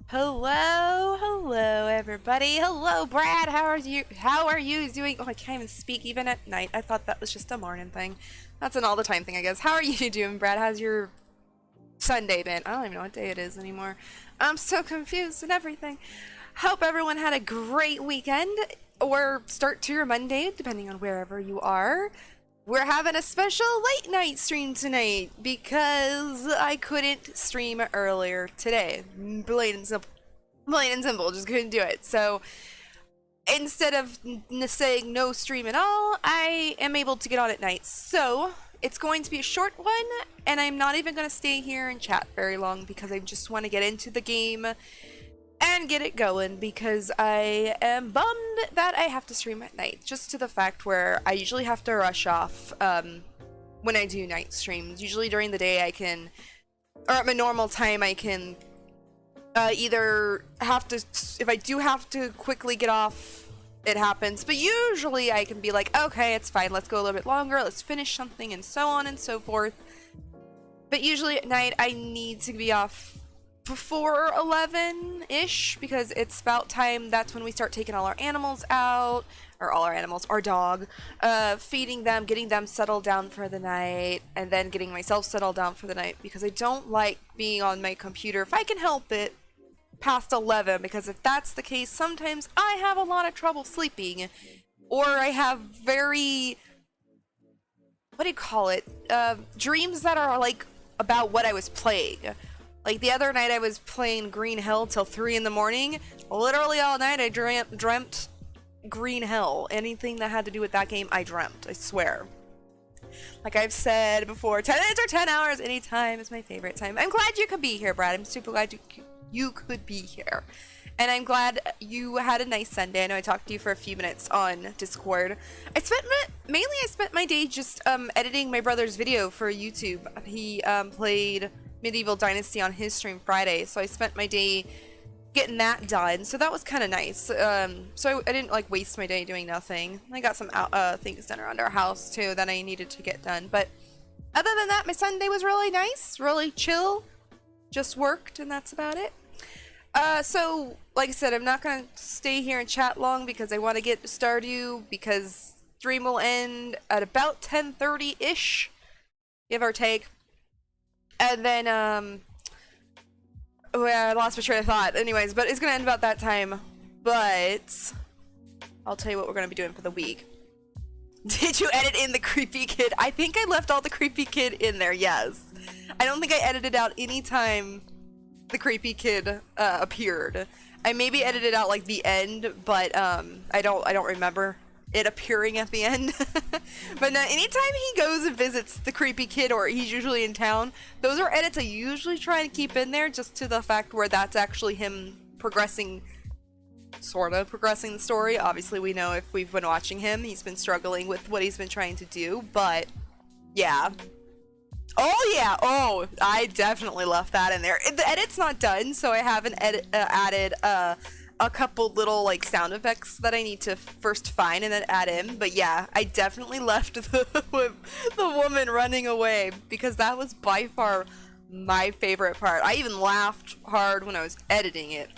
Hello, everybody. Hello, Brad. How are you? How are you doing? Oh, I can't even speak even at night. I thought that was just a morning thing. That's an all the time thing, I guess. How are you doing, Brad? How's your Sunday been? I don't even know what day it is anymore. I'm so confused and everything. Hope everyone had a great weekend or start to your Monday, depending on wherever you are. We're having a special late night stream tonight because I couldn't stream earlier today. Plain and simple. Plain and simple, just couldn't do it. So instead of saying no stream at all, I am able to get on at night. So it's going to be a short one, and I'm not even going to stay here and chat very long because I just want to get into the game and get it going because I am bummed that I have to stream at night, just to the fact where I usually have to rush off when I do night streams. Usually during the day I can, or at my normal time I can either have to, if I do have to quickly get off, it happens, but usually I can be like, okay, it's fine, let's go a little bit longer, let's finish something, and so on and so forth. But usually at night I need to be off before 11-ish because it's about time. That's when we start taking all our animals out, or all our animals, our dog, feeding them, getting them settled down for the night, and then getting myself settled down for the night because I don't like being on my computer, if I can help it, past 11, because if that's the case, sometimes I have a lot of trouble sleeping, or I have very, what do you call it, dreams that are like about what I was playing. Like the other night I was playing Green Hell till 3 in the morning. Literally all night I dreamt Green Hell. Anything that had to do with that game, I dreamt. I swear. Like I've said before, 10 minutes or 10 hours, any time is my favorite time. I'm glad you could be here, Brad. I'm super glad you could be here. And I'm glad you had a nice Sunday. I know I talked to you for a few minutes on Discord. I spent my day just editing my brother's video for YouTube. He played Medieval Dynasty on his stream Friday, so I spent my day getting that done, so that was kind of nice. So I didn't like waste my day doing nothing. I got some things done around our house too that I needed to get done, but other than that, my Sunday was really nice, really chill, just worked, and that's about it. So like I said, I'm not gonna stay here and chat long because I want to get Stardew, because stream will end at about 10:30-ish, give or take. And then, oh yeah, I lost my train of thought. Anyways, but it's gonna end about that time. But I'll tell you what we're gonna be doing for the week. Did you edit in the creepy kid? I think I left all the creepy kid in there, yes. I don't think I edited out any time the creepy kid appeared. I maybe edited out like the end, but I don't remember it appearing at the end. But no, anytime he goes and visits the creepy kid, or he's usually in town, those are edits I usually try to keep in there, just to the fact where that's actually him progressing, sort of progressing the story. Obviously we know, if we've been watching him, he's been struggling with what he's been trying to do, but yeah. Oh yeah, oh, I definitely left that in there. The edit's not done, so I haven't added a couple little like sound effects that I need to first find and then add in. But yeah, I definitely left the woman running away, because that was by far my favorite part. I even laughed hard when I was editing it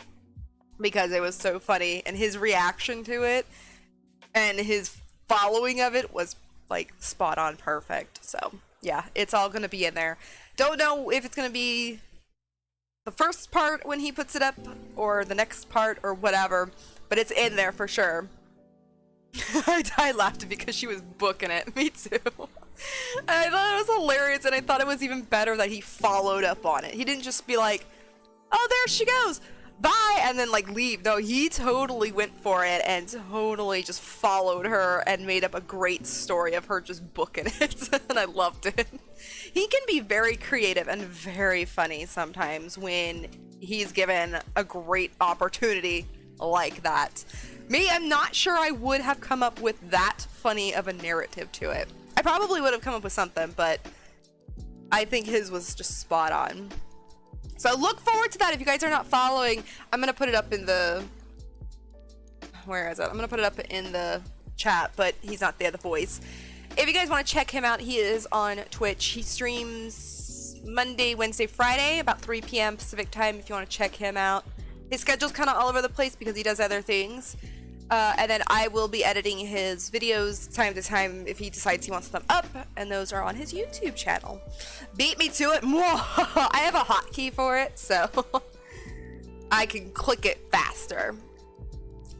because it was so funny, and his reaction to it and his following of it was like spot on perfect. So yeah, it's all gonna be in there. Don't know if it's gonna be the first part when he puts it up, or the next part, or whatever, but it's in there for sure. I laughed because she was booking it. Me too. I thought it was hilarious, and I thought it was even better that he followed up on it. He didn't just be like, oh, there she goes, bye, and then like leave. No, he totally went for it and totally just followed her and made up a great story of her just booking it. And I loved it. He can be very creative and very funny sometimes when he's given a great opportunity like that. Me, I'm not sure I would have come up with that funny of a narrative to it. I probably would have come up with something, but I think his was just spot on. So look forward to that. If you guys are not following, I'm gonna put it up in the, where is it? I'm gonna put it up in the chat, but he's not there, the voice. If you guys want to check him out, he is on Twitch. He streams Monday, Wednesday, Friday, about 3 p.m. Pacific time, if you want to check him out. His schedule's kind of all over the place because he does other things. And then I will be editing his videos time to time if he decides he wants them up, and those are on his YouTube channel. Beat me to it. I have a hotkey for it, so I can click it faster.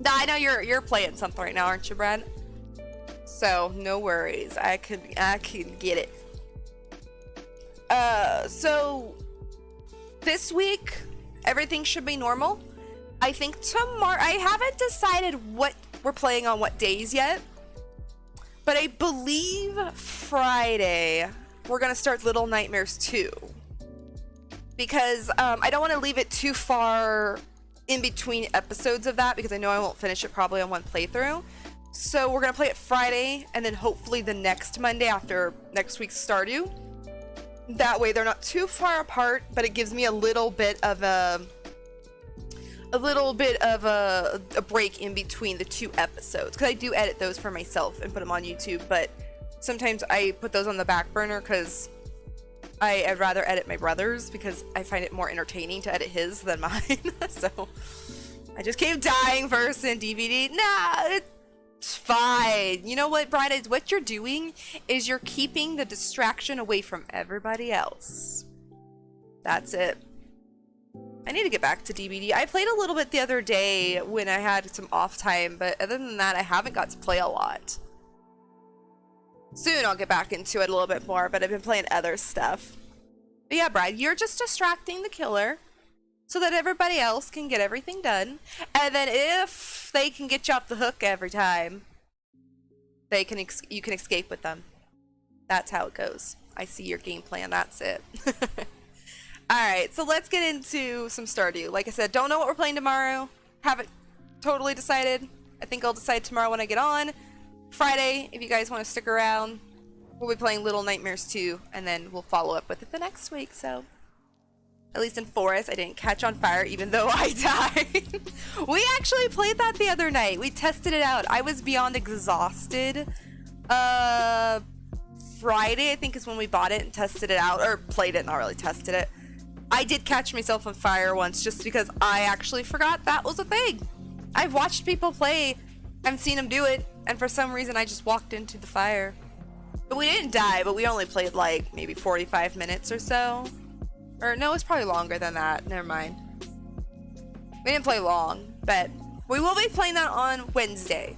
I know you're playing something right now, aren't you, Brad? So no worries. I can get it. So this week everything should be normal. I think tomorrow, I haven't decided what we're playing on what days yet, but I believe Friday we're gonna start Little Nightmares 2 because I don't want to leave it too far in between episodes of that because I know I won't finish it probably on one playthrough. So we're gonna play it Friday and then hopefully the next Monday after next week's Stardew. That way they're not too far apart, but it gives me a little bit of a break in between the two episodes, because I do edit those for myself and put them on YouTube, but sometimes I put those on the back burner because I'd rather edit my brother's because I find it more entertaining to edit his than mine. So I just keep dying first in DVD. Nah, it's fine. You know what, Brian? What you're doing is you're keeping the distraction away from everybody else. That's it. I need to get back to DBD. I played a little bit the other day when I had some off time, but other than that, I haven't got to play a lot. Soon I'll get back into it a little bit more, but I've been playing other stuff. But yeah, Brad, you're just distracting the killer so that everybody else can get everything done. And then if they can get you off the hook every time, you can escape with them. That's how it goes. I see your game plan. That's it. Alright, so let's get into some Stardew. Like I said, don't know what we're playing tomorrow. Haven't totally decided. I think I'll decide tomorrow when I get on. Friday, if you guys want to stick around, we'll be playing Little Nightmares 2, and then we'll follow up with it the next week, so... At least in Forest, I didn't catch on fire even though I died. We actually played that the other night. We tested it out. I was beyond exhausted. Friday, I think, is when we bought it and tested it out. Or played it, not really tested it. I did catch myself on fire once just because I actually forgot that was a thing. I've watched people play and seen them do it, and for some reason I just walked into the fire. But we didn't die, but we only played like maybe 45 minutes or so. Or no, it's probably longer than that. Never mind. We didn't play long, but we will be playing that on Wednesday.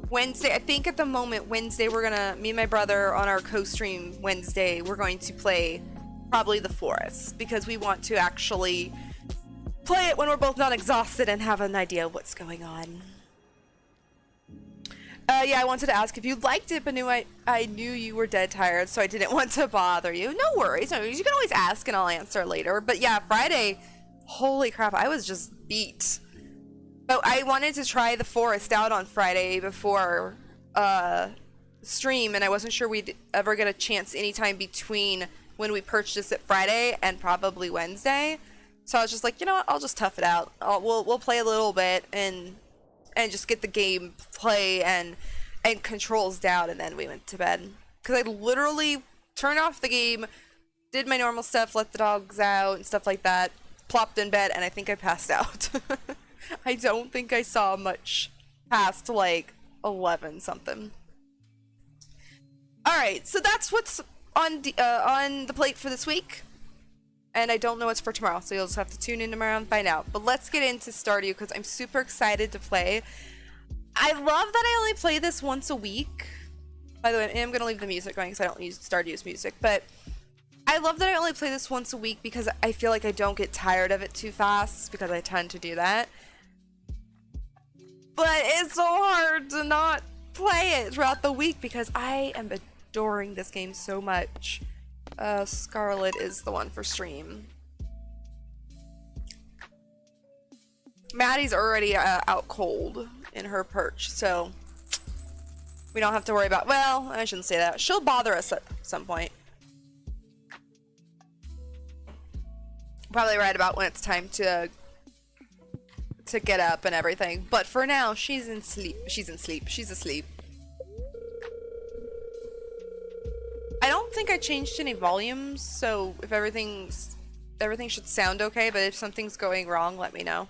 Wednesday, I think at the moment, Wednesday, me and my brother on our co-stream Wednesday, we're going to play probably the Forest, because we want to actually play it when we're both not exhausted and have an idea of what's going on. Yeah, I wanted to ask if you liked it, but I knew you were dead tired, so I didn't want to bother you. No worries. You can always ask and I'll answer later. But yeah, Friday, holy crap, I was just beat. But I wanted to try the Forest out on Friday before stream, and I wasn't sure we'd ever get a chance anytime between when we purchased it Friday and probably Wednesday. So I was just like, you know what, I'll just tough it out. We'll play a little bit and just get the game play and controls down, and then we went to bed. Because I literally turned off the game, did my normal stuff, let the dogs out and stuff like that, plopped in bed, and I think I passed out. I don't think I saw much past like 11 something. Alright, so that's what's on the plate for this week. And I don't know what's for tomorrow, so you'll just have to tune in tomorrow and find out. But let's get into Stardew, because I'm super excited to play. I love that I only play this once a week. By the way, I'm going to leave the music going because I don't use Stardew's music. But I love that I only play this once a week because I feel like I don't get tired of it too fast, because I tend to do that. But it's so hard to not play it throughout the week because I am adoring this game so much. Scarlet is the one for stream. Maddie's already out cold in her perch, so we don't have to worry about, well, I shouldn't say that. She'll bother us at some point. Probably right about when it's time to get up and everything. But for now, she's asleep. She's asleep. I don't think I changed any volumes, so if everything should sound okay, but if something's going wrong, let me know.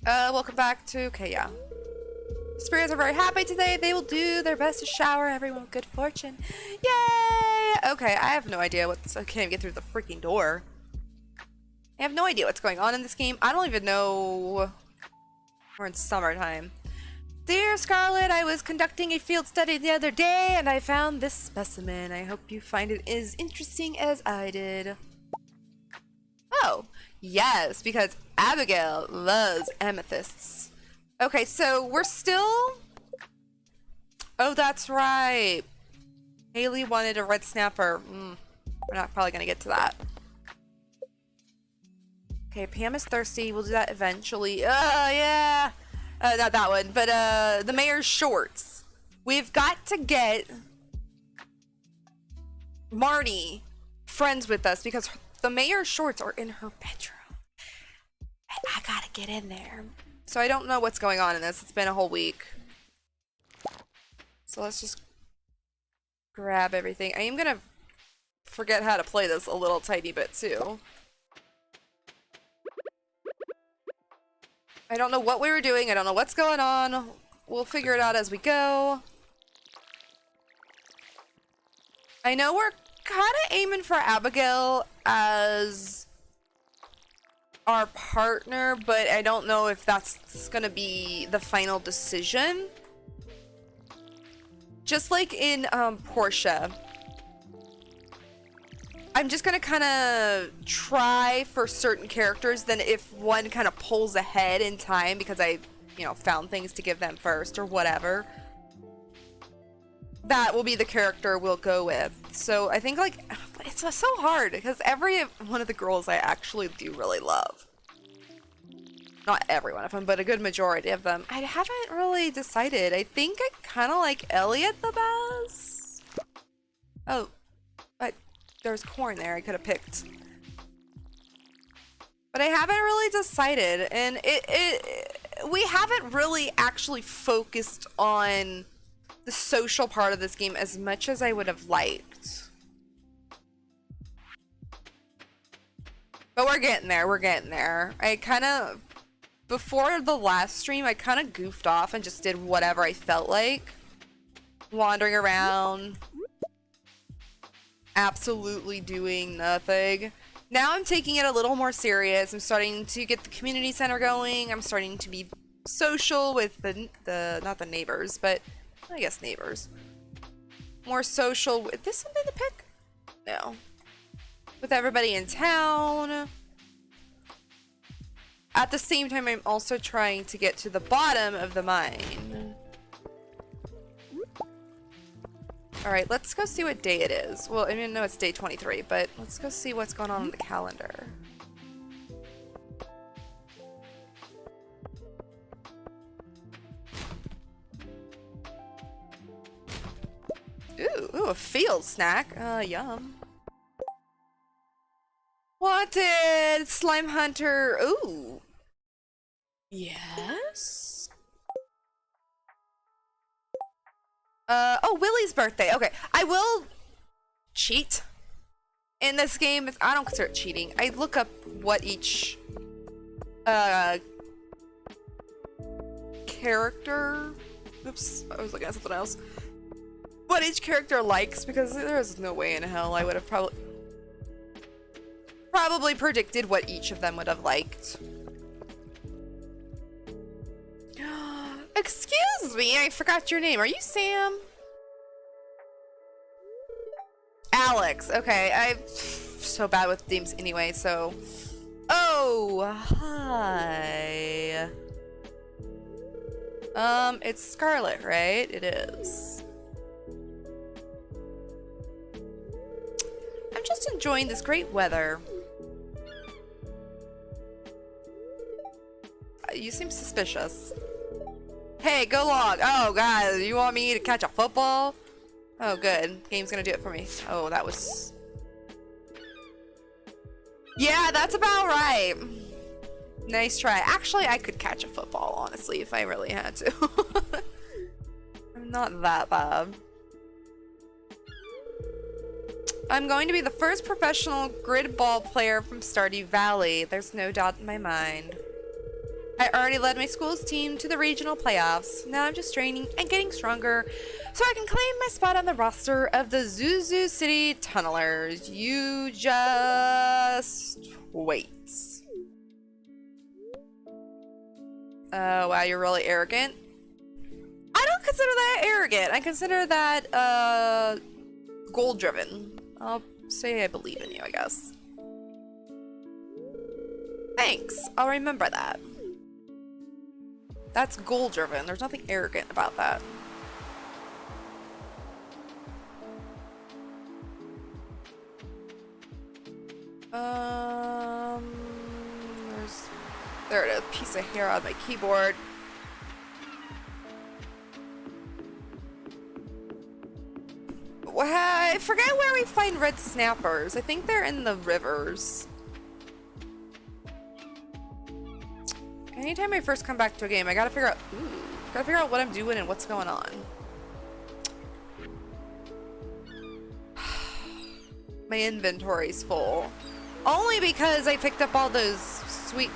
Welcome back to, okay, yeah. Spirits are very happy today. They will do their best to shower everyone with good fortune. Yay! Okay, I have no idea what's, I can't even get through the freaking door. I have no idea what's going on in this game. I don't even know. We're in summertime. Dear Scarlet, I was conducting a field study the other day and I found this specimen. I hope you find it as interesting as I did. Oh, yes, because Abigail loves amethysts. Okay, so we're still... Oh, that's right. Haley wanted a red snapper. We're not probably going to get to that. Okay, Pam is thirsty. We'll do that eventually. Yeah. Not that one, but the mayor's shorts. We've got to get Marnie friends with us because the mayor's shorts are in her bedroom. And I gotta get in there. So I don't know what's going on in this. It's been a whole week. So let's just grab everything. I am gonna forget how to play this a little tiny bit too. I don't know what we were doing. I don't know what's going on. We'll figure it out as we go. I know we're kind of aiming for Abigail as our partner, but I don't know if that's gonna be the final decision. Just like in Portia, I'm just gonna kind of try for certain characters, then if one kind of pulls ahead in time because I, you know, found things to give them first or whatever, that will be the character we'll go with. So I think, like, it's so hard because every one of the girls I actually do really love. Not every one of them, but a good majority of them. I haven't really decided. I think I kind of like Elliot the best. Oh, but there's corn there I could have picked. But I haven't really decided, and we haven't really actually focused on the social part of this game as much as I would have liked. But we're getting there, we're getting there. I kind of, before the last stream, I kind of goofed off and just did whatever I felt like. Wandering around. Absolutely doing nothing. Now I'm taking it a little more serious. I'm starting to get the community center going. I'm starting to be social with the not the neighbors, but I guess neighbors. More social. Is this something to pick? No. With everybody in town. At the same time, I'm also trying to get to the bottom of the mine. Alright, let's go see what day it is. Well, I mean, no, it's day 23, but let's go see what's going on in the calendar. Ooh, a field snack. Yum. Wanted! Slime Hunter. Ooh. Yes? Oh, Willie's birthday. Okay, I will cheat in this game. I don't consider it cheating. I look up what each character, oops, I was looking at something else, what each character likes, because there's no way in hell I would have probably predicted what each of them would have liked. Excuse me, I forgot your name. Are you Sam? Alex. Okay, I'm so bad with names anyway, so... Oh, hi. It's Scarlet, right? It is. I'm just enjoying this great weather. You seem suspicious. Hey, go log. Oh, guys, you want me to catch a football? Oh, good. Game's gonna do it for me. Oh, that was... Yeah, that's about right. Nice try. Actually, I could catch a football, honestly, if I really had to. I'm not that bad. I'm going to be the first professional grid ball player from Stardew Valley. There's no doubt in my mind. I already led my school's team to the regional playoffs. Now I'm just training and getting stronger so I can claim my spot on the roster of the Zuzu City Tunnelers. You just wait. Wow, you're really arrogant. I don't consider that arrogant. I consider that, goal-driven. I'll say I believe in you, I guess. Thanks. I'll remember that. That's goal-driven. There's nothing arrogant about that. There it is. Piece of hair on my keyboard. I forget where we find red snappers. I think they're in the rivers. Anytime I first come back to a game, I gotta figure out what I'm doing and what's going on. My inventory's full. Only because I picked up all those sweet...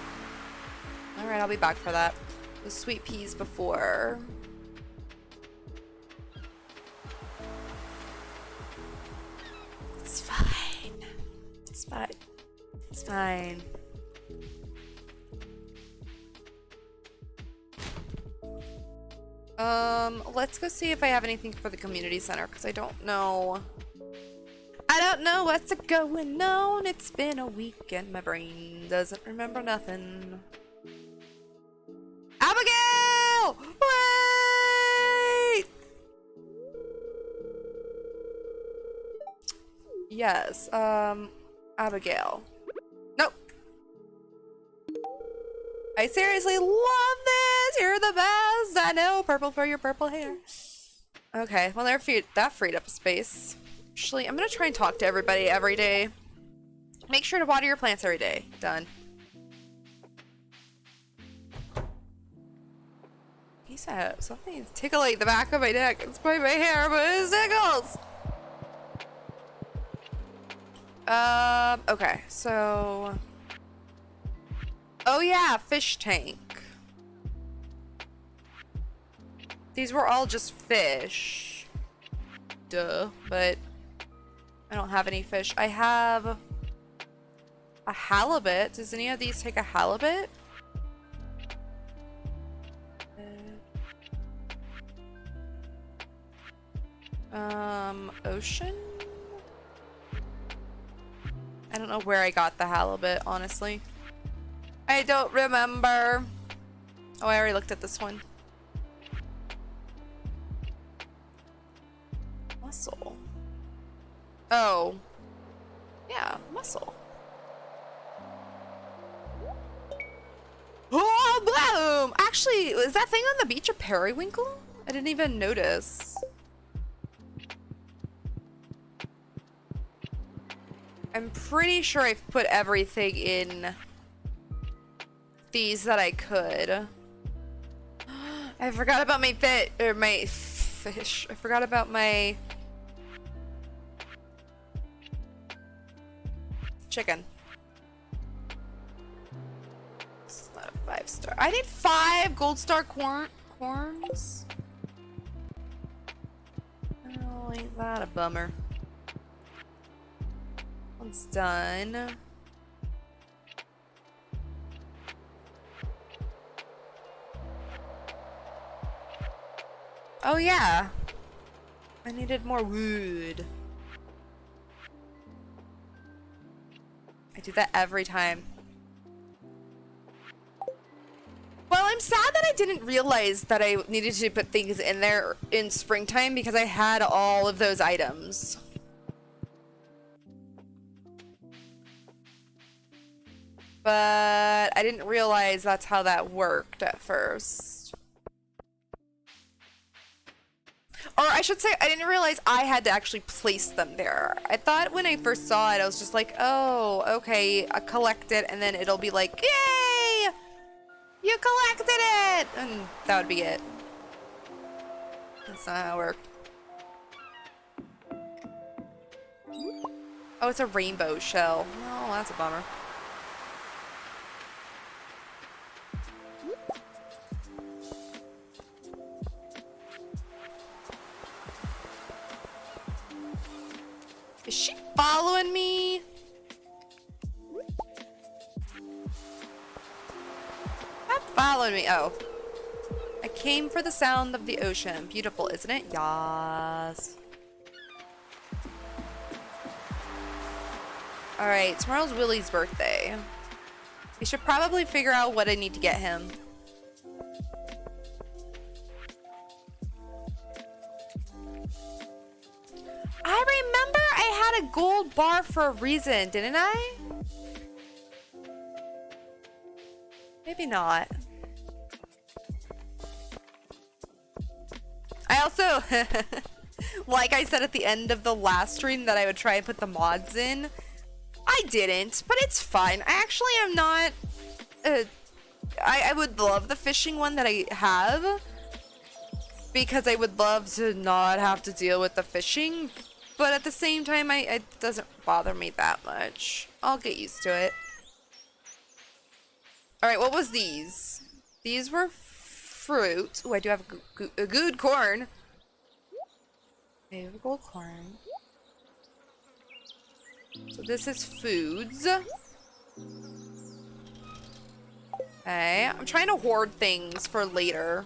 Alright, I'll be back for that. The sweet peas before. It's fine. It's fine. It's fine. Let's go see if I have anything for the community center, because I don't know. I don't know what's going on. It's been a week and my brain doesn't remember nothing. Abigail! Wait! Yes, Abigail. Nope. I seriously love this! You're the best! I know, purple for your purple hair. Okay, well that freed up a space. Actually, I'm gonna try and talk to everybody every day. Make sure to water your plants every day. Done. He said something's tickling the back of my neck. It's by my hair, but it tickles! Okay, so... Oh yeah, fish tank. These were all just fish. Duh, but I don't have any fish. I have a halibut. Does any of these take a halibut? Ocean? I don't know where I got the halibut, honestly. I don't remember. Oh, I already looked at this one. Mussel. Oh. Yeah, mussel. Oh, boom! Actually, is that thing on the beach a periwinkle? I didn't even notice. I'm pretty sure I've put everything in these that I could. I forgot about my fish. I forgot about my chicken. It's not a 5-star. I need 5 gold star corns. Oh, ain't that a bummer? One's done. Oh yeah, I needed more wood. I do that every time. Well, I'm sad that I didn't realize that I needed to put things in there in springtime because I had all of those items. But I didn't realize that's how that worked at first. Or I should say, I didn't realize I had to actually place them there. I thought when I first saw it, I was just like, oh, okay, I collect it, and then it'll be like, yay! You collected it! And that would be it. That's not how it worked. Oh, it's a rainbow shell. Oh, that's a bummer. Is she following me? Not following me. Oh. I came for the sound of the ocean. Beautiful, isn't it? Yas. Alright, tomorrow's Willie's birthday. We should probably figure out what I need to get him. I remember I had a gold bar for a reason, didn't I? Maybe not. I also, like I said at the end of the last stream that I would try and put the mods in. I didn't, but it's fine. I actually am not, I would love the fishing one that I have, because I would love to not have to deal with the fishing, but at the same time, it doesn't bother me that much. I'll get used to it. Alright, what was these? These were fruit. Oh, I do have a good corn. I have a gold corn. So this is foods. Okay, I'm trying to hoard things for later.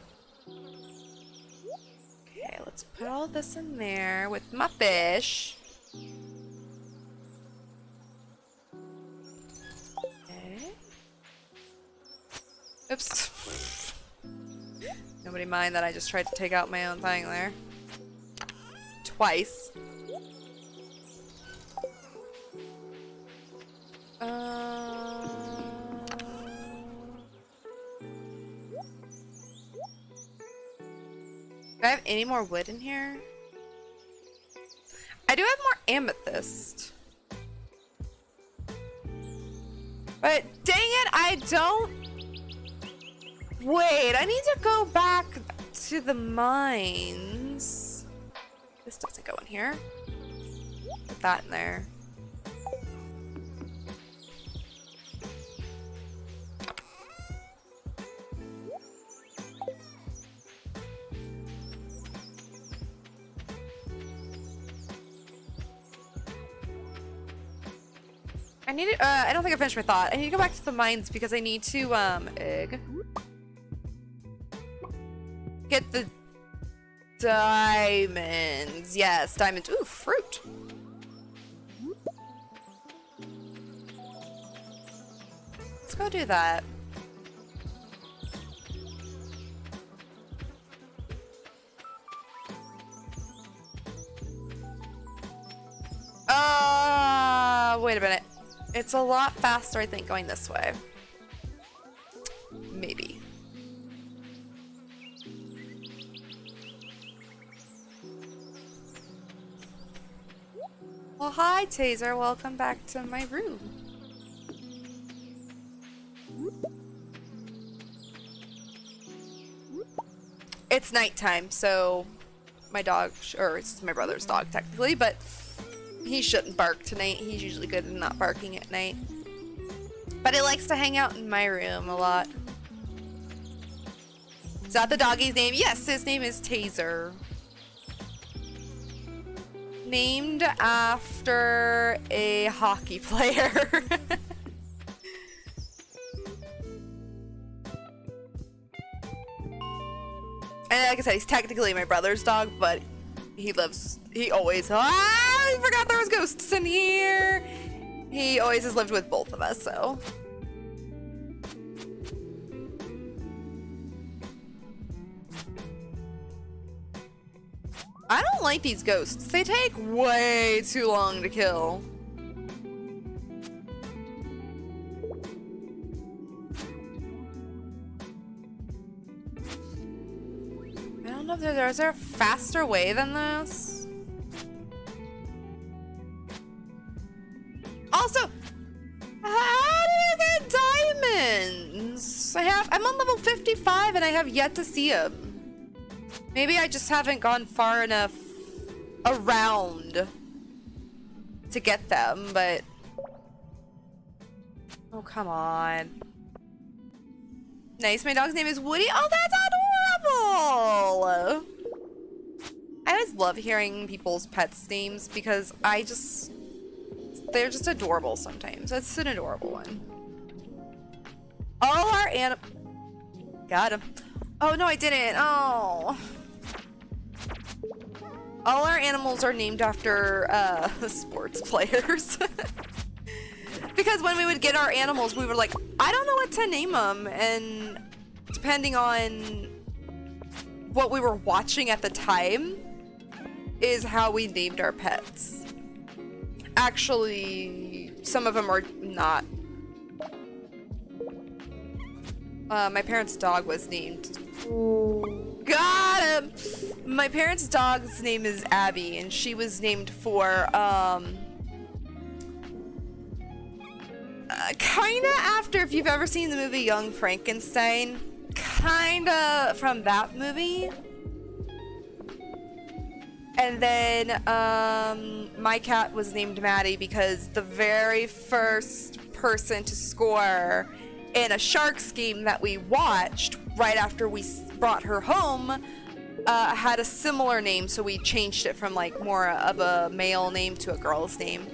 Okay, let's put all this in there with my fish. Okay. Oops. Nobody mind that I just tried to take out my own thing there. Twice. Do I have any more wood in here? I do have more amethyst. But dang it, I don't... Wait, I need to go back to the mines. This doesn't go in here. Put that in there. I need to, I don't think I finished my thought. I need to go back to the mines because I need to, get the diamonds. Yes, diamonds. Ooh, fruit. Let's go do that. Wait a minute. It's a lot faster, I think, going this way. Maybe. Well, hi, Taser. Welcome back to my room. It's nighttime, so my dog, or it's my brother's dog technically, but he shouldn't bark tonight. He's usually good at not barking at night. But he likes to hang out in my room a lot. Is that the doggy's name? Yes, his name is Taser. Named after a hockey player. And like I said, he's technically my brother's dog, but he always, I forgot there was ghosts in here. He always has lived with both of us, so. I don't like these ghosts. They take way too long to kill. I don't know if is there a faster way than this? Also, how do you get diamonds? I'm on level 55 and I have yet to see them. Maybe I just haven't gone far enough around to get them, but... Oh, come on. Nice, my dog's name is Woody. Oh, that's adorable! I always love hearing people's pets' names because they're just adorable sometimes. That's an adorable one. All our got him. Oh, no, I didn't. Oh. All our animals are named after sports players. Because when we would get our animals, we were like, I don't know what to name them. And depending on what we were watching at the time is how we named our pets. Actually, some of them are not. My parents' dog was named. Got him! My parents' dog's name is Abby, and she was named for, kinda after, if you've ever seen the movie Young Frankenstein, kinda from that movie. And then, my cat was named Maddie because the very first person to score in a Sharks game that we watched right after we brought her home had a similar name, so we changed it from like more of a male name to a girl's name.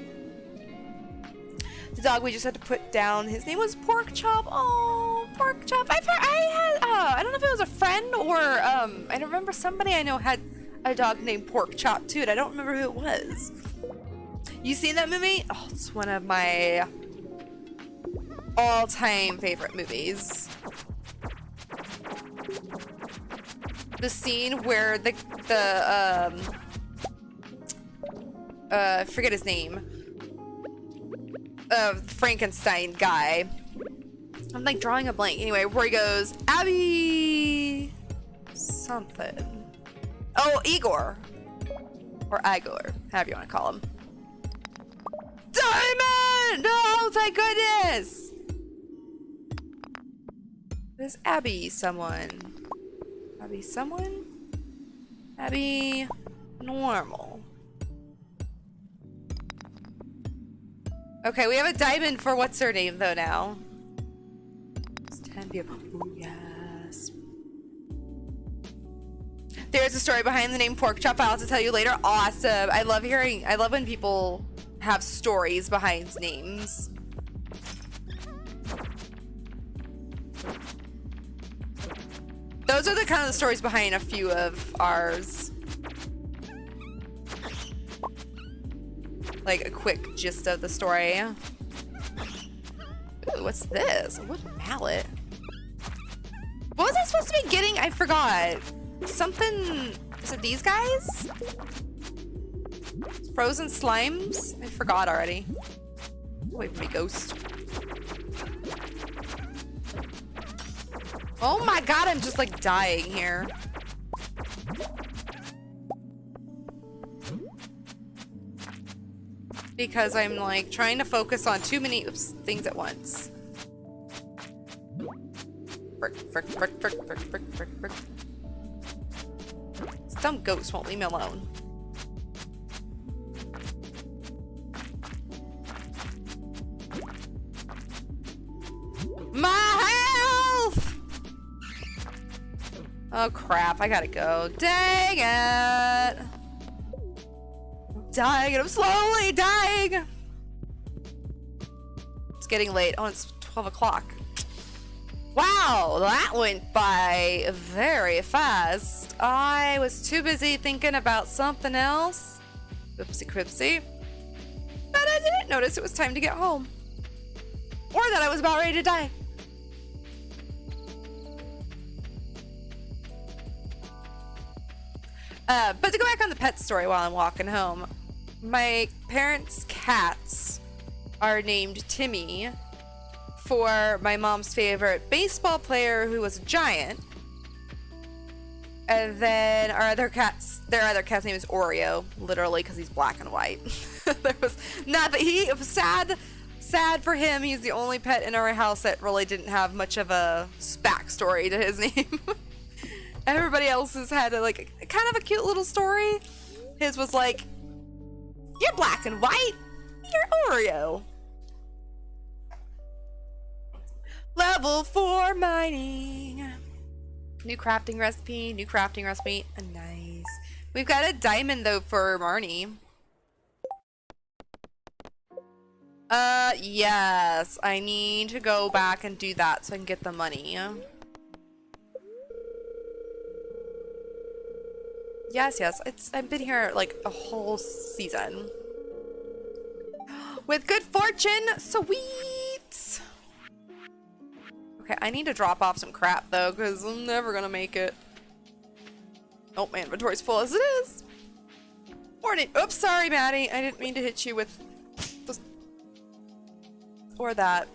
The dog we just had to put down, his name was Pork Chop. Oh, Pork Chop. I don't know if it was a friend or I don't remember, somebody I know had a dog named Pork Chop too, and I don't remember who it was. You seen that movie? Oh, it's one of my all-time favorite movies. The scene where I forget his name, Frankenstein guy. I'm like drawing a blank. Anyway, where he goes, Abby something. Oh, Igor. Or Igor, however you want to call him. Diamond! Oh, thank goodness! Is Abby someone? Abby someone? Abby normal. Okay, we have a diamond for what's her name though now. It's 10 people. Ooh, yes. There's a story behind the name Pork Chop I'll have to tell you later. Awesome. I love when people have stories behind names. Those are the kind of the stories behind a few of ours. Like a quick gist of the story. Ooh, what's this? What mallet? What was I supposed to be getting? I forgot. Something. Is it these guys? Frozen slimes? I forgot already. Wait for me, ghost. Oh my god, I'm just like dying here. Because I'm like trying to focus on too many things at once. Frick, frick, frick, frick, frick, frick, frick, frick. This dumb ghost won't leave me alone. My health! Oh crap, I gotta go. Dang it! Dying, and I'm slowly dying! It's getting late. Oh, it's 12 o'clock. Wow, that went by very fast. I was too busy thinking about something else. Oopsie cripsy. But I didn't notice it was time to get home. Or that I was about ready to die. But to go back on the pet story while I'm walking home, my parents' cats are named Timmy for my mom's favorite baseball player who was a giant. And then their other cat's name is Oreo, literally because he's black and white. There was not that he was sad for him. He's the only pet in our house that really didn't have much of a backstory to his name. Everybody else's had kind of a cute little story. His was like, you're black and white, you're Oreo. Level 4 mining. New crafting recipe, nice. We've got a diamond though for Marnie. Yes. I need to go back and do that so I can get the money. Yes, yes. I've been here like a whole season. With good fortune, sweet! Okay, I need to drop off some crap though, because I'm never gonna make it. Oh, my inventory's full as it is. Morning. Oops, sorry, Maddie. I didn't mean to hit you with this or that.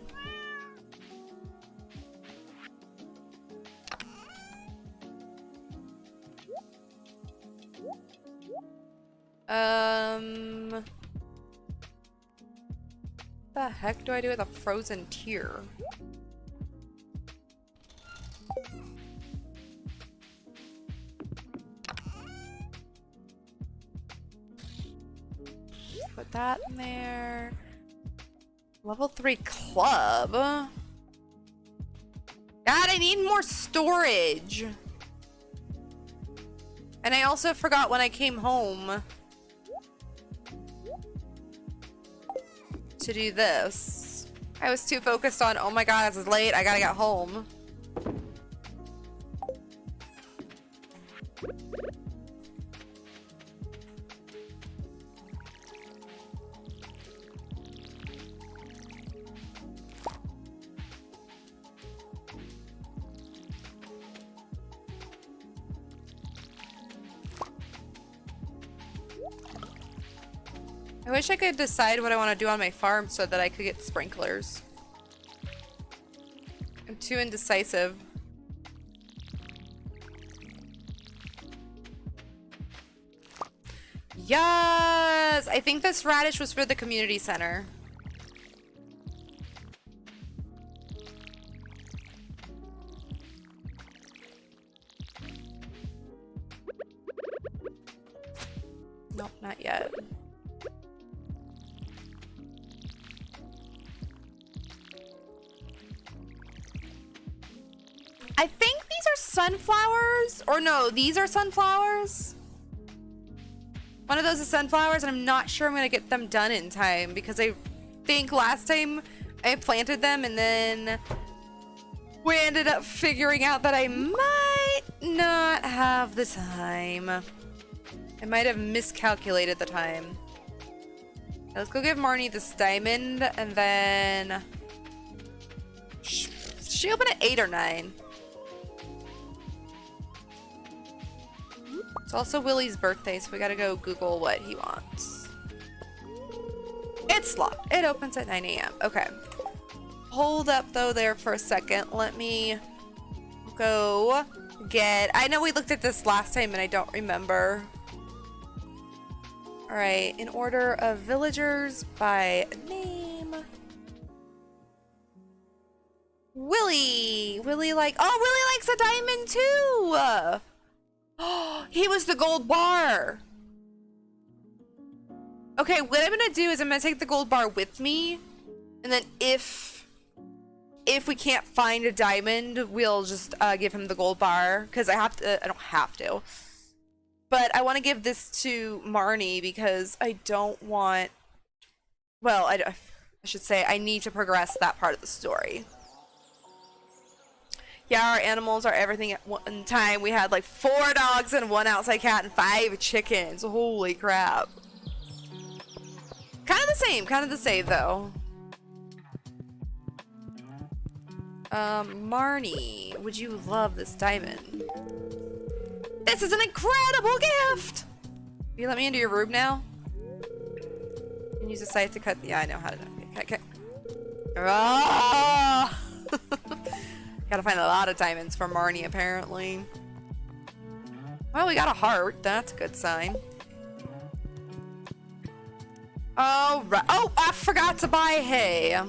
What the heck do I do with a frozen tear? Put that in there. Level 3 club. God, I need more storage. And I also forgot when I came home to do this. I was too focused on, oh my god, this is late, I gotta get home. I wish I could decide what I want to do on my farm so that I could get sprinklers. I'm too indecisive. Yes! I think this radish was for the community center. Nope, not yet. I think these are sunflowers, or no, these are sunflowers. One of those is sunflowers, and I'm not sure I'm gonna get them done in time because I think last time I planted them and then we ended up figuring out that I might not have the time. I might have miscalculated the time. Now let's go give Marnie this diamond, and then she opened at 8 or 9. It's also Willie's birthday, so we gotta go Google what he wants. It's locked. It opens at 9 a.m. Okay. Hold up though there for a second. Let me go get... I know we looked at this last time and I don't remember. Alright, in order of villagers by name. Willie! Willie likes a diamond too! Oh, he was the gold bar. Okay, what I'm gonna do is I'm gonna take the gold bar with me, and then if we can't find a diamond, we'll just give him the gold bar, because I don't have to, but I want to give this to Marnie because I don't want, well, I should say I need to progress that part of the story. Yeah, our animals are everything at one time. We had like 4 dogs and 1 outside cat and 5 chickens. Holy crap. Kind of the same though. Marnie, would you love this diamond? This is an incredible gift! Will you let me into your room now? You can use the scythe to cut the, yeah, I know how to do it. Okay. Oh! Gotta find a lot of diamonds for Marnie, apparently. Well, we got a heart. That's a good sign. Oh, right. Oh, I forgot to buy hay. I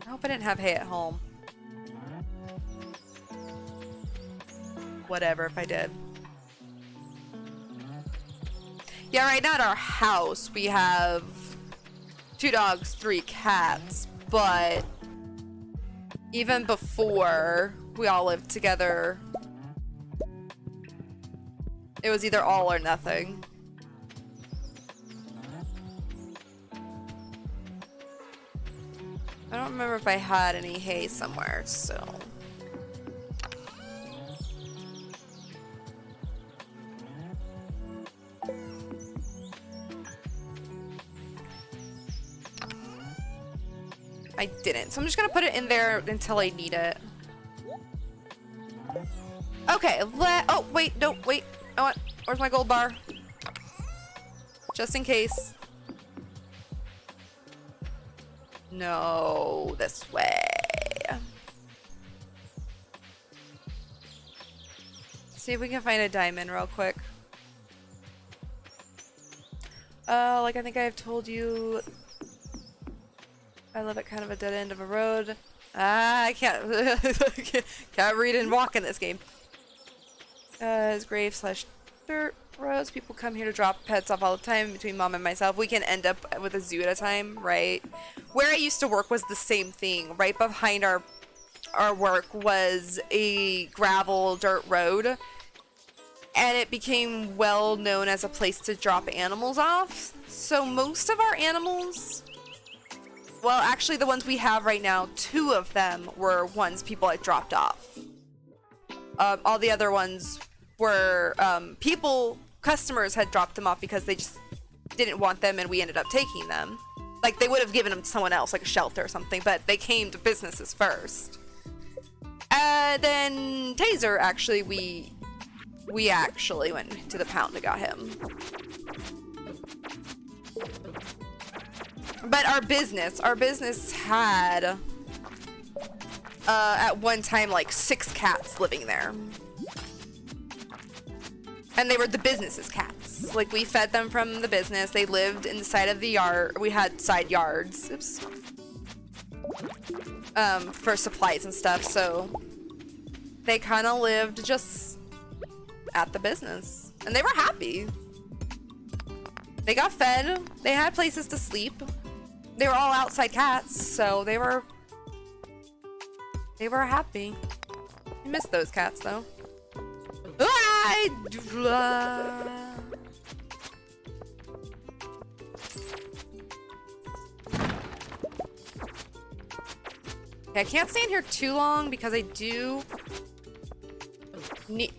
hope I didn't have hay at home. Whatever if I did. Yeah, right now at our house we have 2 dogs, 3 cats, but Even before we all lived together, it was either all or nothing. I don't remember if I had any hay somewhere, so... I didn't, so I'm just gonna put it in there until I need it. Okay, oh, wait, no, wait. Oh, what? Where's my gold bar? Just in case. No, this way. See if we can find a diamond real quick. Like I think I've told you, I live at kind of a dead end of a road. I can't can't read and walk in this game. His grave slash dirt roads. People come here to drop pets off all the time. Between mom and myself, we can end up with a zoo at a time, right? Where I used to work was the same thing. Right behind our work was a gravel dirt road, and it became well known as a place to drop animals off. So most of our animals, well, actually the ones we have right now, 2 of them were ones people had dropped off. All the other ones were customers had dropped them off because they just didn't want them, and we ended up taking them. Like, they would have given them to someone else, like a shelter or something, but they came to businesses first. Then Taser, actually, we actually went to the pound and got him. But our business had at one time like 6 cats living there. And they were the business's cats. Like, we fed them from the business. They lived inside of the yard. We had side yards. Oops. For supplies and stuff, so they kind of lived just at the business. And they were happy. They got fed. They had places to sleep. They were all outside cats, so they were happy. I miss those cats, though. Okay, I can't stand here too long because I do need...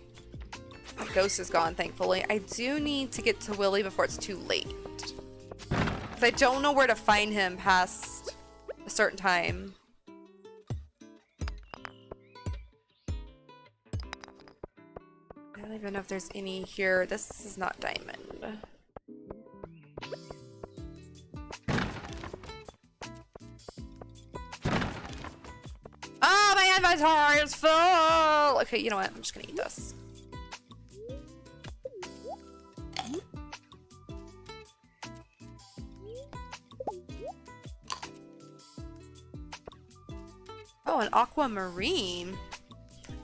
My ghost is gone, thankfully. I do need to get to Willy before it's too late. Because I don't know where to find him past a certain time. I don't even know if there's any here. This is not diamond. Oh, my inventory is full! Okay, you know what? I'm just gonna eat this. Oh, an aquamarine.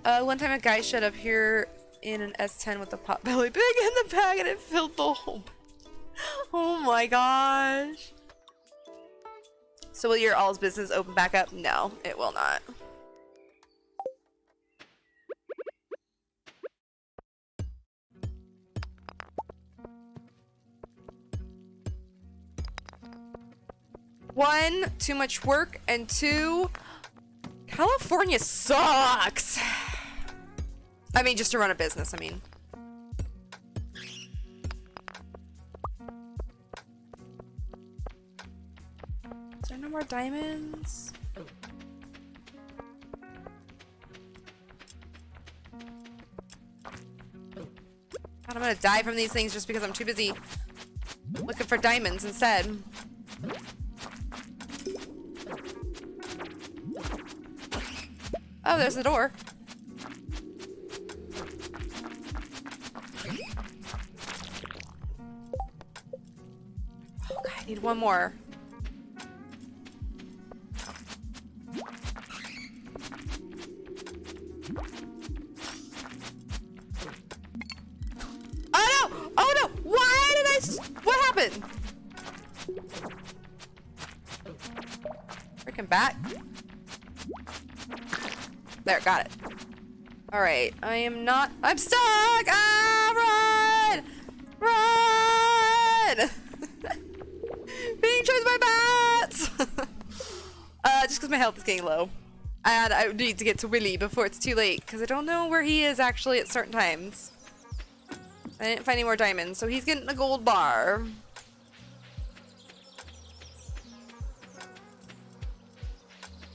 One time a guy showed up here in an S10 with a potbelly pig in the bag and it filled the whole... Oh my gosh. So will your all's business open back up? No, it will not. One, too much work, and 2, California sucks. I mean, just to run a business, I mean. Is there no more diamonds? God, I'm gonna die from these things just because I'm too busy looking for diamonds instead. Oh, there's the door. Okay, I need one more. Oh no! Oh no! Why did what happened? Freaking bat. There, got it. Alright, I am not- I'm stuck! Ah, run! Run! Being chased by bats! Just because my health is getting low. And I need to get to Willy before it's too late, because I don't know where he is actually at certain times. I didn't find any more diamonds, so he's getting a gold bar.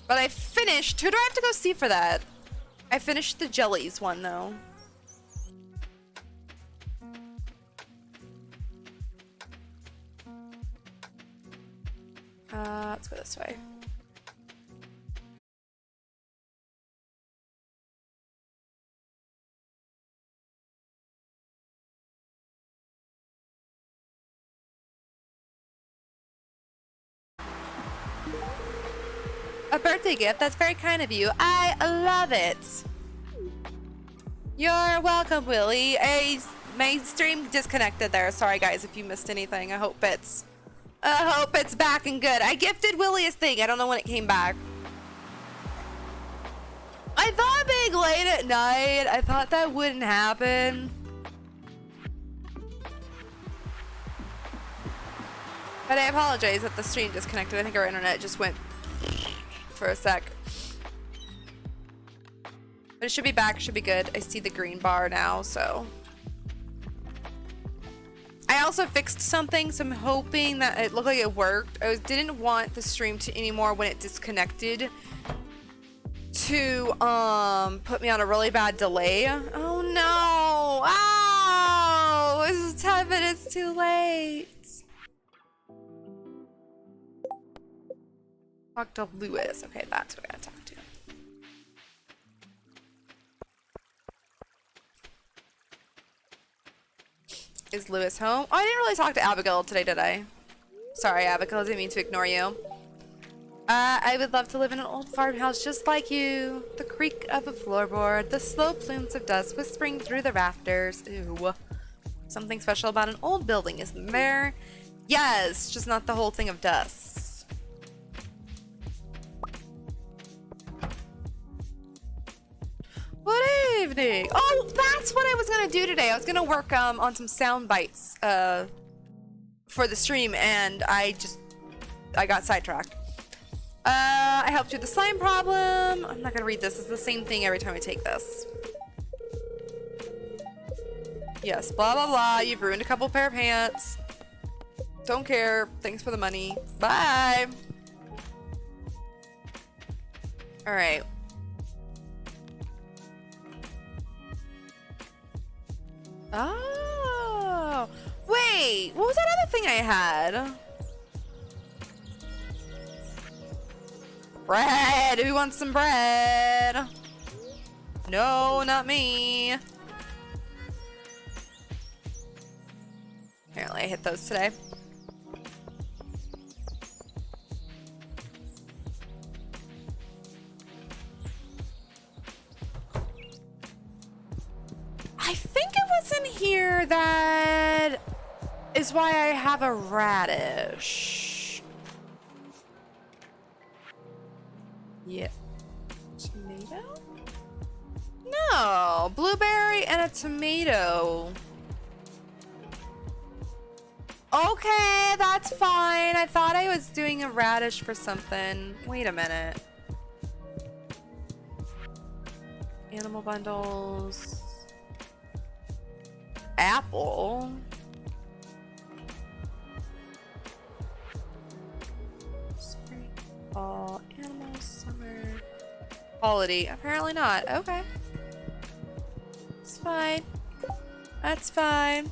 But I finished. Who do I have to go see for that? I finished the jellies one, though. Let's go this way. A birthday gift? That's very kind of you. I love it. You're welcome, Willy. My stream disconnected there. Sorry, guys, if you missed anything. I hope it's back and good. I gifted Willy a thing. I don't know when it came back. I thought being late at night, I thought that wouldn't happen. But I apologize that the stream disconnected. I think our internet just went for a sec. But it should be back, should be good. I see the green bar now, so. I also fixed something, so I'm hoping that it looked like it worked. I didn't want the stream to anymore when it disconnected to put me on a really bad delay. Oh no! Ow! It's 10 minutes too late. Talk to Lewis. Okay, that's who I gotta talk to. Is Lewis home? Oh, I didn't really talk to Abigail today, did I? Sorry, Abigail. I didn't mean to ignore you. I would love to live in an old farmhouse just like you. The creak of a floorboard, the slow plumes of dust whispering through the rafters. Ew. Something special about an old building, isn't there? Yes, just not the whole thing of dust. Good evening. Oh, that's what I was gonna do today. I was gonna work on some sound bites for the stream, and I got sidetracked. I helped you with the slime problem. I'm not gonna read this. It's the same thing every time I take this. Yes, blah blah blah. You've ruined a couple pair of pants. Don't care. Thanks for the money. Bye. All right. Oh, wait. What was that other thing I had? Bread! Who wants some bread? No, not me. Apparently I hit those today. I think it was in here that is why I have a radish. Yeah. Tomato? No, blueberry and a tomato. Okay, that's fine. I thought I was doing a radish for something. Wait a minute. Animal bundles. Apple. Spring, fall, animal, summer. Quality. Apparently not. Okay. It's fine. That's fine.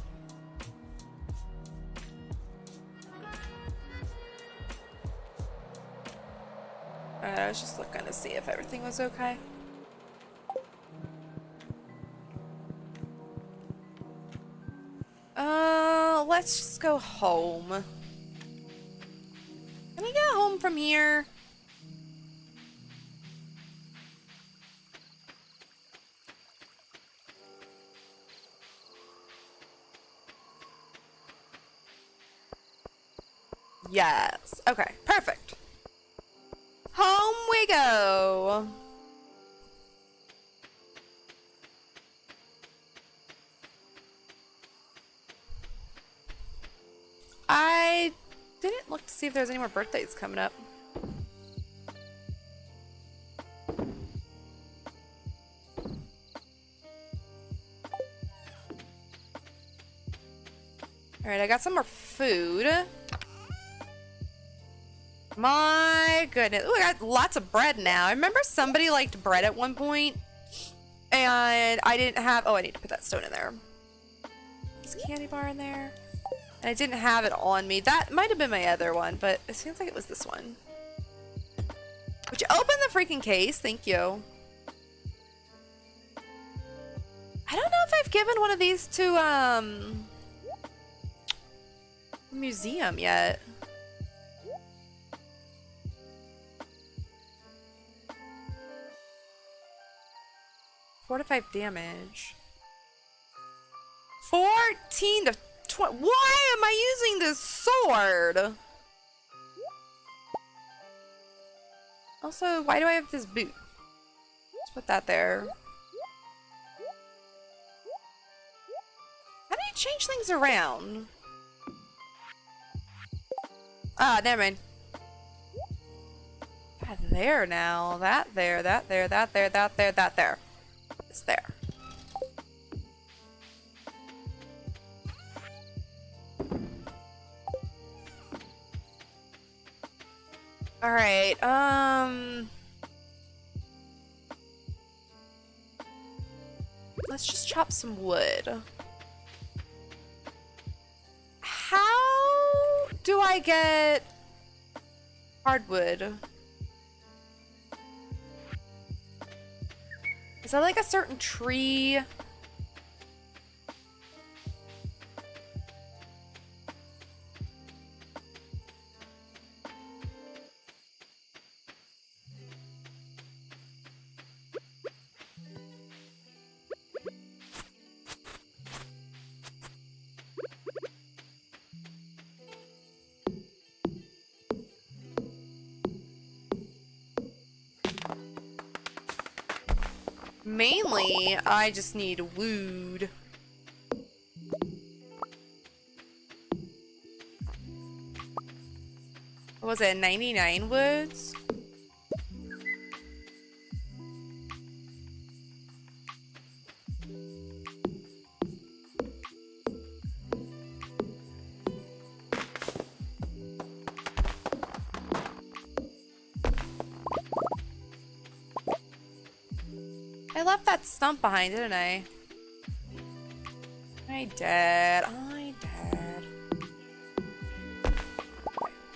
Alright, I was just looking to see if everything was okay. Let's just go home. Can we get home from here? Yes. Okay, perfect. Home we go. I didn't look to see if there's any more birthdays coming up. Alright, I got some more food. My goodness. Ooh, I got lots of bread now. I remember somebody liked bread at one point, and I didn't have... Oh, I need to put that stone in there. Is candy bar in there? And I didn't have it on me. That might have been my other one, but it seems like it was this one. Would you open the freaking case? Thank you. I don't know if I've given one of these to, the museum yet. Forty-five damage. 14 to 20. Why am I using this sword? Also, why do I have this boot? Let's put that there. How do you change things around? Ah, never mind. That there now. That there, that there, that there, that there, that there. It's there. Alright, let's just chop some wood. How do I get hardwood? Is that like a certain tree? Mainly, I just need wood. What was it, 99 woods? I left that stump behind, didn't I? I did. I did.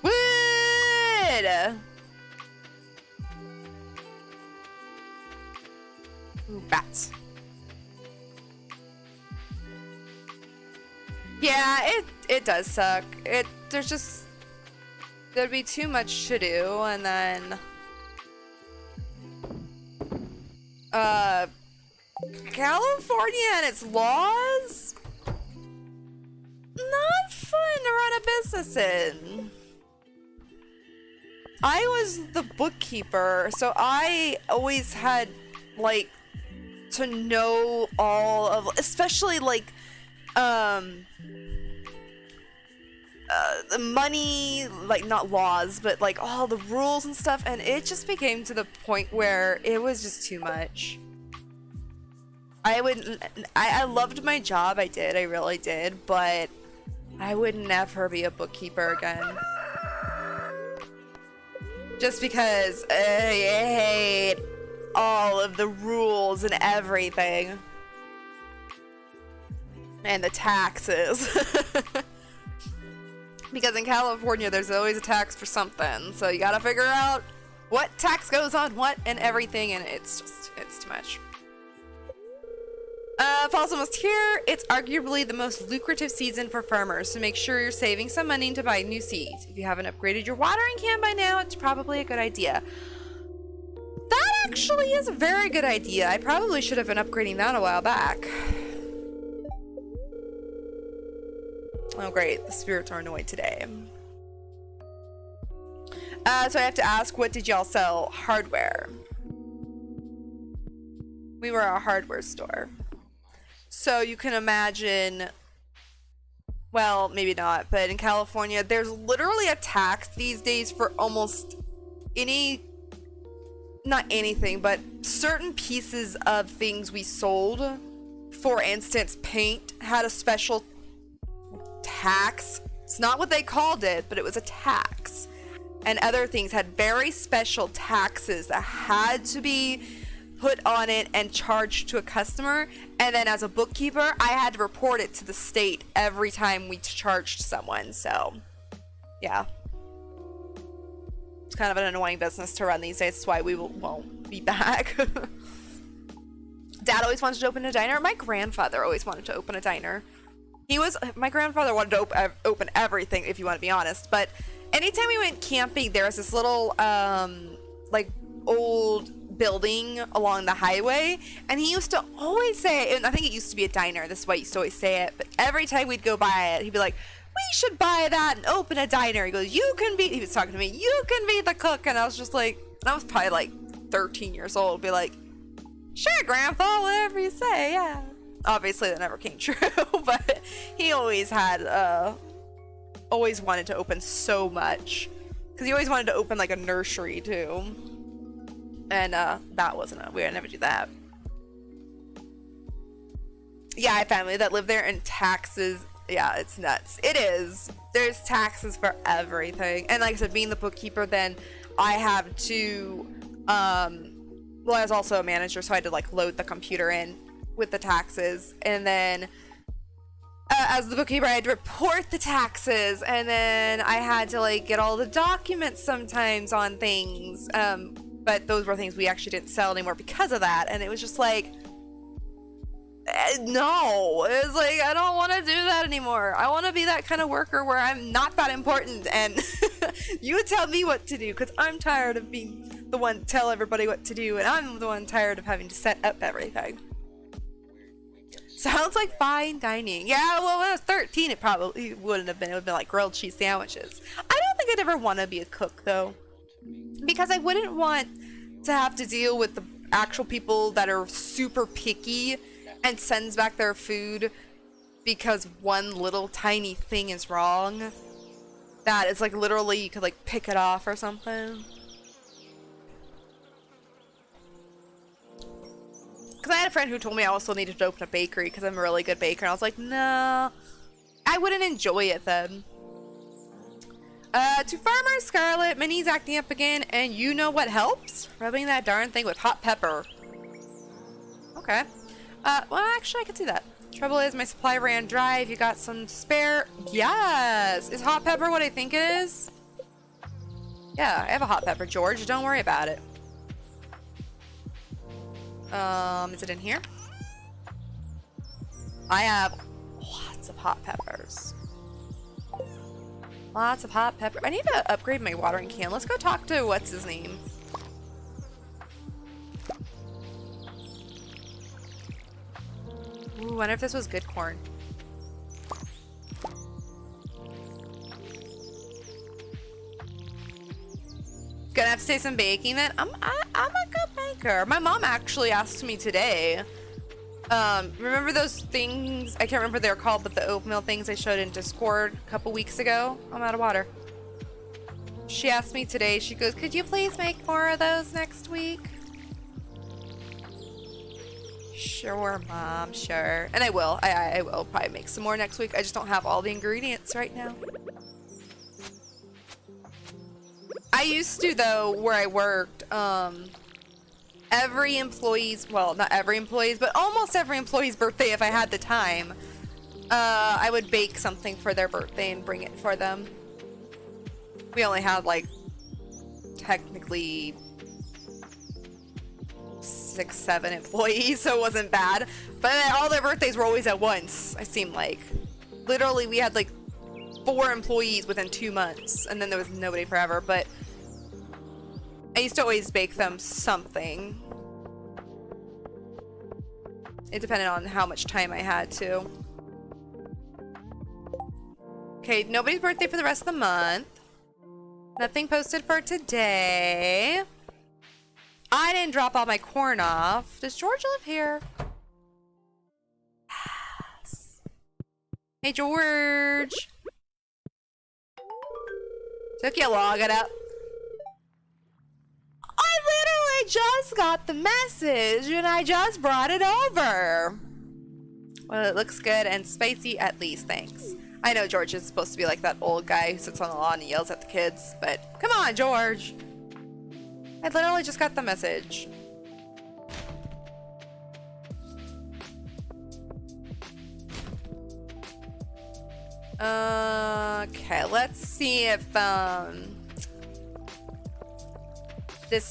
Wood! Ooh, bats. Yeah, it does suck. There'd be too much to do, and then California and its laws? Not fun to run a business in. I was the bookkeeper, so I always had, like, to know all of, especially, like, the money, like, not laws, but, like, all the rules and stuff, and it just became to the point where it was just too much. I loved my job, I did, I really did, but I would never be a bookkeeper again. Just because I hate all of the rules and everything. And the taxes. Because in California, there's always a tax for something, so you gotta figure out what tax goes on what and everything, and it's too much. Fall's almost here. It's arguably the most lucrative season for farmers, so make sure you're saving some money to buy new seeds. If you haven't upgraded your watering can by now, it's probably a good idea. That actually is a very good idea. I probably should have been upgrading that a while back. Oh great, the spirits are annoyed today. So I have to ask, what did y'all sell? Hardware. We were a hardware store. We were a hardware store. So you can imagine well, maybe not, but in California, there's literally a tax these days for almost any, not anything, but certain pieces of things we sold. For instance, paint had a special tax. It's not what they called it, but it was a tax. And other things had very special taxes that had to be put on it and charged to a customer. And then as a bookkeeper, I had to report it to the state every time we charged someone. So, yeah. It's kind of an annoying business to run these days. That's why we won't be back. Dad always wanted to open a diner. My grandfather always wanted to open a diner. My grandfather wanted to open everything, if you want to be honest. But anytime we went camping, there was this little, like, old building along the highway, and he used to always say, and I think it used to be a diner, this is why he used to always say it, but every time we'd go by it, he'd be like, we should buy that and open a diner. He goes, he was talking to me, you can be the cook. And I was just like, and I was probably like 13 years old, be like, sure, Grandpa, whatever you say, yeah. Obviously that never came true, but he always had, always wanted to open so much, because he always wanted to open like a nursery too. And that wasn't we would never do that. Yeah, I have family that live there, and taxes, yeah, it's nuts. It is. There's taxes for everything. And like I said, being the bookkeeper, then I have to, well, I was also a manager, so I had to like load the computer in with the taxes. And then as the bookkeeper, I had to report the taxes, and then I had to like get all the documents sometimes on things. But those were things we actually didn't sell anymore because of that. And it was just like, no, it was like, I don't want to do that anymore. I want to be that kind of worker where I'm not that important, and you tell me what to do, because I'm tired of being the one to tell everybody what to do, and I'm the one tired of having to set up everything. Sounds like fine dining. Yeah, well, when I was 13, it probably wouldn't have been. It would have been like grilled cheese sandwiches. I don't think I'd ever want to be a cook, though, because I wouldn't want to have to deal with the actual people that are super picky and sends back their food because one little tiny thing is wrong. That is like literally you could like pick it off or something. Because I had a friend who told me I also needed to open a bakery because I'm a really good baker, and I was like, no, I wouldn't enjoy it then. To Farmer Scarlet, Minnie's acting up again, and you know what helps? Rubbing that darn thing with hot pepper. Okay. Well, actually, I could see that. Trouble is, my supply ran dry. If you got some spare... Yes! Is hot pepper what I think it is? Yeah, I have a hot pepper, George. Don't worry about it. Is it in here? I have lots of hot peppers. Lots of hot pepper. I need to upgrade my watering can. Let's go talk to what's his name. Ooh, I wonder if this was good corn. Gonna have to say some baking then. I'm a good baker. My mom actually asked me today. Remember those things? I can't remember what they're called, but the oatmeal things I showed in Discord a couple weeks ago. I'm out of water. She asked me today. She goes, "Could you please make more of those next week?" Sure, Mom. Sure, and I will. I will probably make some more next week. I just don't have all the ingredients right now. I used to, though, where I worked, every employee's, well, not every employee's, but almost every employee's birthday, if I had the time, I would bake something for their birthday and bring it for them. We only had, like, technically 6, 7 employees, so it wasn't bad. But all their birthdays were always at once, it seemed like. Literally, we had, like, 4 employees within 2 months, and then there was nobody forever, but I used to always bake them something. It depended on how much time I had to. Okay, nobody's birthday for the rest of the month. Nothing posted for today. I didn't drop all my corn off. Does George live here? Yes. Hey, George. Took you long enough. I literally just got the message and I just brought it over. Well, it looks good and spicy at least, thanks. I know George is supposed to be like that old guy who sits on the lawn and yells at the kids, but come on, George. I literally just got the message. Okay, let's see if I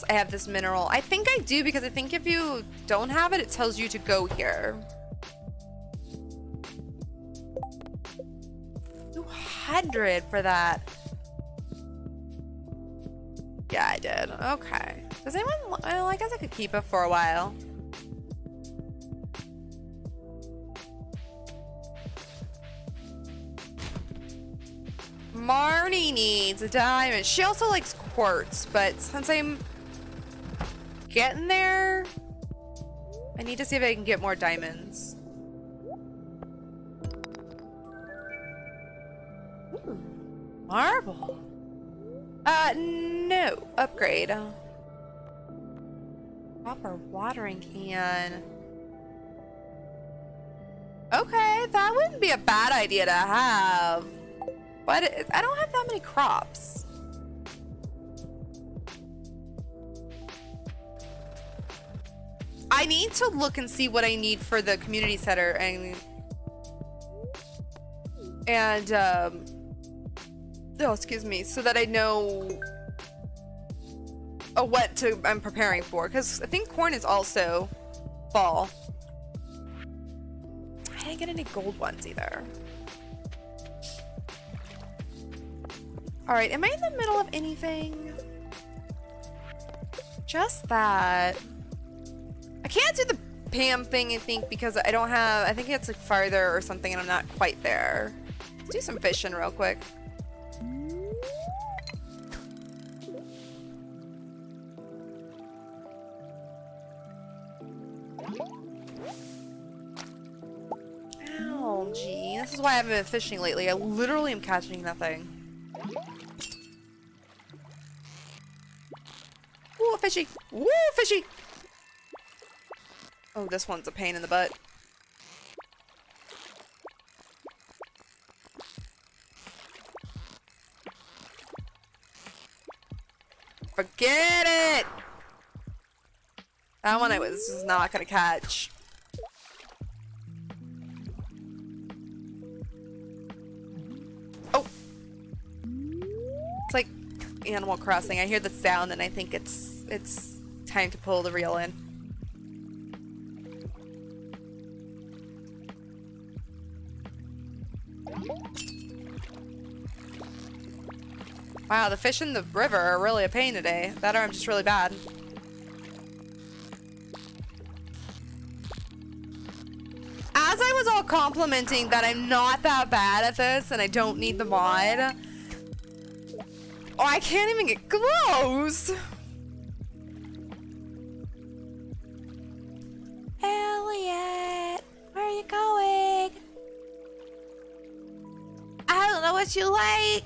have this mineral. I think I do, because I think if you don't have it, it tells you to go here. 200 for that. Yeah, I did. Okay. Does anyone... Well, I guess I could keep it for a while. Marnie needs a diamond. She also likes quartz, but since I'm getting there, I need to see if I can get more diamonds. Ooh, marble. No. Upgrade. Copper watering can. Okay, that wouldn't be a bad idea to have. But I don't have that many crops. I need to look and see what I need for the community center and oh, excuse me, so that I know what I'm preparing for, because I think corn is also fall. I didn't get any gold ones either. Alright, am I in the middle of anything? Just that. I can't do the Pam thing, I think, because I don't have... I think it's like farther or something and I'm not quite there. Let's do some fishing real quick. Ow, gee. This is why I haven't been fishing lately. I literally am catching nothing. Ooh, a fishy! Ooh, fishy! Oh, this one's a pain in the butt. Forget it! That one I was just not gonna catch. Oh! It's like Animal Crossing. I hear the sound and I think it's time to pull the reel in. Wow, the fish in the river are really a pain today. That or I'm just really bad. As I was all complimenting that I'm not that bad at this and I don't need the mod, oh, I can't even get close! Elliot, where are you going? I don't know what you like.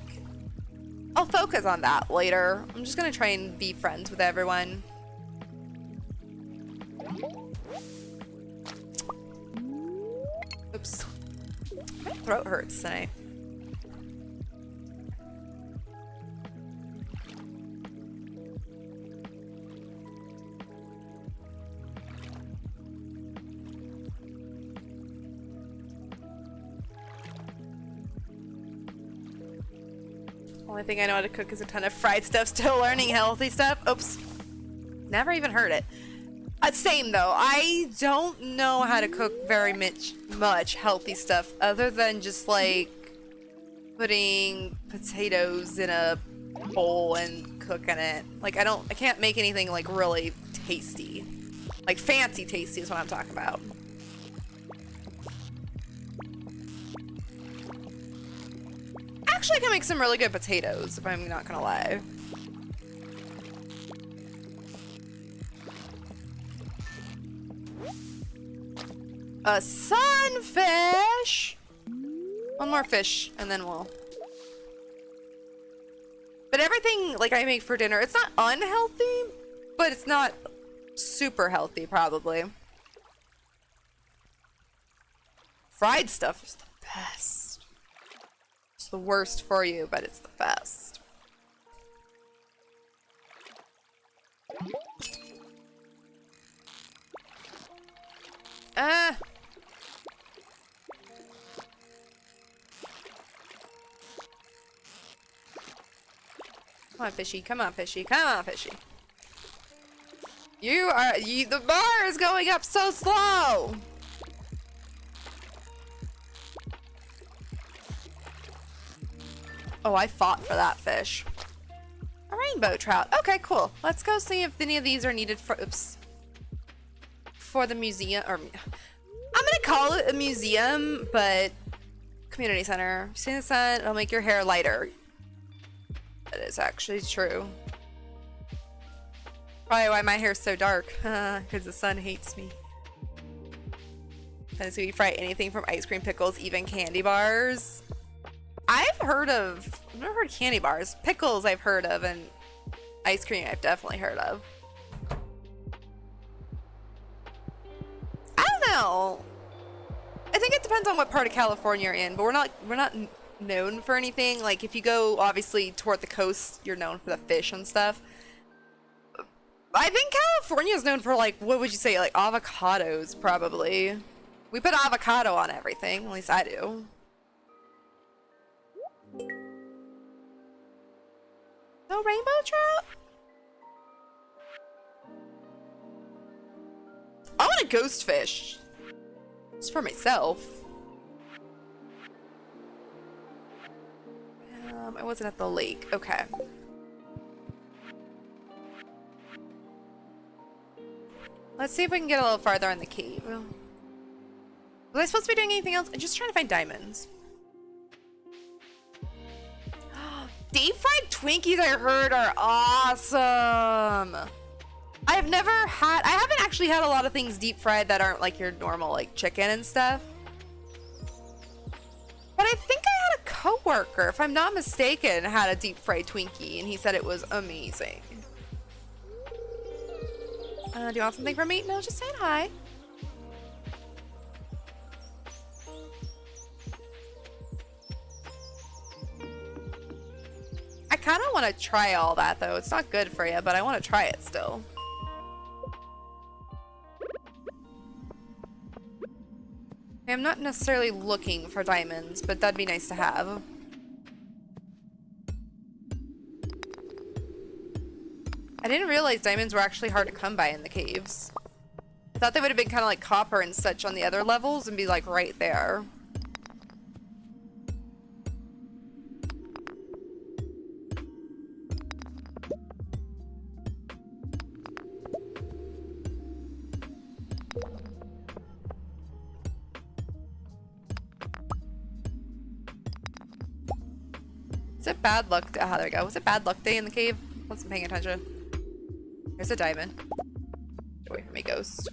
I'll focus on that later. I'm just gonna try and be friends with everyone. Oops. My throat hurts tonight. Only thing I know how to cook is a ton of fried stuff. Still learning healthy stuff. Oops. Never even heard it. Same though. I don't know how to cook very much healthy stuff other than just like putting potatoes in a bowl and cooking it. Like I can't make anything like really tasty. Like fancy tasty is what I'm talking about. Actually, I can make some really good potatoes, if I'm not gonna lie. A sunfish! One more fish, and then we'll... But everything, like, I make for dinner, it's not unhealthy, but it's not super healthy, probably. Fried stuff is the best. It's the worst for you, but it's the best. Ah! Come on, fishy. Come on, fishy. Come on, fishy. The bar is going up so slow! Oh, I fought for that fish. A rainbow trout. Okay, cool. Let's go see if any of these are needed for, oops, for the museum, or, I'm gonna call it a museum, but community center. See the sun, it'll make your hair lighter. That is actually true. Probably why my hair's so dark, because the sun hates me. And so we fry anything from ice cream, pickles, even candy bars. I've never heard of candy bars. Pickles I've heard of, and ice cream I've definitely heard of. I don't know. I think it depends on what part of California you're in, but we're not known for anything. Like, if you go obviously toward the coast, you're known for the fish and stuff. I think California is known for, like, what would you say, like avocados, probably. We put avocado on everything, at least I do. No rainbow trout? I want a ghost fish. Just for myself. I wasn't at the lake. Okay. Let's see if we can get a little farther in the cave. Was I supposed to be doing anything else? I'm just trying to find diamonds. Deep fried Twinkies, I heard, are awesome. I haven't actually had a lot of things deep fried that aren't like your normal, like chicken and stuff. But I think I had a coworker, if I'm not mistaken, had a deep fried Twinkie, and he said it was amazing. Do you want something from me? No, just saying hi. I kind of want to try all that, though. It's not good for you, but I want to try it still. I'm not necessarily looking for diamonds, but that'd be nice to have. I didn't realize diamonds were actually hard to come by in the caves. I thought they would have been kind of like copper and such on the other levels and be like right there. Is it bad luck? Ah, there we go. Was it bad luck day in the cave? Wasn't paying attention. There's a diamond. Get away from me, ghost.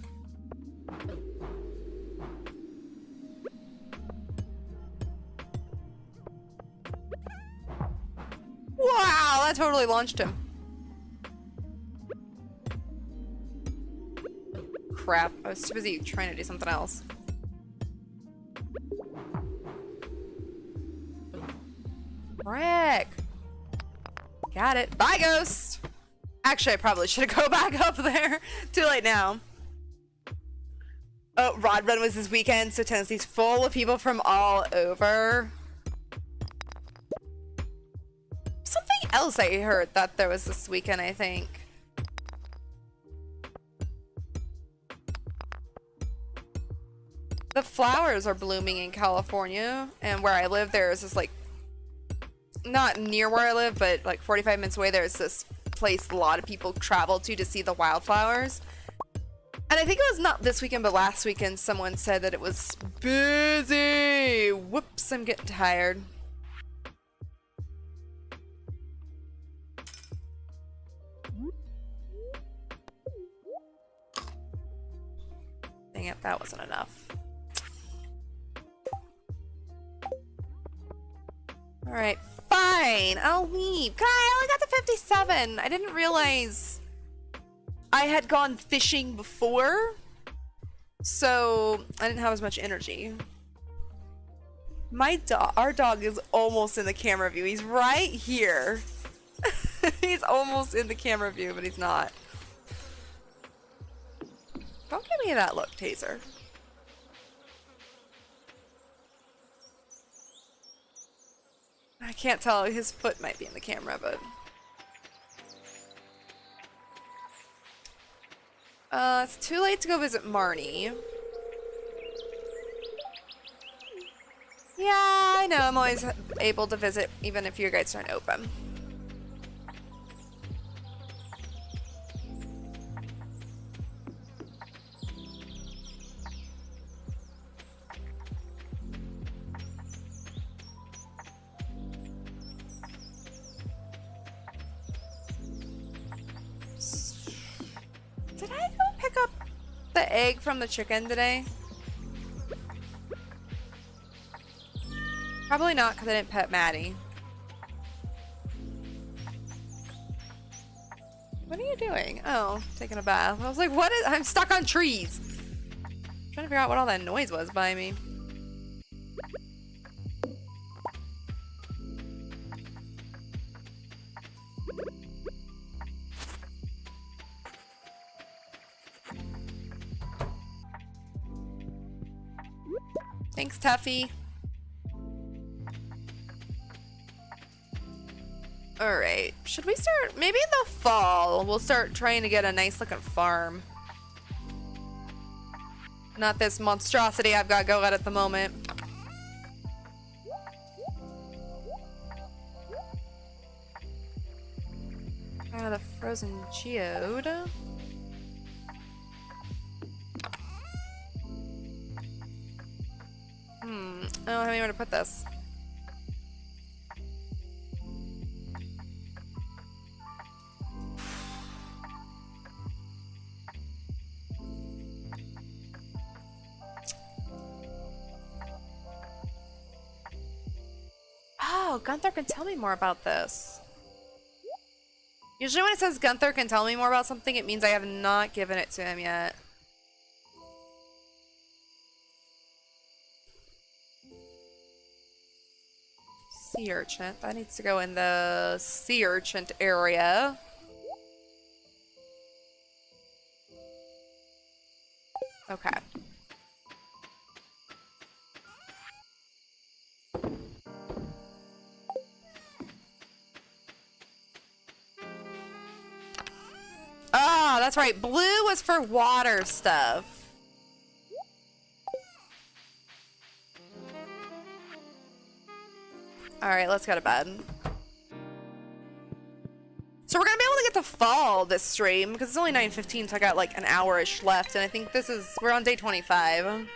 Wow, that totally launched him. Crap, I was too busy trying to do something else. Frick. Got it. Bye, ghost. Actually, I probably should go back up there. Too late now. Oh, Rod Run was this weekend, so Tennessee's full of people from all over. Something else I heard that there was this weekend, I think. The flowers are blooming in California, and where I live, there's this, like, not near where I live, but like 45 minutes away, there's this place a lot of people travel to see the wildflowers. And I think it was not this weekend, but last weekend, someone said that it was busy. Whoops, I'm getting tired. Dang it, that wasn't enough. Alright, fine. I'll leave. God, I only got to 57. I didn't realize I had gone fishing before, so I didn't have as much energy. Our dog is almost in the camera view. He's right here. He's almost in the camera view, but he's not. Don't give me that look, Taser. I can't tell. His foot might be in the camera, but... it's too late to go visit Marnie. Yeah, I know. I'm always able to visit even if your guys aren't open. Did I go pick up the egg from the chicken today? Probably not, because I didn't pet Maddie. What are you doing? Oh, taking a bath. I was like, what is... I'm stuck on trees. I'm trying to figure out what all that noise was by me. Thanks, Tuffy. Alright, should we start, maybe in the fall, we'll start trying to get a nice looking farm. Not this monstrosity I've got going at the moment. Ah, the frozen geode. I don't have anywhere to put this. Oh, Gunther can tell me more about this. Usually when it says Gunther can tell me more about something, it means I have not given it to him yet. Sea urchin. That needs to go in the sea urchin area. Okay. Oh, that's right. Blue was for water stuff. Alright, let's go to bed. So we're gonna be able to get to fall this stream, because it's only 9:15, so I got like an hour-ish left, and I think we're on day 25.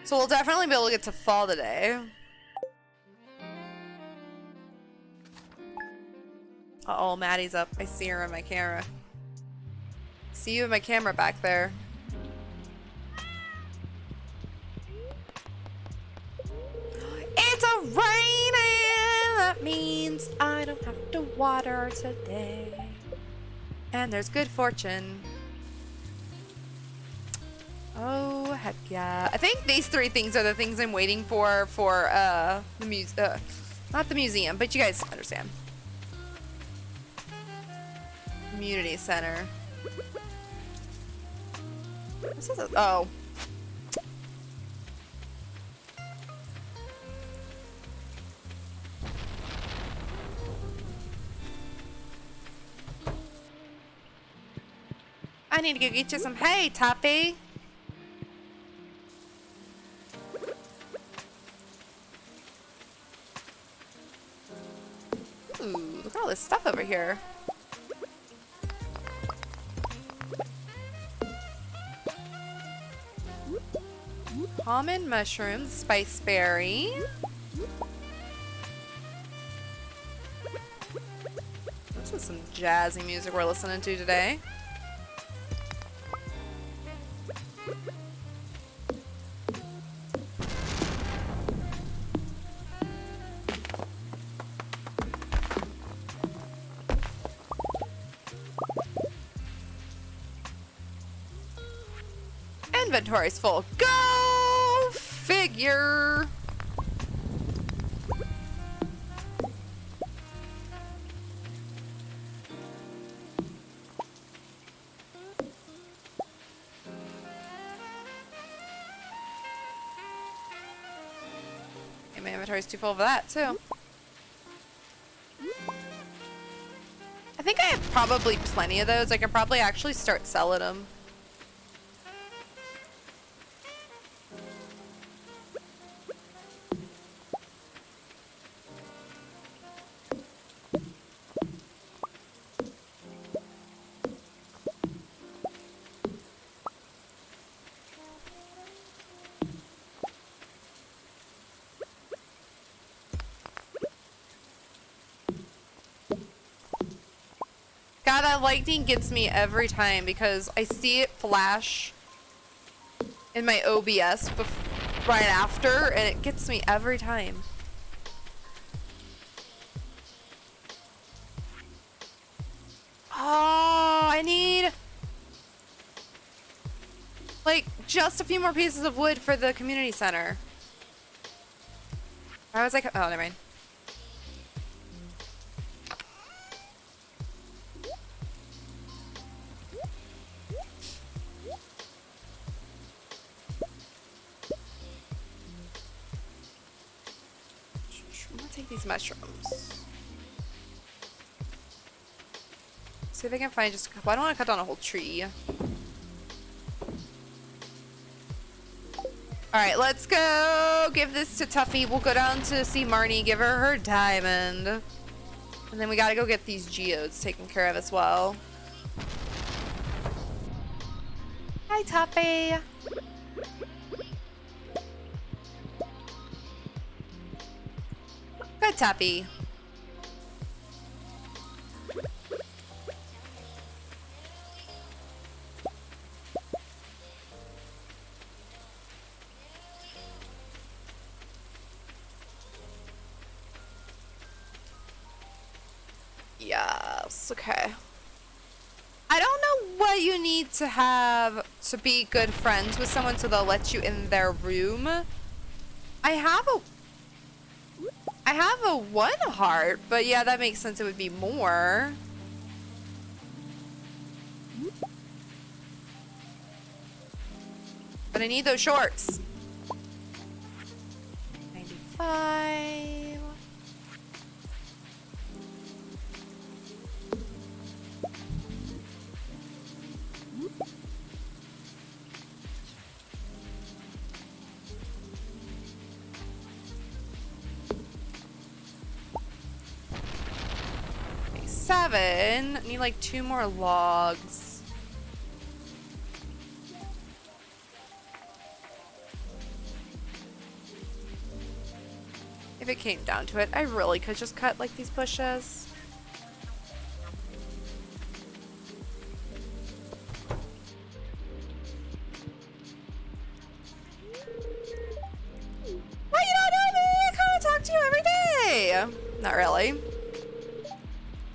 So we'll definitely be able to get to fall today. Uh-oh, Maddie's up. I see her on my camera. See you in my camera back there. It's a raining! That means I don't have to water today. And there's good fortune. Oh, heck yeah. I think these three things are the things I'm waiting for the not the museum, but you guys understand. Community center. This is oh. I need to go get you some hay, Toppy. Ooh, look at all this stuff over here. Common mushrooms, spice berry. This is some jazzy music we're listening to today. inventory's full. Go figure. And my inventory's too full for that too. I think I have probably plenty of those. I can probably actually start selling them. God, that lightning gets me every time because I see it flash in my OBS right after, and it gets me every time. Oh, I need like just a few more pieces of wood for the community center. I was like, oh, never mind. These mushrooms. See if I can find just a couple. I don't want to cut down a whole tree. Alright, let's go give this to Tuffy. We'll go down to see Marnie, give her her diamond. And then we gotta go get these geodes taken care of as well. Hi, Tuffy. Good, Tuffy. Yes, okay. I don't know what you need to have to be good friends with someone so they'll let you in their room. I have a 1 heart, but yeah, that makes sense. It would be more. But I need those shorts. 95. Seven. I need like 2 more logs. If it came down to it, I really could just cut like these bushes. Well, you don't know me. I kind of talk to you every day. Not really.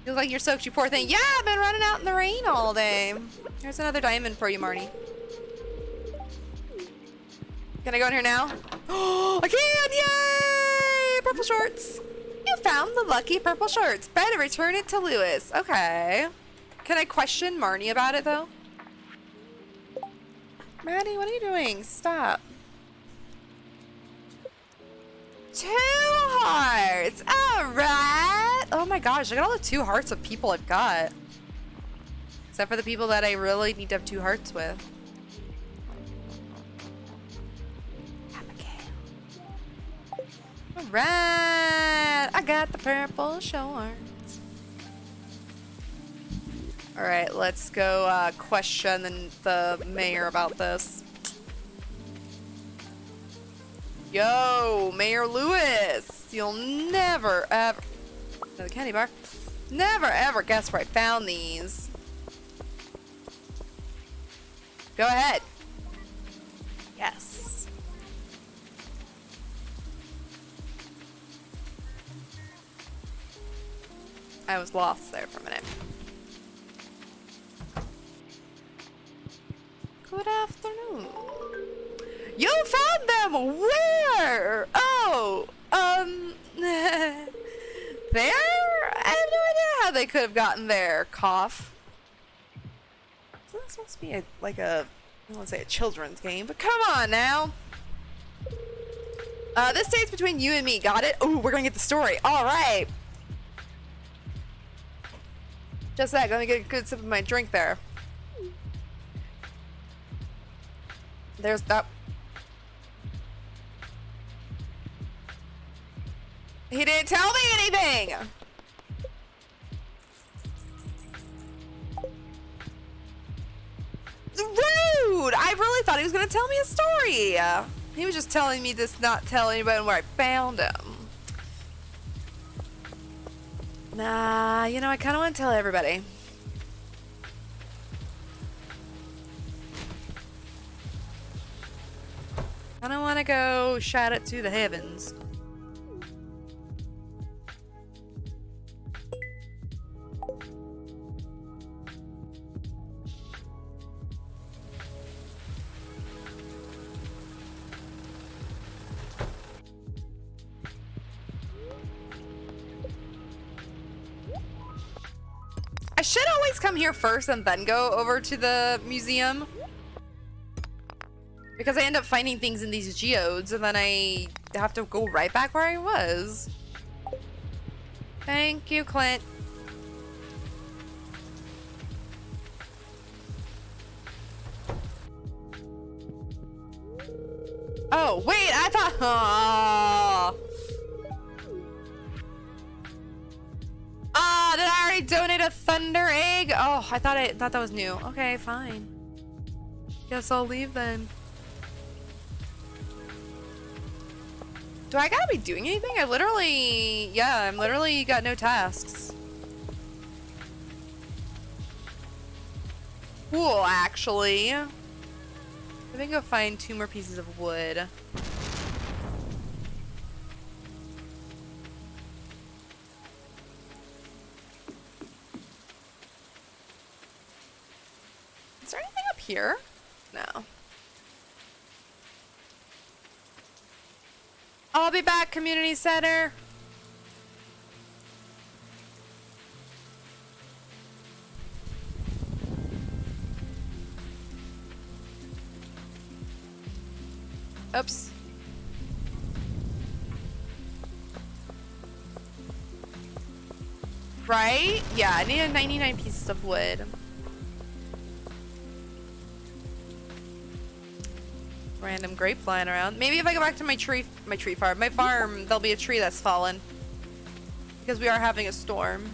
Feels like you're soaked, you poor thing. Yeah, I've been running out in the rain all day. Here's another diamond for you, Marnie. Can I go in here now? Oh, I can! Yay! Purple shorts. You found the lucky purple shorts. Better return it to Lewis. Okay. Can I question Marnie about it, though? Maddie, what are you doing? Stop. 2 hearts. All right. Oh my gosh, look at all the 2 hearts of people I've got. Except for the people that I really need to have 2 hearts with. Abigail. All right. I got the purple shorts. All right, let's go question the mayor about this. Yo, Mayor Lewis, you'll never ever, another candy bar, never ever guess where I found these. Go ahead. Yes. I was lost there for a minute. Good afternoon. You found them! Where? Oh, there? I have no idea how they could have gotten there. Cough. So that's supposed to be like a, I don't want to say a children's game, but come on now. This stays between you and me, got it? Ooh, we're gonna get the story. All right. Just that, let me get a good sip of my drink there. There's that. He didn't tell me anything! Rude! I really thought he was gonna tell me a story. He was just telling me to not tell anybody where I found him. Nah, you know, I kind of want to tell everybody. I don't want to go shout it to the heavens. I should always come here first and then go over to the museum. Because I end up finding things in these geodes and then I have to go right back where I was. Thank you, Clint. Oh, wait, I thought... Ah, did I already donate a thunder egg? Oh, I thought that was new. Okay, fine. Guess I'll leave then. Do I gotta be doing anything? I'm literally got no tasks. Cool, actually. Let me go find 2 more pieces of wood. Is there anything up here? No. I'll be back, community center. Oops. Right? Yeah, I needed 99 pieces of wood. Random grape flying around. Maybe if I go back to my farm, there'll be a tree that's fallen. Because we are having a storm.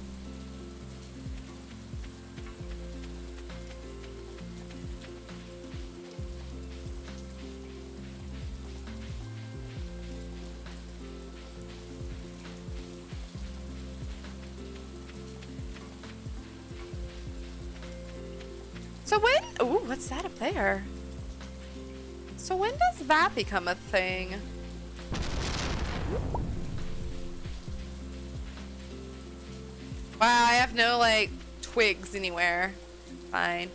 So when, ooh, what's that up there? So when does that become a thing? Wow, I have no, like, twigs anywhere. Fine.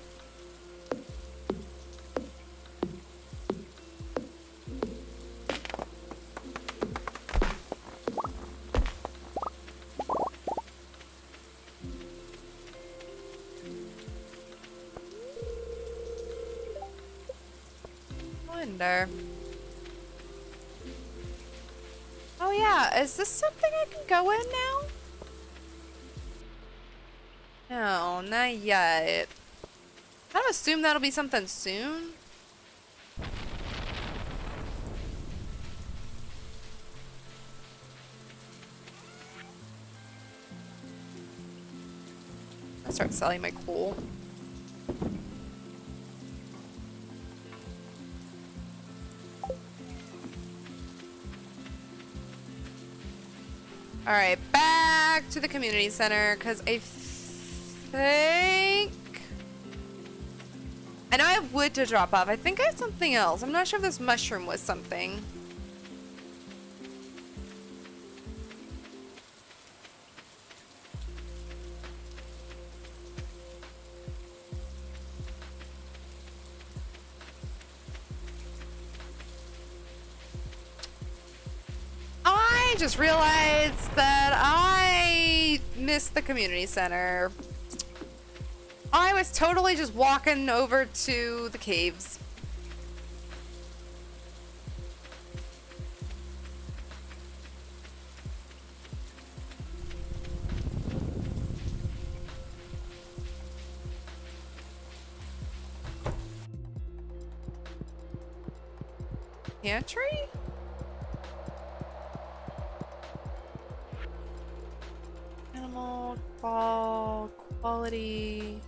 Oh yeah, is this something I can go in now? No, not yet. I kind of assume that'll be something soon. I'll start selling my coal. Alright, back to the community center, because I think... I know I have wood to drop off. I think I have something else. I'm not sure if this mushroom was something. I just realized that I missed the community center. I was totally just walking over to the caves. Pantry? Animal, quality.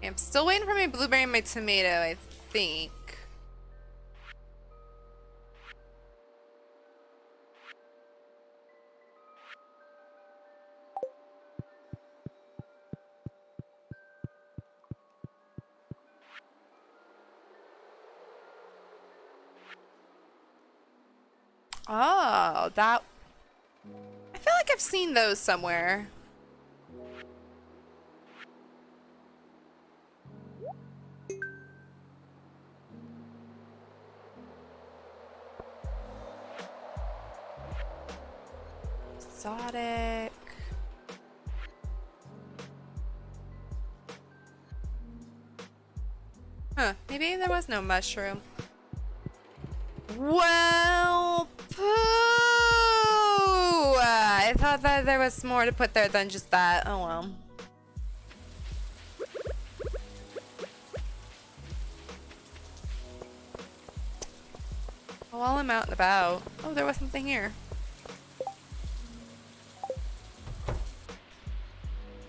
I'm still waiting for my blueberry and my tomato, I think. Oh, that... I feel like I've seen those somewhere. Exotic. Huh, maybe there was no mushroom. Well, poo! I thought that there was more to put there than just that. Oh well. While I'm out and about. Oh, there was something here.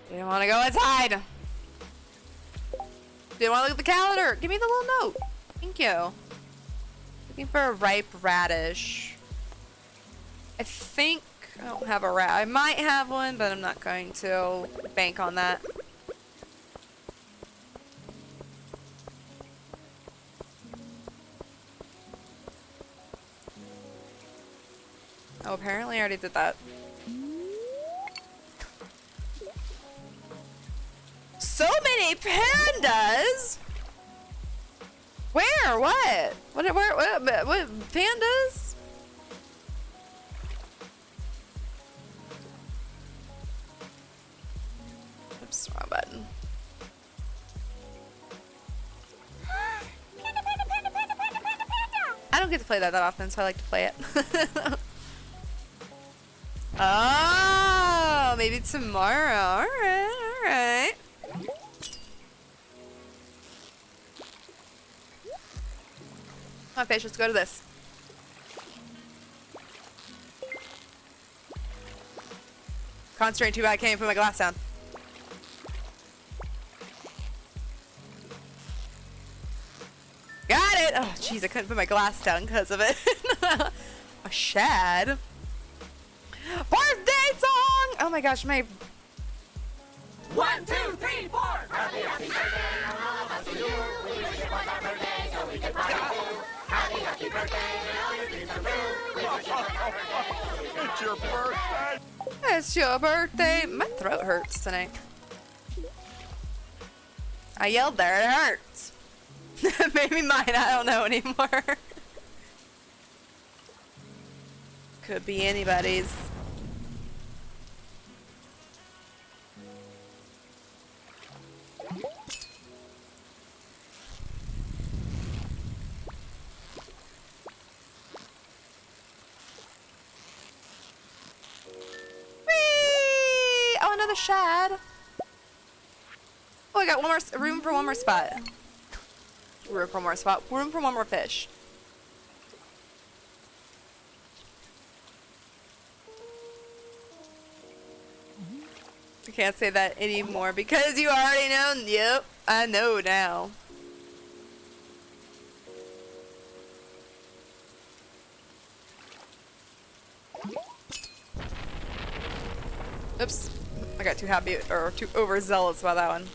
Didn't want to go inside. Didn't want to look at the calendar. Give me the little note. Thank you. Looking for a ripe radish. I think I don't have a rat. I might have one, but I'm not going to bank on that. Oh, apparently I already did that. So many pandas! Where? What? What pandas? Oops, wrong button. I don't get to play that often, so I like to play it. Oh, maybe tomorrow. Alright, alright. Come on, fish, let's go to this. Concentrating too bad, I can't even put my glass down. Got it! Oh, jeez, I couldn't put my glass down because of it. A shad. Birthday song! Oh my gosh, my... 1, 2, 3, 4! Happy, happy birthday, and all of us to you. We wish it was our birthday, so we could party too. Happy, happy birthday, and all your dreams come true. We wish it was our birthday. It's your birthday! It's your birthday. My throat hurts tonight. I yelled there, it hurts. Maybe mine, I don't know anymore. Could be anybody's. Oh, another shad. Oh, I got one more room for one more spot. Room for one more spot. Room for one more fish. I can't say that anymore because you already know. Yep, I know now. Oops. I got too happy or too overzealous about that one.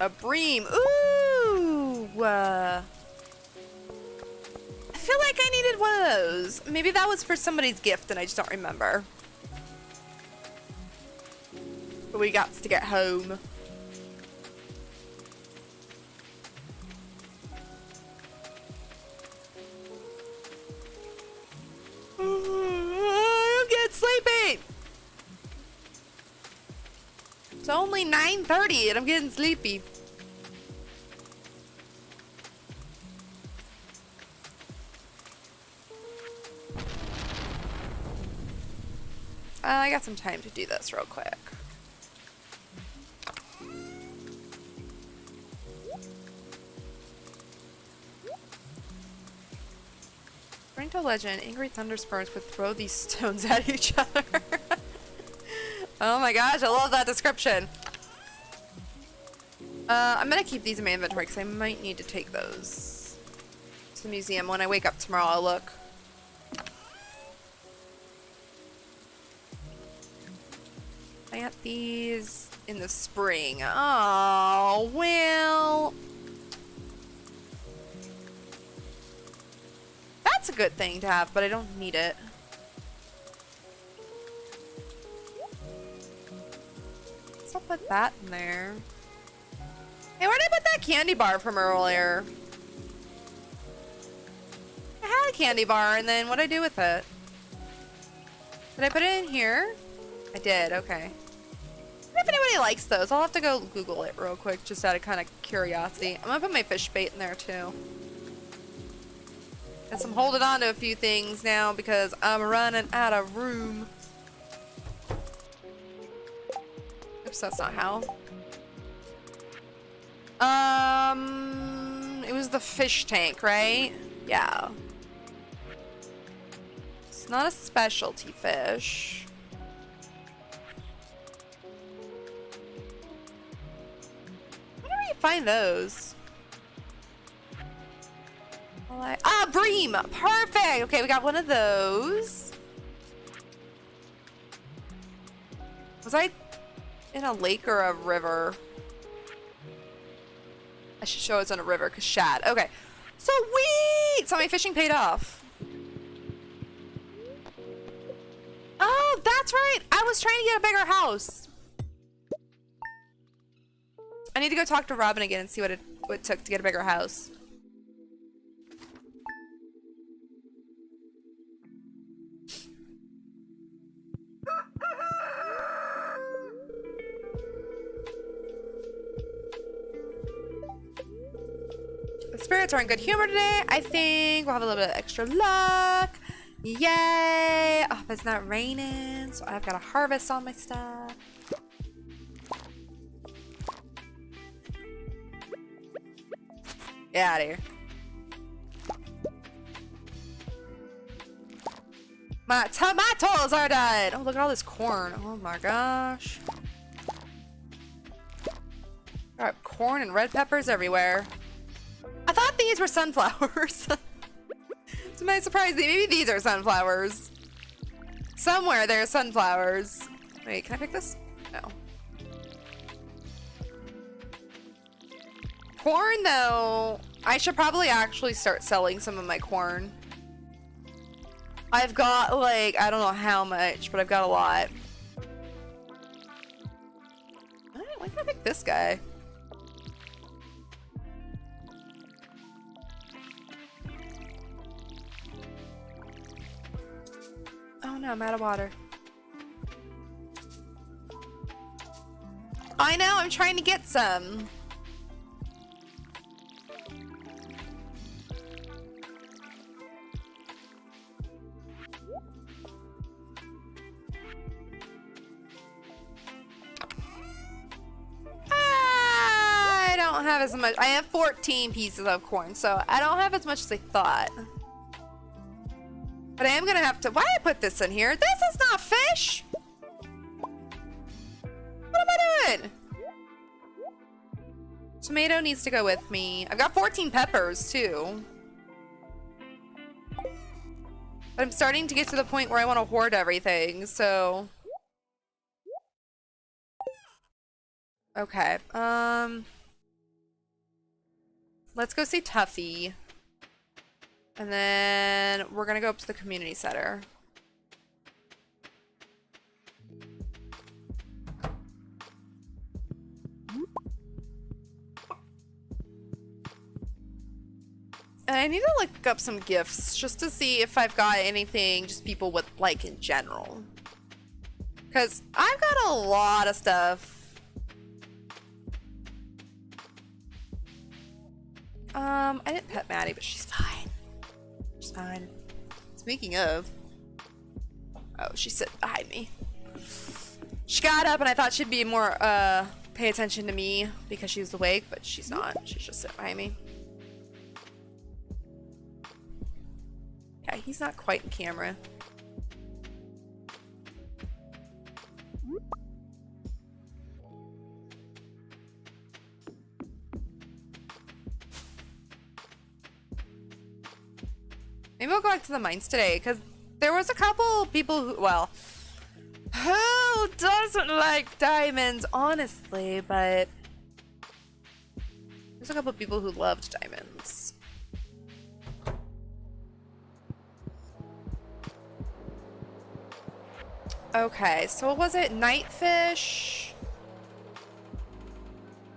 A bream. Ooh. I feel like I needed one of those. Maybe that was for somebody's gift and I just don't remember. But we got to get home. I'm getting sleepy. It's only 9:30 and I'm getting sleepy. I got some time to do this real quick. According to legend, angry thunderstorms would throw these stones at each other. Oh my gosh, I love that description. I'm gonna keep these in my inventory because I might need to take those to the museum. When I wake up tomorrow, I'll look. Plant these in the spring. Oh, well. That's a good thing to have, but I don't need it. So I'll put that in there. Hey, where did I put that candy bar from earlier? I had a candy bar, and then what'd I do with it? Did I put it in here? I did, okay. If anybody likes those, I'll have to go Google it real quick, just out of kind of curiosity. I'm gonna put my fish bait in there too. Guess I'm holding on to a few things now because I'm running out of room. Oops, that's not how. It was the fish tank, right? Yeah. It's not a specialty fish. Where do you find those? Ah, bream! Perfect! Okay, we got one of those. Was I in a lake or a river? I should show it's on a river, because shad. Okay. Sweet! So my fishing paid off. Oh, that's right! I was trying to get a bigger house. I need to go talk to Robin again and see what it took to get a bigger house. The spirits are in good humor today. I think we'll have a little bit of extra luck. Yay! Oh, but it's not raining, so I've got to harvest all my stuff. Get out of here. My tomatoes are done! Oh, look at all this corn. Oh my gosh. Got corn and red peppers everywhere. I thought these were sunflowers. To my surprise, maybe these are sunflowers. Somewhere there are sunflowers. Wait, can I pick this? No. Corn, though, I should probably actually start selling some of my corn. I've got, like, I don't know how much, but I've got a lot. Why can't I pick this guy? Oh no, I'm out of water. I know, I'm trying to get some. I don't have as much. I have 14 pieces of corn, so I don't have as much as I thought. But I am gonna have to. Why did I put this in here? This is not fish! What am I doing? Tomato needs to go with me. I've got 14 peppers too. But I'm starting to get to the point where I want to hoard everything, so. Okay, let's go see Tuffy. And then we're gonna go up to the community center. I need to look up some gifts just to see if I've got anything just people would like in general. Because I've got a lot of stuff. I didn't pet Maddie, but she's fine. She's fine. Speaking of... Oh, she sit behind me. She got up and I thought she'd be more, pay attention to me because she's awake, but she's not. She's just sitting behind me. Yeah, he's not quite in camera. Maybe we'll go back to the mines today, because there was a couple people who, well, who doesn't like diamonds, honestly, but there's a couple people who loved diamonds. Okay, so what was it? Nightfish.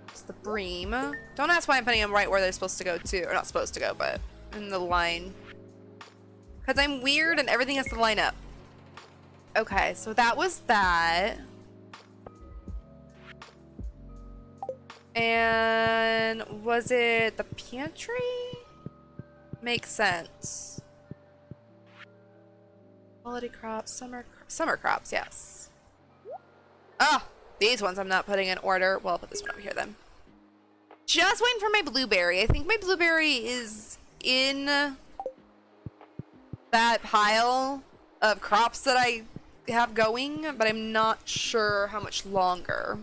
It's the bream. Don't ask why I'm putting them right where they're supposed to go to, or not supposed to go, but in the line. Because I'm weird and everything has to line up. Okay, so that was that. And was it the pantry? Makes sense. Quality crops, summer crops, yes. Oh, these ones I'm not putting in order. Well, I'll put this one over here then. Just waiting for my blueberry. I think my blueberry is in that pile of crops that I have going, but I'm not sure how much longer.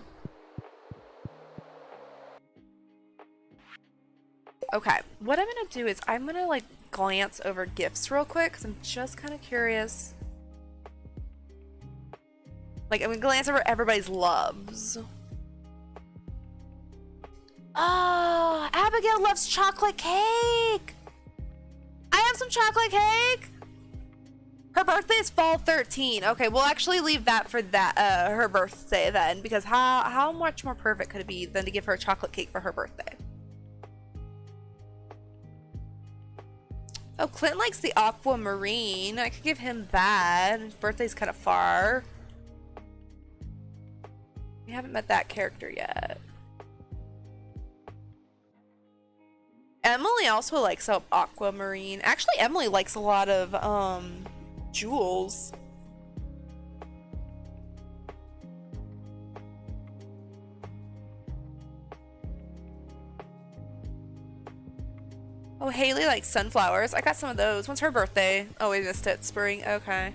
Okay, what I'm gonna do is I'm gonna like glance over gifts real quick because I'm just kind of curious. Like, I'm gonna glance over everybody's loves. Oh, Abigail loves chocolate cake. I have some chocolate cake. Her birthday is fall 13. Okay, we'll actually leave that for that her birthday then, because how much more perfect could it be than to give her a chocolate cake for her birthday? Oh, Clint likes the aquamarine. I could give him that. His birthday's kind of far. We haven't met that character yet. Emily also likes aquamarine. Actually, Emily likes a lot of jewels. Oh, Haley likes sunflowers. I got some of those. When's her birthday? Oh, we missed it. Spring. Okay.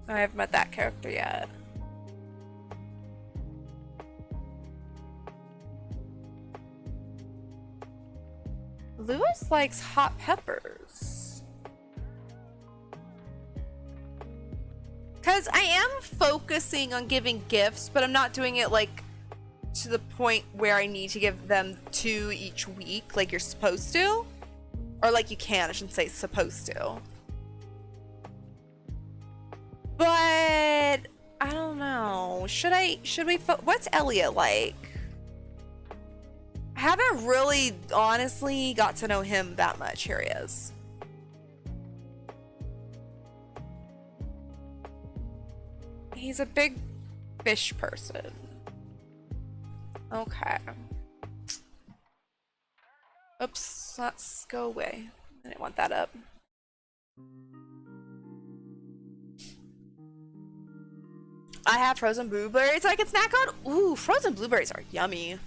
I haven't met that character yet. Lewis likes hot peppers. Because I am focusing on giving gifts, but I'm not doing it like to the point where I need to give them 2 each week like you're supposed to. Or like you can, I shouldn't say supposed to. But I don't know. Should we what's Elliot like? I haven't really honestly got to know him that much. Here he is. He's a big fish person. Okay. Oops, let's go away. I didn't want that up. I have frozen blueberries I can snack on. Ooh, frozen blueberries are yummy.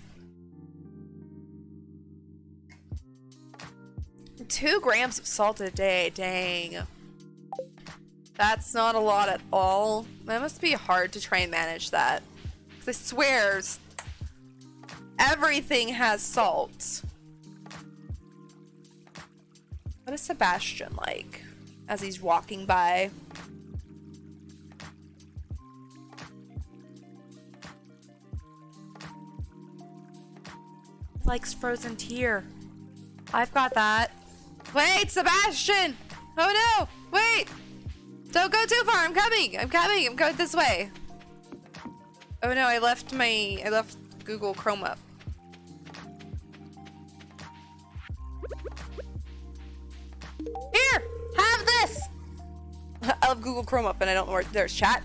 2 grams of salt a day, dang. That's not a lot at all. That must be hard to try and manage that. 'Cause I swear, everything has salt. What is Sebastian like as he's walking by? Likes frozen tear. I've got that. Wait, Sebastian! Oh no! Wait! Don't go too far. I'm coming. I'm coming. I'm going this way. Oh no, I left Google Chrome up. Here, have this. I love Google Chrome up and I don't know where there's chat.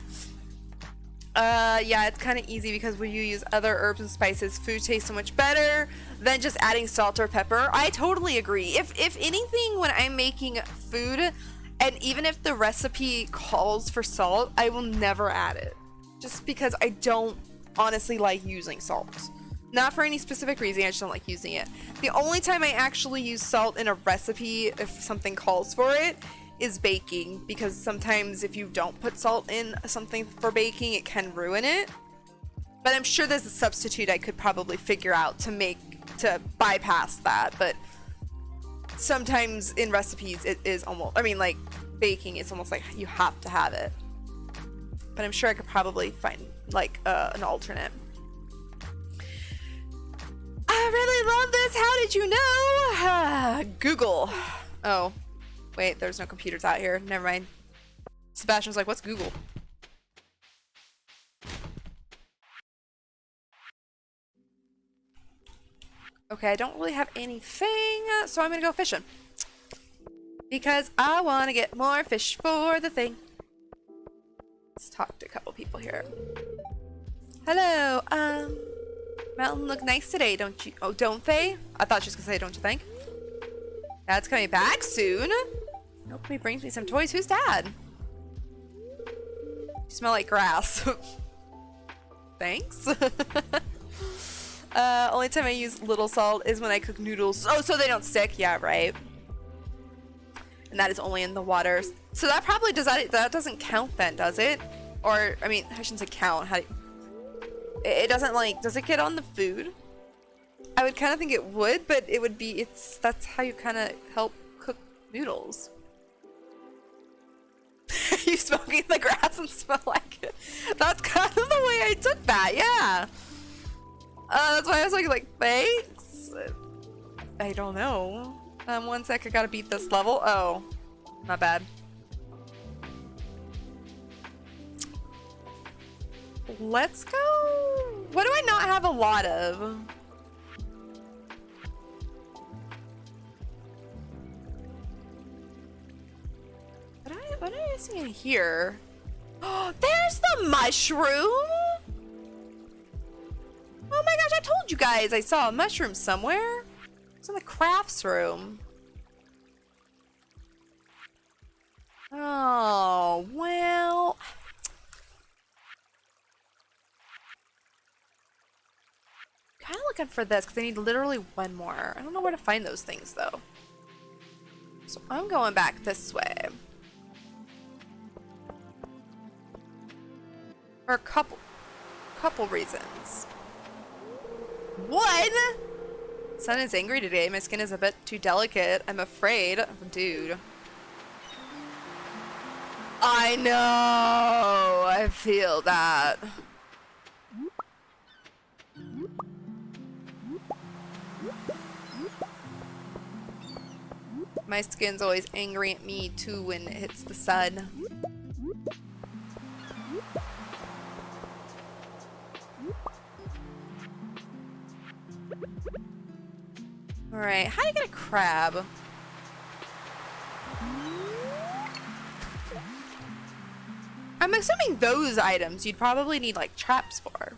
Yeah, it's kind of easy because when you use other herbs and spices, food tastes so much better than just adding salt or pepper. I totally agree. If anything, when I'm making food, and even if the recipe calls for salt, I will never add it. Just because I don't honestly like using salt. Not for any specific reason, I just don't like using it. The only time I actually use salt in a recipe, if something calls for it, is baking, because sometimes if you don't put salt in something for baking, it can ruin it. But I'm sure there's a substitute I could probably figure out to bypass that. But sometimes in recipes it is almost, I mean, like baking, it's almost like you have to have it. But I'm sure I could probably find like an alternate. I really love this. How did you know? Google. Oh. Wait, there's no computers out here. Never mind. Sebastian's like, what's Google? Okay, I don't really have anything, so I'm gonna go fishing. Because I want to get more fish for the thing. Let's talk to a couple people here. Hello, mountain look nice today, don't you? Oh, don't they? I thought she was gonna say, don't you think? Dad's coming back soon. Hope he brings me some toys. Who's Dad? You smell like grass. Thanks. Only time I use little salt is when I cook noodles. Oh, so they don't stick. Yeah, right. And that is only in the water. So that probably that doesn't count then, does it? Or, I mean, I shouldn't say count. It doesn't, like, does it get on the food? I would kind of think it would, but it would be, that's how you kind of help cook noodles. You smoking the grass and smell like it. That's kind of the way I took that, yeah. That's why I was like, thanks? I don't know. 1 sec, I gotta beat this level. Oh, not bad. Let's go. What do I not have a lot of? What am I missing in here? Oh, there's the mushroom! Oh my gosh, I told you guys I saw a mushroom somewhere. It's in the crafts room. Oh, well. Kind of looking for this because I need literally one more. I don't know where to find those things though. So I'm going back this way. For a couple reasons. One, Sun is angry today. My skin is a bit too delicate. I'm afraid. Dude. I know. I feel that. My skin's always angry at me too when it hits the sun. Alright, how do you get a crab? I'm assuming those items you'd probably need like traps for.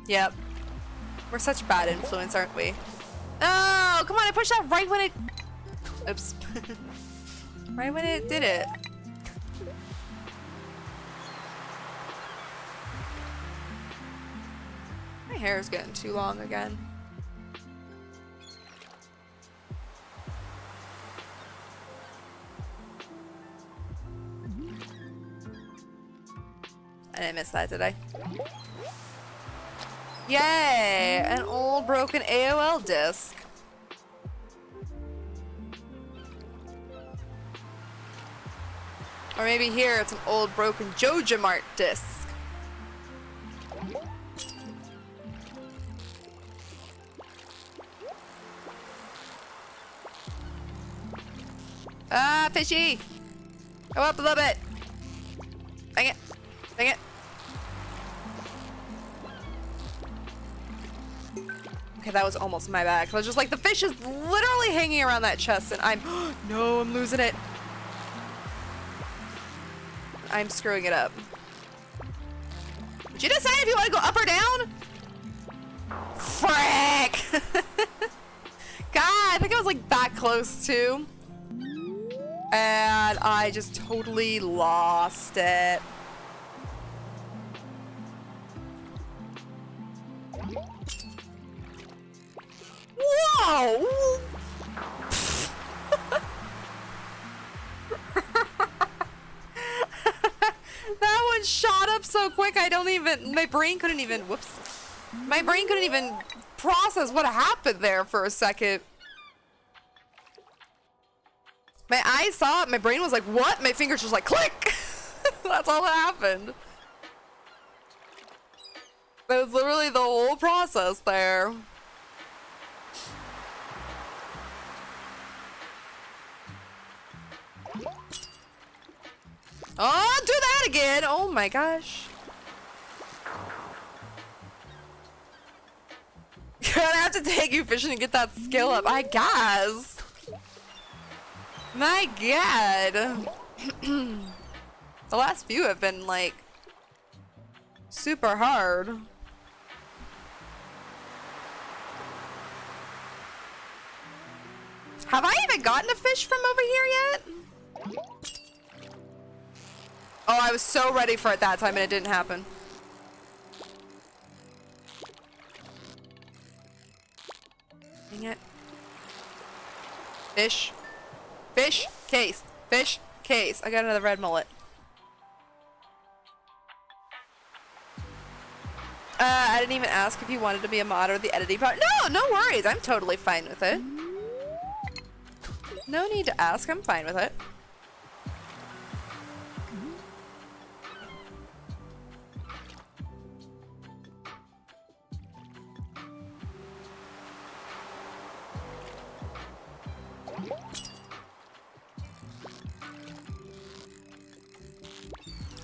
Yep. We're such bad influence, aren't we? Oh, come on, I pushed that right when it... Oops. Right when it did it. My hair is getting too long again. I didn't miss that, did I? Yay! An old broken AOL disc. Or maybe here it's an old broken JojaMart disc. Ah, fishy! Go up a little bit. Dang it. Dang it. Okay, that was almost my back. I was just like, the fish is literally hanging around that chest and I'm, no, I'm losing it. I'm screwing it up. Did you decide if you want to go up or down? Frick! God, I think I was like that close too. And I just totally lost it. Whoa! That one shot up so quick I don't even, my brain couldn't even, whoops. My brain couldn't even process what happened there for a second. My eyes saw it, my brain was like, what? My fingers just like, click! That's all that happened. That was literally the whole process there. Oh, do that again! Oh my gosh. Gonna have to take you fishing to get that skill up, I guess. My god. The last few have been like super hard. Have I even gotten a fish from over here yet? Oh, I was so ready for it that time and it didn't happen. Dang it. Fish. Fish. Case. Fish. Case. I got another red mullet. I didn't even ask if you wanted to be a mod or the editing part. No, no worries. I'm totally fine with it. No need to ask. I'm fine with it.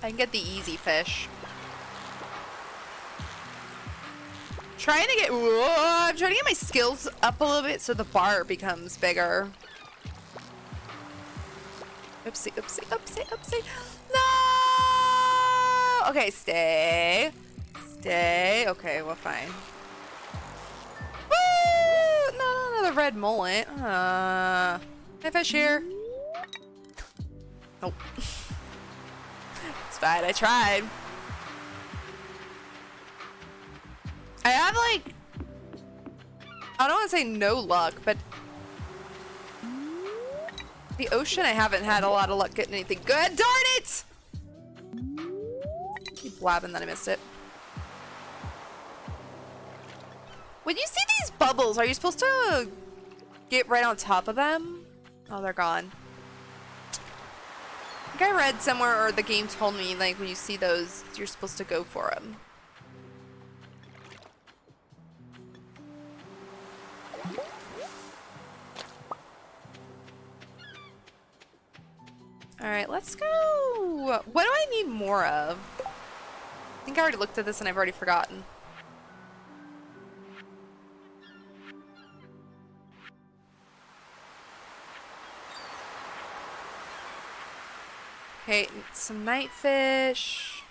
I can get the easy fish. Trying to get, whoa, I'm trying to get my skills up a little bit so the bar becomes bigger. Oopsie, oopsie, oopsie, oopsie. No! Okay, stay. Stay. Okay, well, fine. Woo! No, another red mullet. Can I fish here? Nope. It's fine, I tried. I have like, I don't want to say no luck, but the ocean I haven't had a lot of luck getting anything good. Darn it! Keep blabbing that I missed it. When you see these bubbles, are you supposed to get right on top of them? Oh, they're gone. I think I read somewhere, or the game told me, like, when you see those, you're supposed to go for them. Alright, let's go. What do I need more of? I think I already looked at this and I've already forgotten. Okay, some night fish.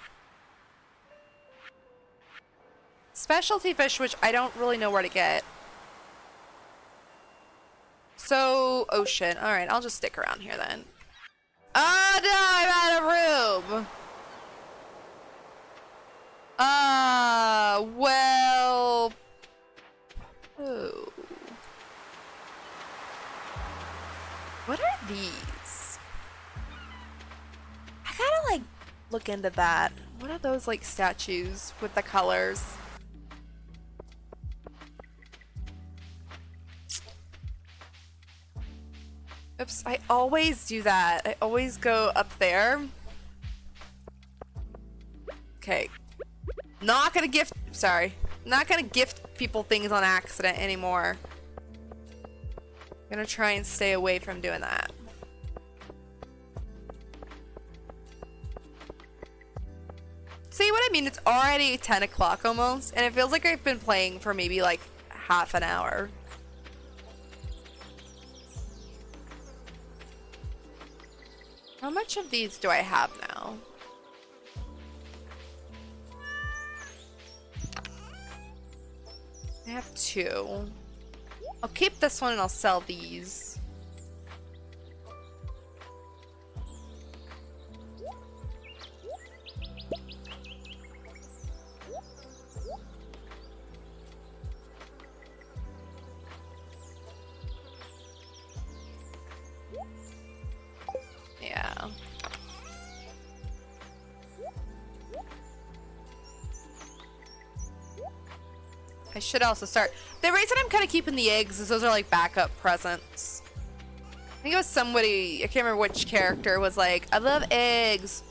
Specialty fish, which I don't really know where to get. So, ocean. Alright, I'll just stick around here then. Oh no, I'm out of room! Well... Oh. What are these? I gotta, like, look into that. What are those, like, statues with the colors? Oops, I always do that. I always go up there. Okay. Not gonna gift, sorry. Not gonna gift people things on accident anymore. Gonna try and stay away from doing that. See what I mean? It's already 10 o'clock almost, and it feels like I've been playing for maybe like half an hour. How much of these do I have now? I have 2. I'll keep this one and I'll sell these. Yeah. I should also start. The reason I'm kind of keeping the eggs is those are like backup presents. I think it was somebody, I can't remember which character, was like, I love eggs.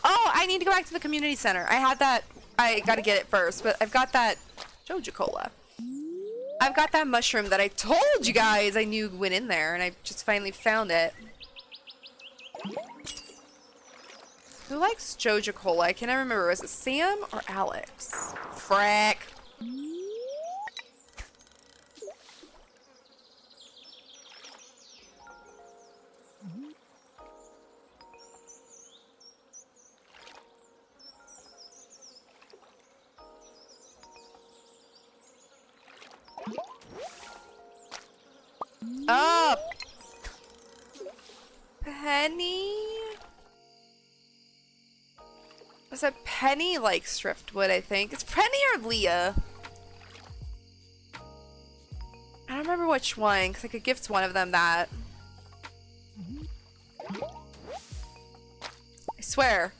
Oh, I need to go back to the community center. I had that. I gotta get it first, but I've got that Joja Cola. I've got that mushroom that I told you guys I knew went in there, and I just finally found it. Who likes Joja Cola? I can't remember. Was it Sam or Alex? Frack. Up! Penny? Was it Penny likes driftwood, I think? It's Penny or Leah? I don't remember which one, because I could gift one of them that. I swear.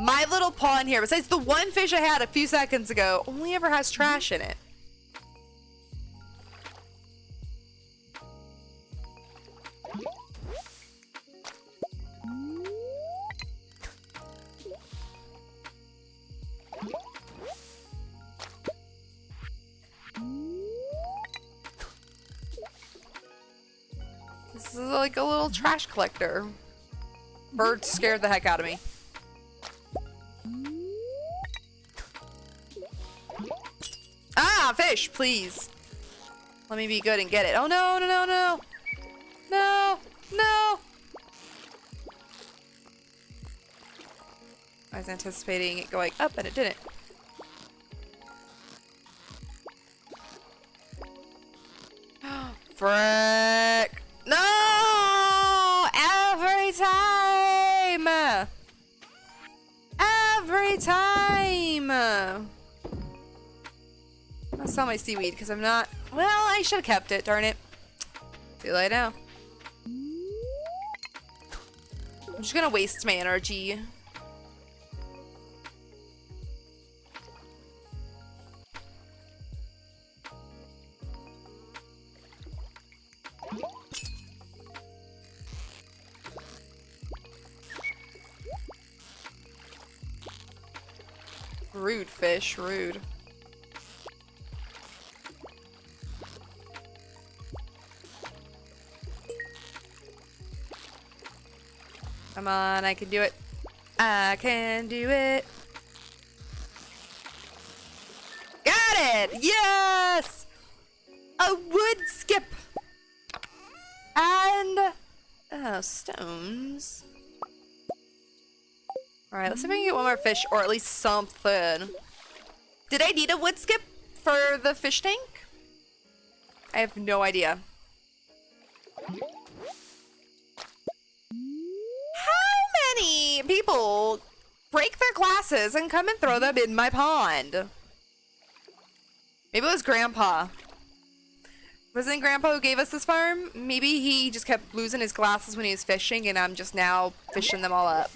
My little pond here, besides the one fish I had a few seconds ago, only ever has trash in it. This is like a little trash collector. Bird scared the heck out of me. Ah, fish, please. Let me be good and get it. Oh no, no, no, no. No, no. I was anticipating it going up and it didn't. Frick. No! Every time! Every time! I'll sell my seaweed because I'm not... Well, I should have kept it, darn it. Too late now. I'm just gonna waste my energy. Rude fish, rude. Come on, I can do it. I can do it. Got it! Yes! A wood skip! And... oh, stones. Alright, let's see if I can get one more fish, or at least something. Did I need a wood skip for the fish tank? I have no idea. How many people break their glasses and come and throw them in my pond? Maybe it was Grandpa. Wasn't it Grandpa who gave us this farm? Maybe he just kept losing his glasses when he was fishing and I'm just now fishing them all up.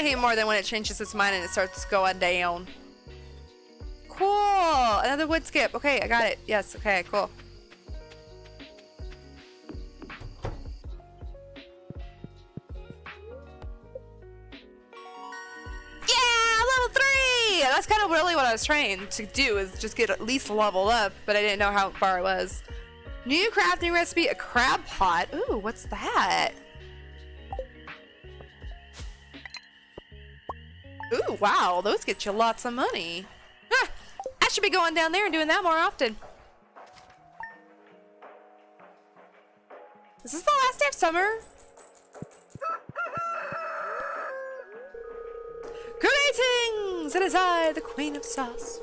I hate more than when it changes its mind and it starts going down. Cool! Another wood skip. Okay, I got it. Yes, okay, cool. Yeah! Level 3! That's kind of really what I was trying to do, is just get at least leveled up, but I didn't know how far I was. New crafting recipe, a crab pot. Ooh, what's that? Ooh, wow, those get you lots of money. Huh, I should be going down there and doing that more often. Is this the last day of summer? Greetings! It is I, the Queen of Sauce.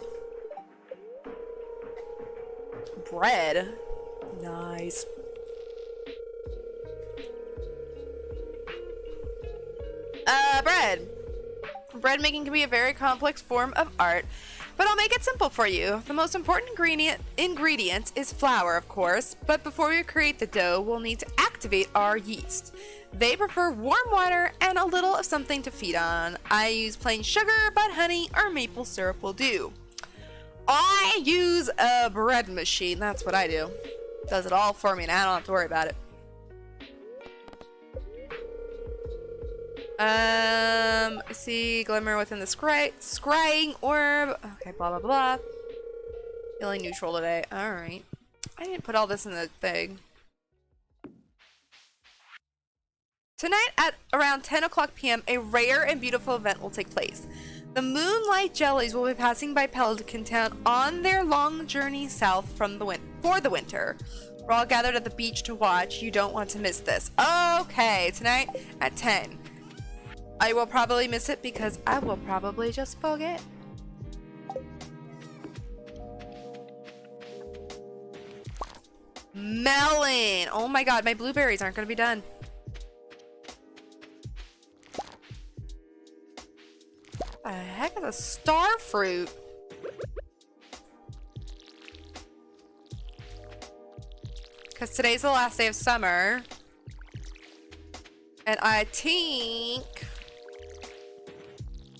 Bread. Nice. Bread. Bread making can be a very complex form of art, but I'll make it simple for you. The most important ingredient is flour, of course, but before we create the dough, we'll need to activate our yeast. They prefer warm water and a little of something to feed on. I use plain sugar, but honey or maple syrup will do. I use a bread machine. That's what I do. Does it all for me and I don't have to worry about it. I see glimmer within the scrying orb. Okay, blah blah blah. Feeling neutral today. Alright. I didn't put all this in the thing. Tonight at around 10 o'clock p.m. a rare and beautiful event will take place. The moonlight jellies will be passing by Pelican Town on their long journey south from for the winter. We're all gathered at the beach to watch. You don't want to miss this. Okay, tonight at 10. I will probably miss it because I will probably just forget. Melon! Oh my god, my blueberries aren't going to be done. What the heck is a star fruit? Because today's the last day of summer. And I think...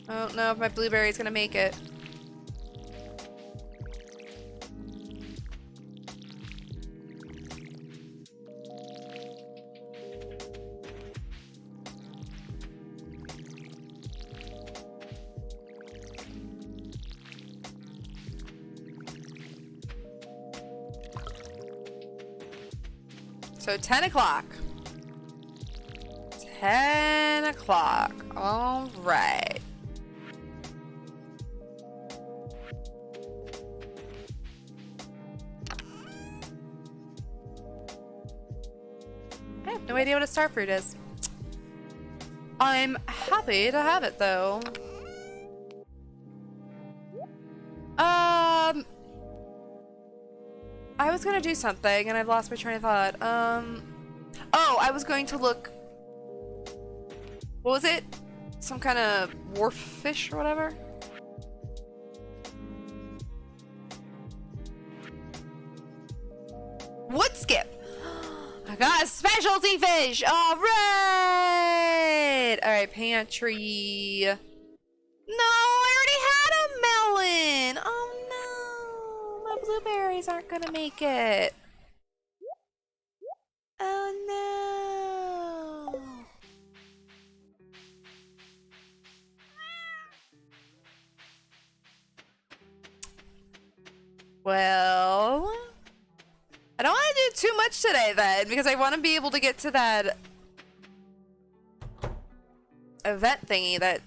I don't know if my blueberry is going to make it. So 10 o'clock. 10 o'clock. All right. I have no idea what a starfruit is. I'm happy to have it though. I was gonna do something and I've lost my train of thought. Oh, I was going to look. What was it? Some kind of wharf fish or whatever? Wood skip! I got a specialty fish! Alright! Alright, pantry. No, I already had a melon! Oh no! My blueberries aren't gonna make it. Oh no! Well... I don't want to do too much today then, because I want to be able to get to that event thingy that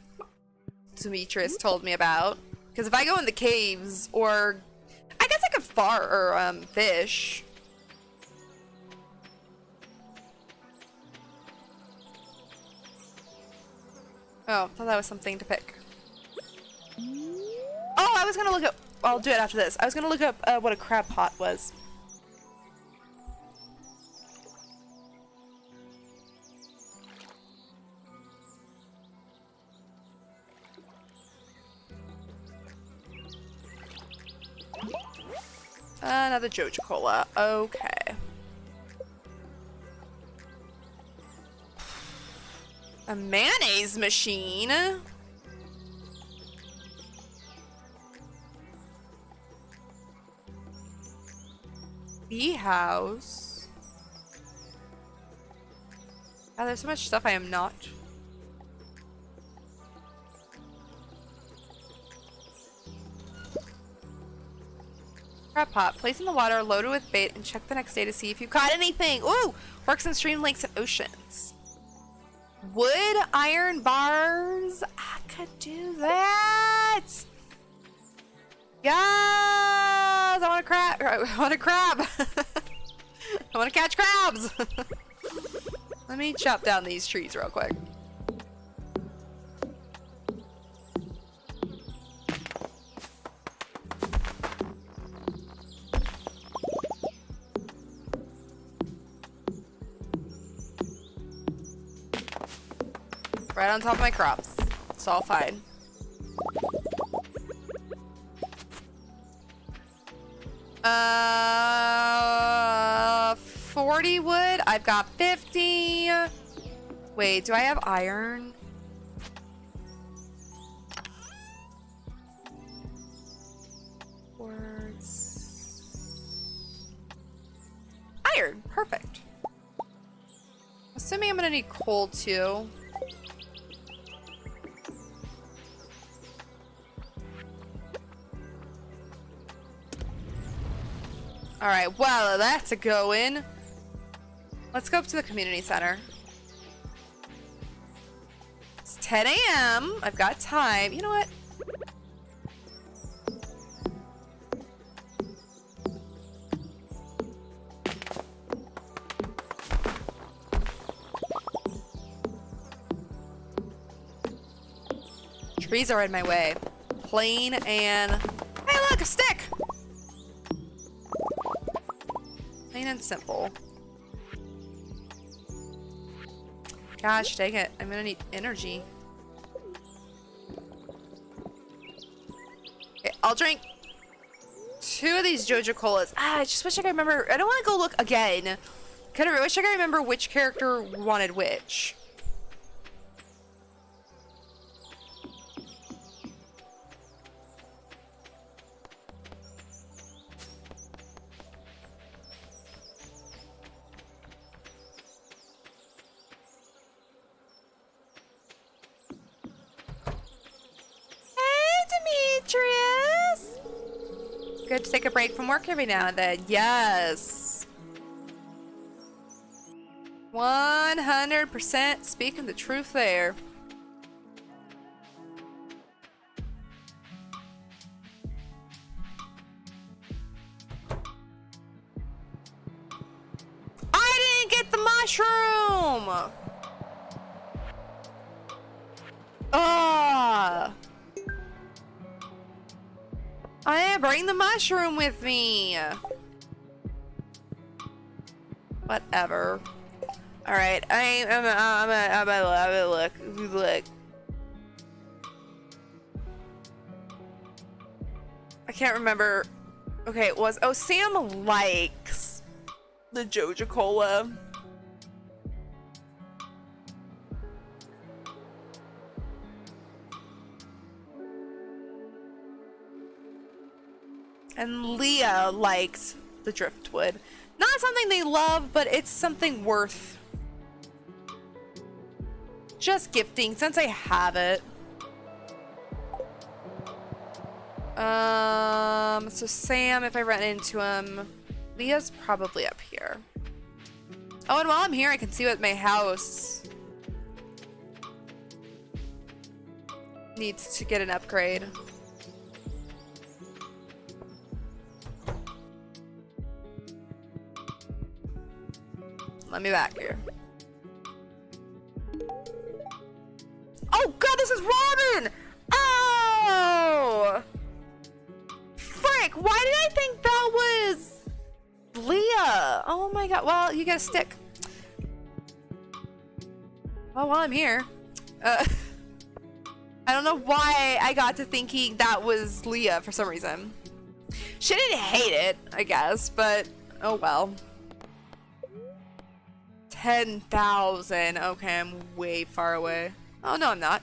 Demetrius told me about. Because if I go in the caves, or I guess I could fish. Oh, thought that was something to pick. Oh, I was gonna look up. I'll do it after this. I was gonna look up what a crab pot was. Another Joja Cola. Okay. A mayonnaise machine? Bee house? Oh, there's so much stuff I am not. Crab pot. Place in the water, loaded with bait, and check the next day to see if you caught anything. Ooh! Works in stream lakes and oceans. Wood, iron bars. I could do that. Yes! I want a crab. I want a crab. I want to catch crabs. Let me chop down these trees real quick. Right on top of my crops. It's all fine. 40 wood. I've got 50. Wait, do I have iron? Quartz. Iron. Perfect. Assuming I'm gonna need coal too. Alright, well, that's a go-in. Let's go up to the community center. It's 10 a.m. I've got time. You know what? Trees are in my way. Plain and... Hey, look, a stick! Plain and simple. Gosh, dang it. I'm gonna need energy. Okay, I'll drink 2 of these Joja Colas. I just wish I could remember. I don't want to go look again. I wish I could remember which character wanted which. Good to take a break from work every now and then. Yes. 100% speaking the truth there. I didn't get the mushroom. Ah. I didn't bring the mushroom with me. Whatever. All right, I'm gonna look. I can't remember. Okay, it was. Oh, Sam likes the Joja Cola. And Leah likes the driftwood. Not something they love, but it's something worth just gifting since I have it. So Sam, if I run into him, Leah's probably up here. Oh, and while I'm here, I can see what my house needs to get an upgrade. Let me back here. Oh god, this is Robin! Oh! Frick, why did I think that was Leah? Oh my god, well, you get a stick. Well, while I'm here, I don't know why I got to thinking that was Leah for some reason. She didn't hate it, I guess, but oh well. 10,000. Okay, I'm way far away. Oh, no, I'm not.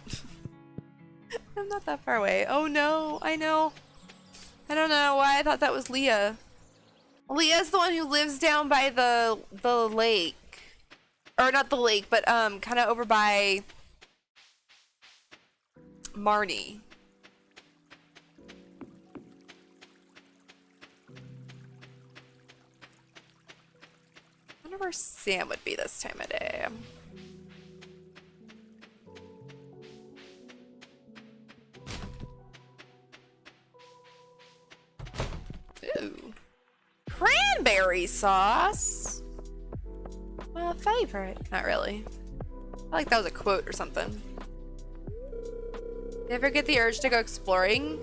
I'm not that far away. Oh, no, I know. I don't know why I thought that was Leah. Leah's the one who lives down by the lake. Or not the lake, but kind of over by Marnie. I wonder where Sam would be this time of day. Ooh. Cranberry sauce? My favorite. Not really. I feel like that was a quote or something. You ever get the urge to go exploring?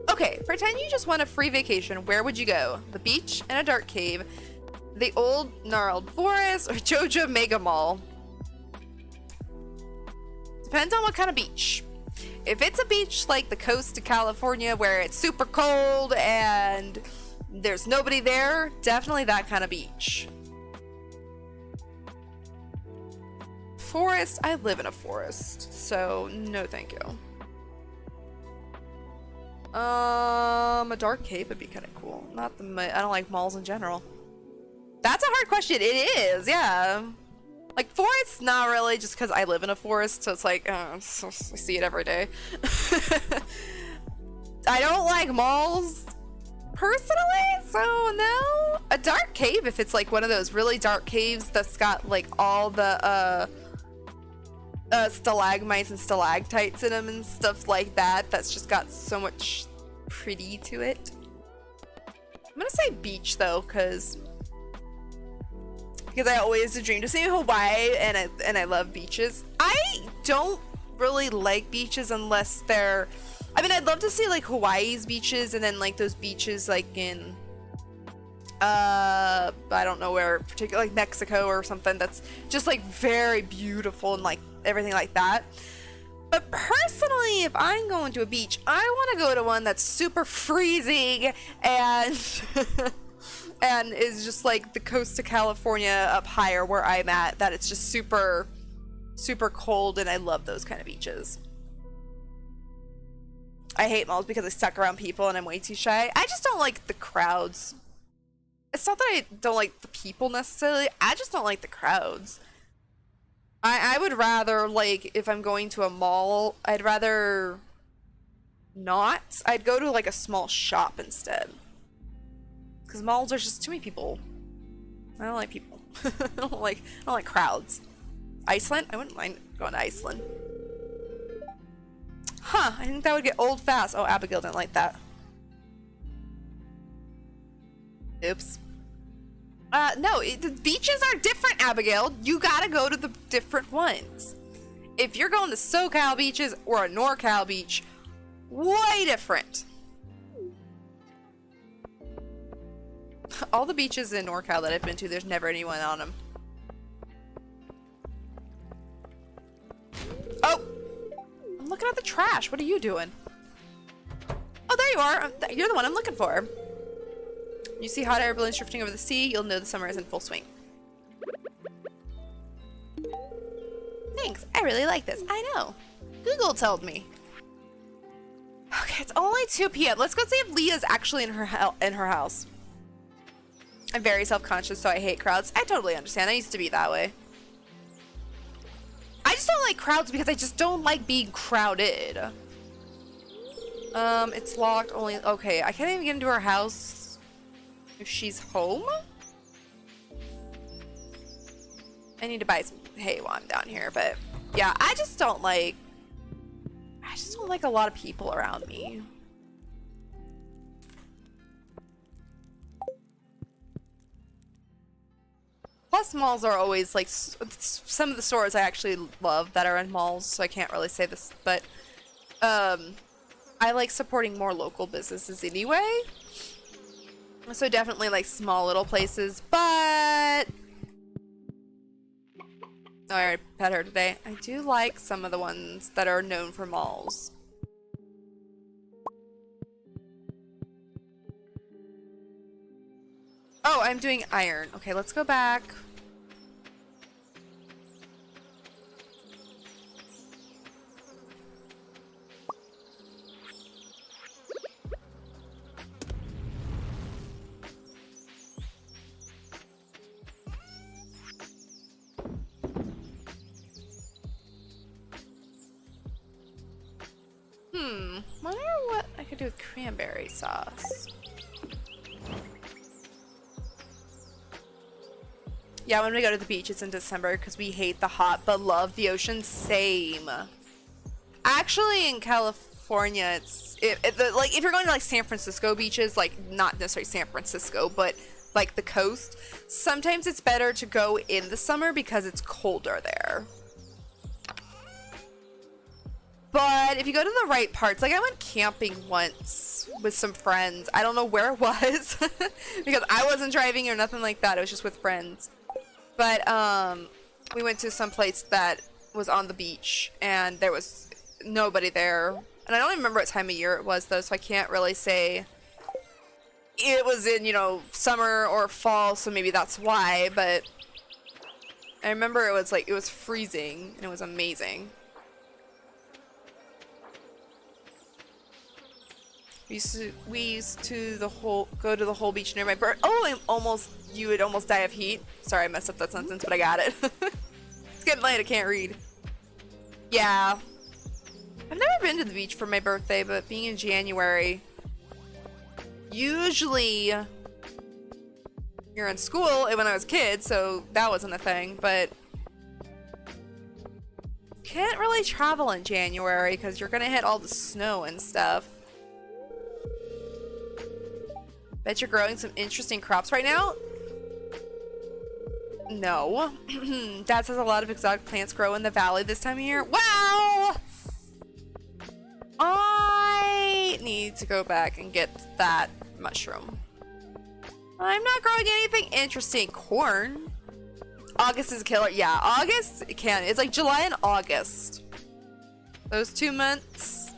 Okay, pretend you just want a free vacation. Where would you go? The beach and a dark cave, the old gnarled forest, or Jojo Mega Mall? Depends on what kind of beach. If it's a beach like the coast of California where it's super cold and there's nobody there, definitely that kind of beach. Forest, I live in a forest, so no thank you. A dark cave would be kind of cool. Not the I don't like malls in general. That's a hard question. It is, yeah. Like forest, not really, just because I live in a forest, so it's like I see it every day. I don't like malls personally, so no. A dark cave, if it's like one of those really dark caves that's got like all the stalagmites and stalactites in them and stuff like that, that's just got so much pretty to it. I'm gonna say beach though, because I always dreamed of seeing Hawaii, and I love beaches. I don't really like beaches unless they're, I mean, I'd love to see like Hawaii's beaches, and then like those beaches like in I don't know where, particularly like Mexico or something, that's just like very beautiful and like everything like that. But personally, if I'm going to a beach, I want to go to one that's super freezing and and is just like the coast of California up higher where I'm at, that it's just super cold, and I love those kind of beaches. I hate malls because I stuck around people and I'm way too shy. I just don't like the crowds. It's not that I don't like the people necessarily, I just don't like the crowds. I would rather, like, if I'm going to a mall, I'd rather not. I'd go to like a small shop instead. Because malls are just too many people. I don't like people. I don't like crowds. Iceland? I wouldn't mind going to Iceland. Huh, I think that would get old fast. Oh, Abigail didn't like that. Oops. No, the beaches are different, Abigail. You gotta go to the different ones. If you're going to SoCal beaches or a NorCal beach, way different. All the beaches in NorCal that I've been to, there's never anyone on them. Oh! I'm looking at the trash. What are you doing? Oh, there you are. You're the one I'm looking for. You see hot air balloons drifting over the sea, you'll know the summer is in full swing. Thanks. I really like this. I know. Google told me. Okay, it's only 2 p.m. Let's go see if Leah's actually in her house. I'm very self-conscious, so I hate crowds. I totally understand. I used to be that way. I just don't like crowds because I just don't like being crowded. It's locked only. Okay, I can't even get into her house if she's home. I need to buy some hay while I'm down here, but yeah, I just don't like a lot of people around me. Plus, malls are always like, some of the stores I actually love that are in malls, so I can't really say this, but I like supporting more local businesses anyway. So definitely like small little places, but oh, I already pet her today. I do like some of the ones that are known for malls. Oh, I'm doing iron. Okay, let's go back. Wonder what I could do with cranberry sauce. Yeah, when we go to the beach, it's in December because we hate the hot but love the ocean. Same. Actually, in California, like if you're going to like San Francisco beaches, like not necessarily San Francisco, but like the coast, sometimes it's better to go in the summer because it's colder there. But if you go to the right parts, like I went camping once with some friends. I don't know where it was because I wasn't driving or nothing like that. It was just with friends. But we went to some place that was on the beach and there was nobody there. And I don't even remember what time of year it was though, so I can't really say it was in, you know, summer or fall, so maybe that's why, but I remember it was freezing and it was amazing. We used to go to the whole beach near my birth. Oh, you would almost die of heat. Sorry, I messed up that sentence, but I got it. It's getting late, I can't read. Yeah. I've never been to the beach for my birthday, but being in January, usually you're in school when I was a kid, so that wasn't a thing, but can't really travel in January because you're gonna hit all the snow and stuff. Bet you're growing some interesting crops right now? No. Dad says a lot of exotic plants grow in the valley this time of year. Wow! I need to go back and get that mushroom. I'm not growing anything interesting. Corn. August is a killer. Yeah, August can. It's like July and August. Those 2 months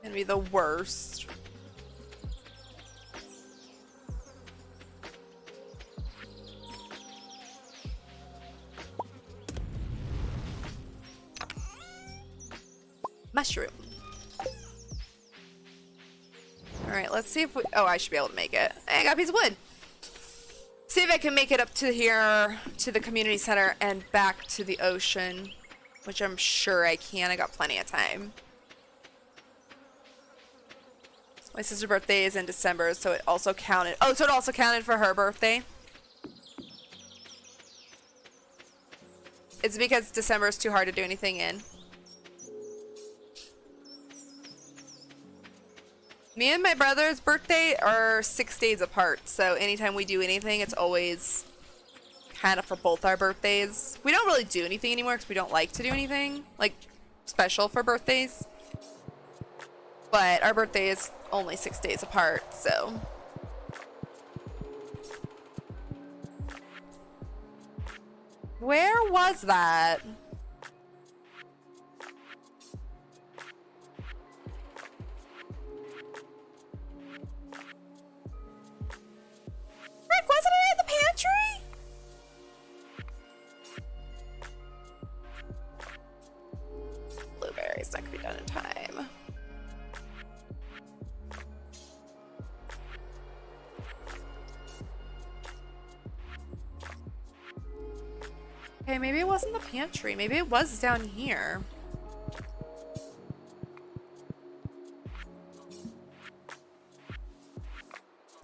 can be the worst. Mushroom. Alright, let's see if we... Oh, I should be able to make it. Hey, I got a piece of wood. See if I can make it up to here, to the community center, and back to the ocean. Which I'm sure I can. I got plenty of time. My sister's birthday is in December, so it also counted... Oh, so it also counted for her birthday? It's because December is too hard to do anything in. Me and my brother's birthday are 6 days apart, so anytime we do anything, it's always kind of for both our birthdays. We don't really do anything anymore because we don't like to do anything, like, special for birthdays. But our birthday is only 6 days apart, so... Where was that? Rick, wasn't it in the pantry? Blueberries, that could be done in time. Okay, maybe it wasn't the pantry. Maybe it was down here.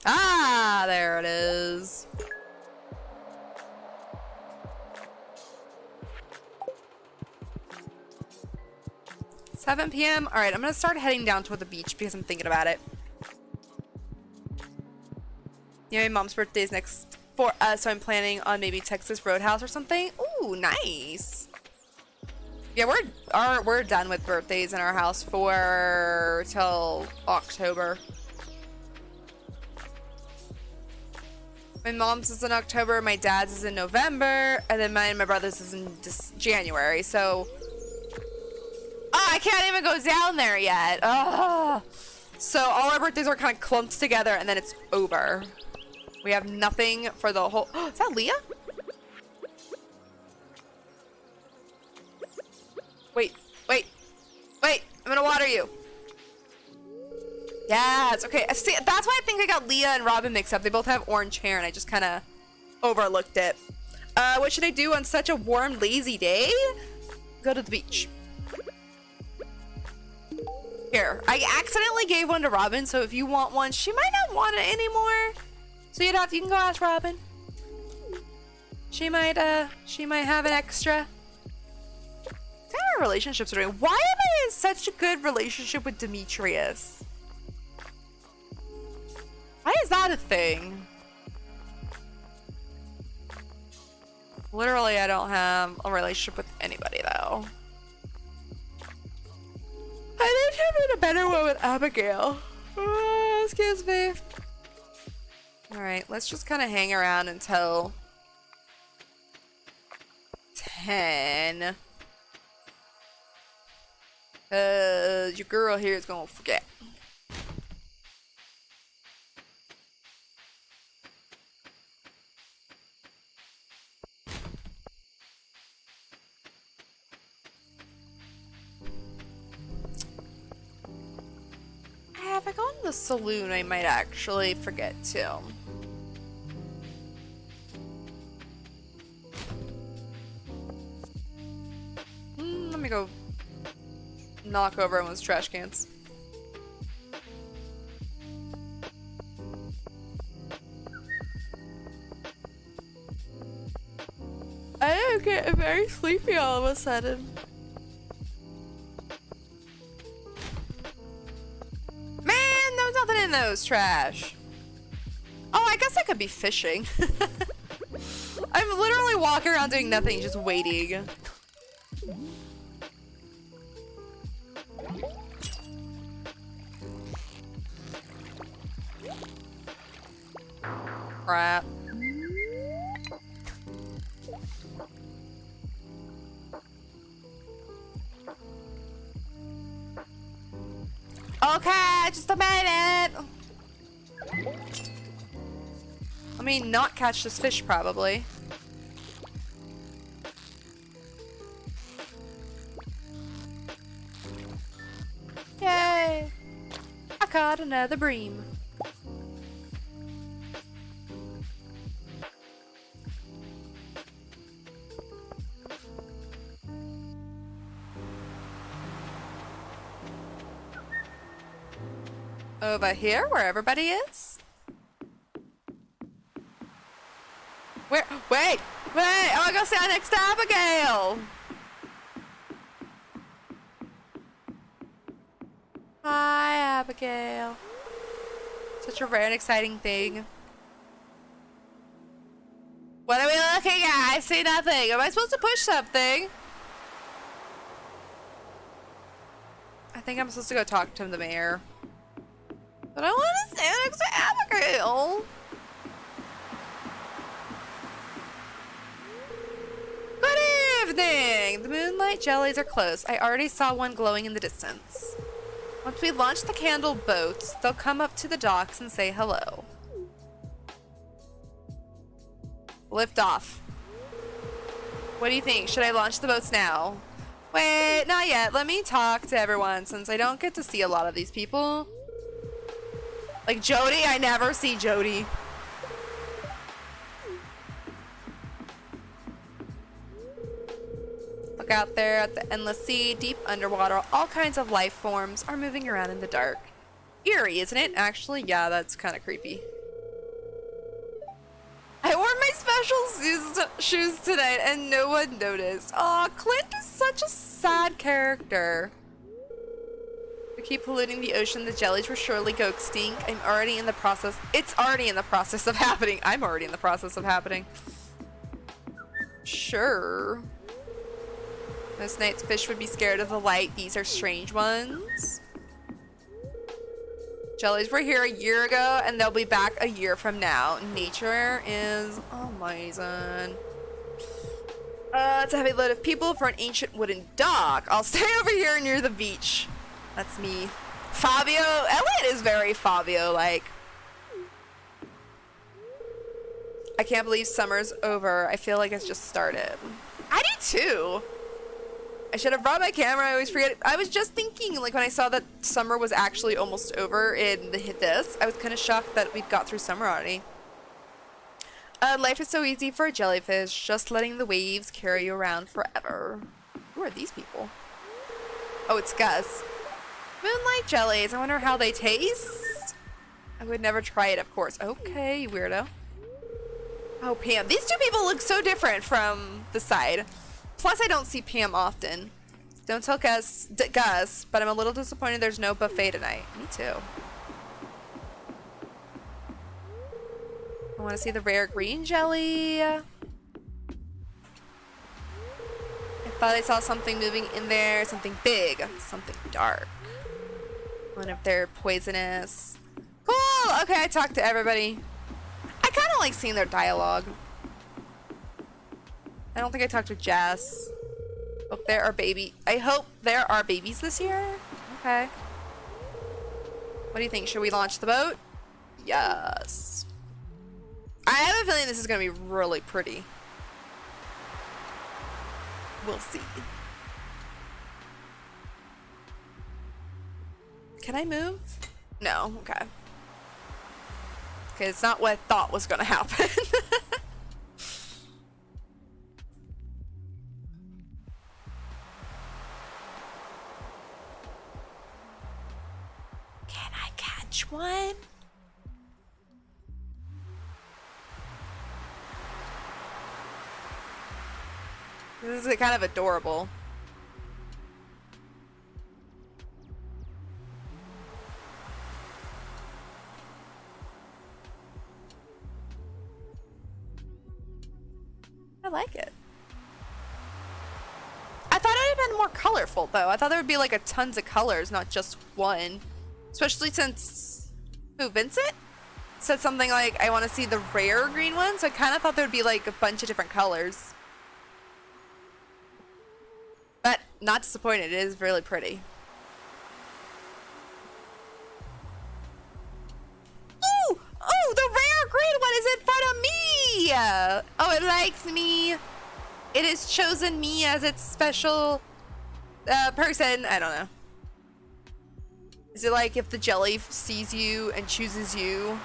Ah, there it is. $7 p.m. All right, I'm gonna start heading down toward the beach because I'm thinking about it. Yeah, my mom's birthday is next for us, so I'm planning on maybe Texas Roadhouse or something. Ooh, nice. Yeah, we're done with birthdays in our house for till October. My mom's is in October, my dad's is in November, and then mine and my brother's is in January, so... Oh, I can't even go down there yet. Oh. So all our birthdays are kind of clumped together, and then it's over. We have nothing for the whole... Oh, is that Leah? Wait. I'm gonna water you. Yes, okay. See, that's why I think I got Leah and Robin mixed up. They both have orange hair, and I just kind of overlooked it. What should I do on such a warm, lazy day? Go to the beach. Here, I accidentally gave one to Robin, so if you want one, she might not want it anymore. So you can go ask Robin. She might have an extra. What kind of relationships are doing? Why am I in such a good relationship with Demetrius? Why is that a thing? Literally, I don't have a relationship with anybody, though. I think having a better one with Abigail. Excuse me. Alright, let's just kind of hang around until 10. Your girl here is gonna forget. If I go in the saloon, I might actually forget to. Let me go knock over everyone's trash cans. I get very sleepy all of a sudden. Man, there was nothing in those trash. Oh, I guess I could be fishing. I'm literally walking around doing nothing, just waiting. Crap. Okay, just a minute. Let me not catch this fish, probably. Yay! I caught another bream. Over here, where everybody is? Where? Wait! Oh, I gotta stand next to Abigail! Hi, Abigail. Such a rare and exciting thing. What are we looking at? I see nothing. Am I supposed to push something? I think I'm supposed to go talk to the mayor. But I want to stand next to Abigail. Good evening! The moonlight jellies are close. I already saw one glowing in the distance. Once we launch the candle boats, they'll come up to the docks and say hello. Lift off. What do you think? Should I launch the boats now? Wait, not yet. Let me talk to everyone since I don't get to see a lot of these people. Like Jody, I never see Jody. Look out there at the endless sea, deep underwater. All kinds of life forms are moving around in the dark. Eerie, isn't it? Actually, yeah, that's kind of creepy. I wore my special shoes tonight and no one noticed. Aw, Clint is such a sad character. We keep polluting the ocean, the jellies will surely go extinct. I'm already in the process. It's already in the process of happening. I'm already in the process of happening. Sure. Most nights fish would be scared of the light. These are strange ones. Jellies were here a year ago and they'll be back a year from now. Nature is amazing. It's a heavy load of people for an ancient wooden dock. I'll stay over here near the beach. That's me. Fabio. Elliot is very Fabio-like. I can't believe summer's over. I feel like it's just started. I do too. I should have brought my camera. I always forget. I was just thinking, like, when I saw that summer was actually almost over in this, I was kind of shocked that we got through summer already. Life is so easy for a jellyfish, just letting the waves carry you around forever. Who are these people? Oh, it's Gus. Moonlight jellies. I wonder how they taste. I would never try it, of course. Okay, you weirdo. Oh, Pam. These two people look so different from the side. Plus, I don't see Pam often. Don't tell Gus, but I'm a little disappointed there's no buffet tonight. Me too. I want to see the rare green jelly. I thought I saw something moving in there. Something big. Something dark. I wonder if they're poisonous. Cool! Okay, I talked to everybody. I kind of like seeing their dialogue. I don't think I talked to Jess. Hope there are I hope there are babies this year. Okay. What do you think? Should we launch the boat? Yes. I have a feeling this is going to be really pretty. We'll see. Can I move? No. Okay. Okay, it's not what I thought was going to happen. Can I catch one? This is kind of adorable. I like it. I thought it would have been more colorful though. I thought there would be like a tons of colors, not just one. Especially since, who, Vincent? Said something like, I want to see the rare green one, so I kind of thought there would be like a bunch of different colors. But not disappointed, it is really pretty. Ooh! Oh, the rare green one is in front of me! Oh, it likes me. It has chosen me as its special person. I don't know. Is it like if the jelly sees you and chooses you,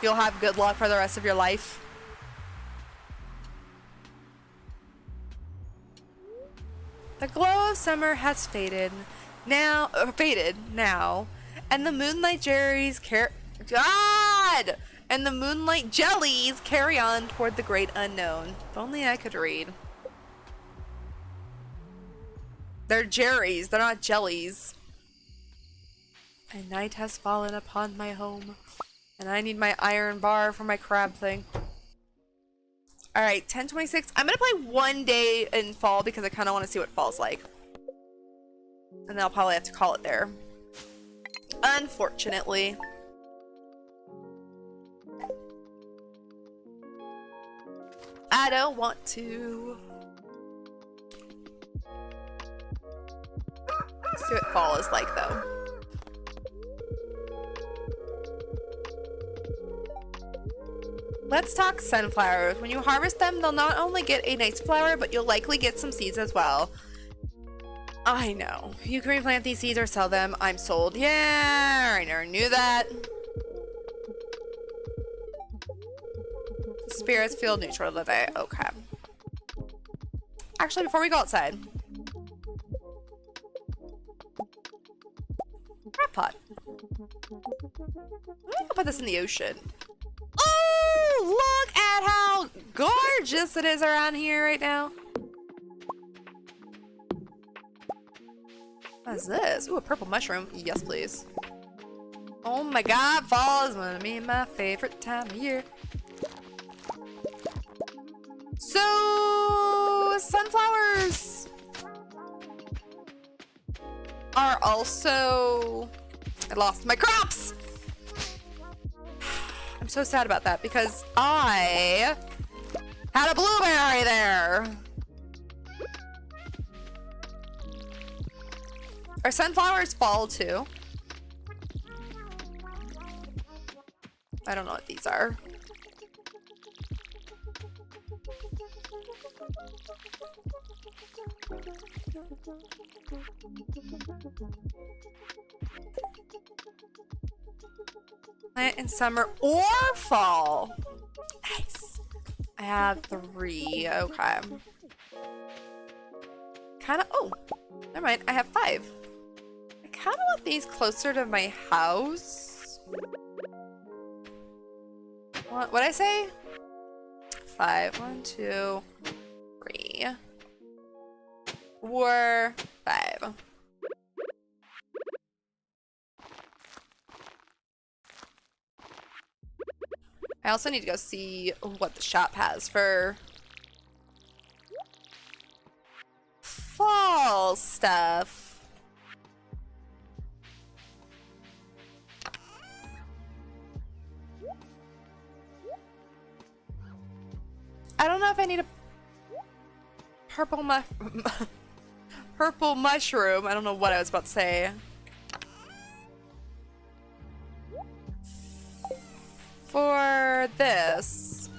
you'll have good luck for the rest of your life? The glow of summer has faded now, and the moonlight and the moonlight jellies carry on toward the great unknown. If only I could read. They're Jerry's, they're not jellies. And night has fallen upon my home, and I need my iron bar for my crab thing. Alright, 10:26. I'm gonna play one day in fall because I kind of want to see what fall's like. And then I'll probably have to call it there. Unfortunately. I don't want to. Let's see what fall is like though. Let's talk sunflowers. When you harvest them, they'll not only get a nice flower, but you'll likely get some seeds as well. I know. You can replant these seeds or sell them. I'm sold. Yeah, I never knew that. Spirits feel neutral today. Okay. Actually, before we go outside. Crab pot. I'll put this in the ocean. Oh, look at how gorgeous it is around here right now. What is this? Ooh, a purple mushroom. Yes, please. Oh my god, fall is one of my favorite time of year. So, sunflowers are also... I lost my crops! I'm so sad about that because I had a blueberry there. Are sunflowers fall too? I don't know what these are. Plant in summer or fall. Nice. I have 3. Okay. Kind of. Oh, never mind. I have 5. I kind of want these closer to my house. What'd I say? 5. 1, 2, 3, 4, 5. I also need to go see what the shop has for fall stuff. I don't know if I need a purple purple mushroom. I don't know what I was about to say. For this.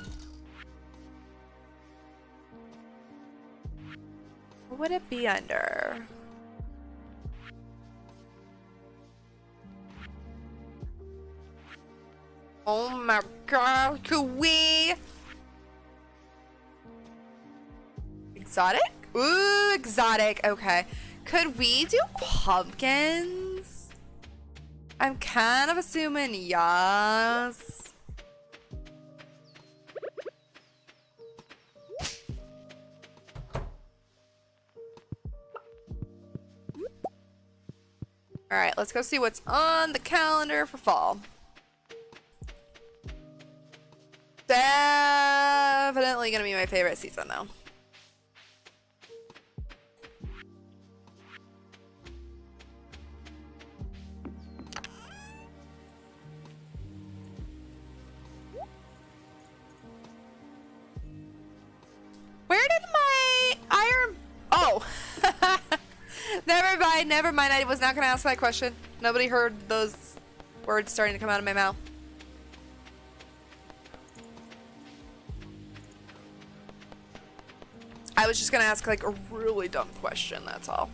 What would it be under? Oh my god, could we? Exotic? Ooh, exotic. Okay. Could we do pumpkins? I'm kind of assuming yes. Alright, let's go see what's on the calendar for fall. Definitely gonna be my favorite season though. Where did my iron... Oh! Never mind. I was not going to ask that question. Nobody heard those words starting to come out of my mouth. I was just going to ask like a really dumb question, that's all.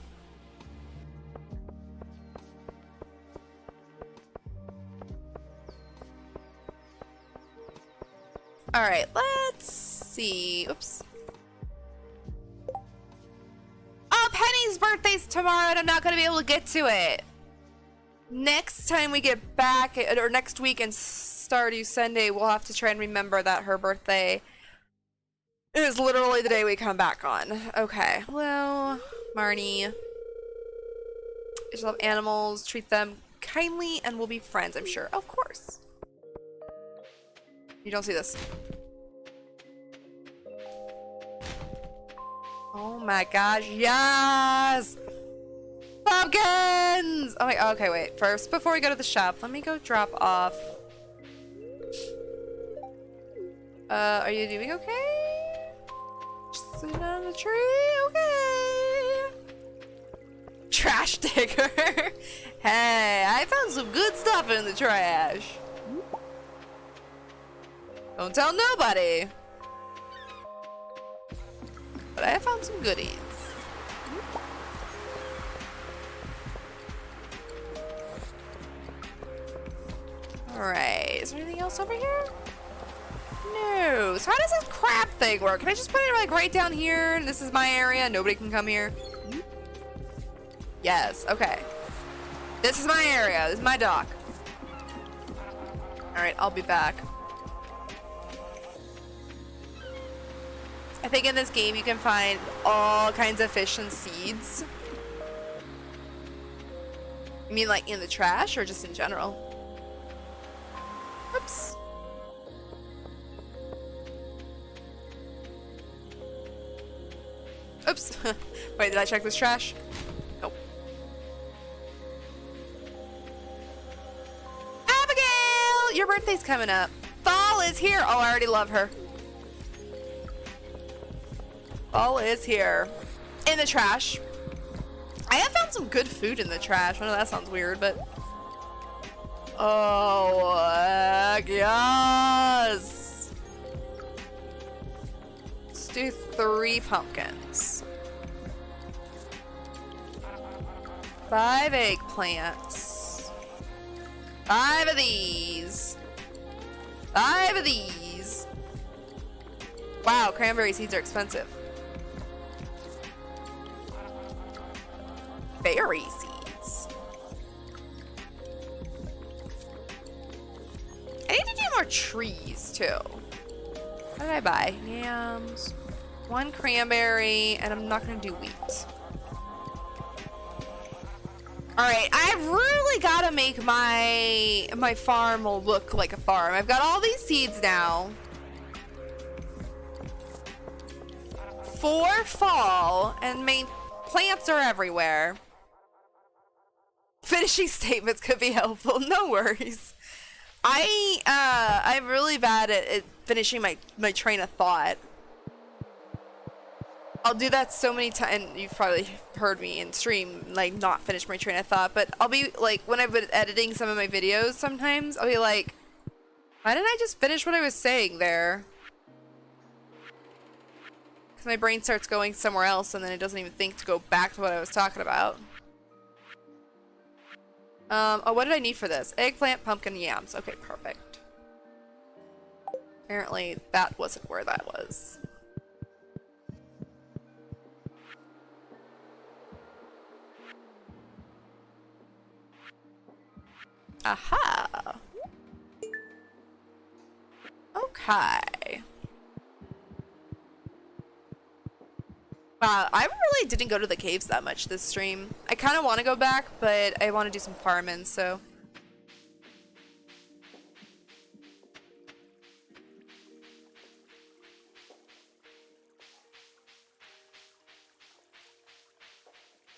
Alright, let's see. Oops. Oh, Penny's birthday's tomorrow and I'm not going to be able to get to it. Next time we get back, or next week in Stardew Sunday, we'll have to try and remember that her birthday is literally the day we come back on. Okay, hello, Marnie. You just love animals, treat them kindly, and we'll be friends, I'm sure. Of course. You don't see this. Oh my gosh, yes! Pumpkins! Oh my, okay, wait. First, before we go to the shop, let me go drop off. Are you doing okay? Just sitting on the tree? Okay. Trash digger. Hey, I found some good stuff in the trash. Don't tell nobody. But I found some goodies. Alright, is there anything else over here? No. So how does this crab thing work? Can I just put it like right down here and this is my area? Nobody can come here? Yes, okay. This is my area. This is my dock. Alright, I'll be back. I think in this game you can find all kinds of fish and seeds. You mean like in the trash or just in general? Oops. Oops. Wait, did I check this trash? Nope. Abigail! Your birthday's coming up. Fall is here. Oh, I already love her. Fall is here. In the trash. I have found some good food in the trash. I know that sounds weird, but... Oh, heck yes! Let's do 3 pumpkins. 5 eggplants. 5 of these. 5 of these. Wow, cranberry seeds are expensive. Berry seeds. trees too. What did I buy? Yams, 1 cranberry, and I'm not gonna do wheat. Alright, I've really gotta make my farm look like a farm. I've got all these seeds now. For fall, and main plants are everywhere. Finishing statements could be helpful, no worries. I'm really bad at finishing my train of thought. I'll do that so many times, and you've probably heard me in stream, like, not finish my train of thought, but I'll be, like, when I've been editing some of my videos sometimes, I'll be like, why didn't I just finish what I was saying there? Because my brain starts going somewhere else, and then it doesn't even think to go back to what I was talking about. Oh, what did I need for this? Eggplant, pumpkin, yams. Okay, perfect. Apparently, that wasn't where that was. Aha! Okay. Wow, I really didn't go to the caves that much this stream. I kind of want to go back, but I want to do some farming, so...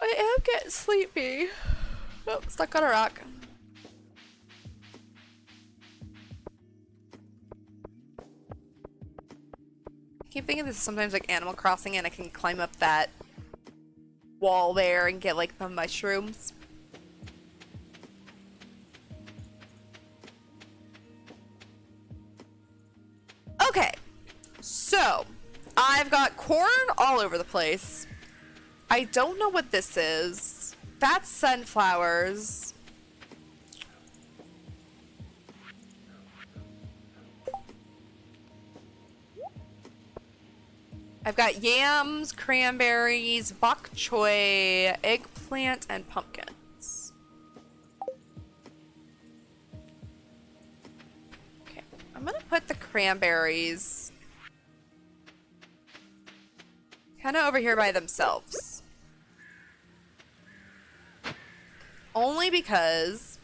I am getting sleepy. Oh, stuck on a rock. I keep thinking this is sometimes like Animal Crossing and I can climb up that wall there and get like the mushrooms. Okay, so I've got corn all over the place. I don't know what this is. That's sunflowers. I've got yams, cranberries, bok choy, eggplant, and pumpkins. Okay, I'm gonna put the cranberries kind of over here by themselves. Only because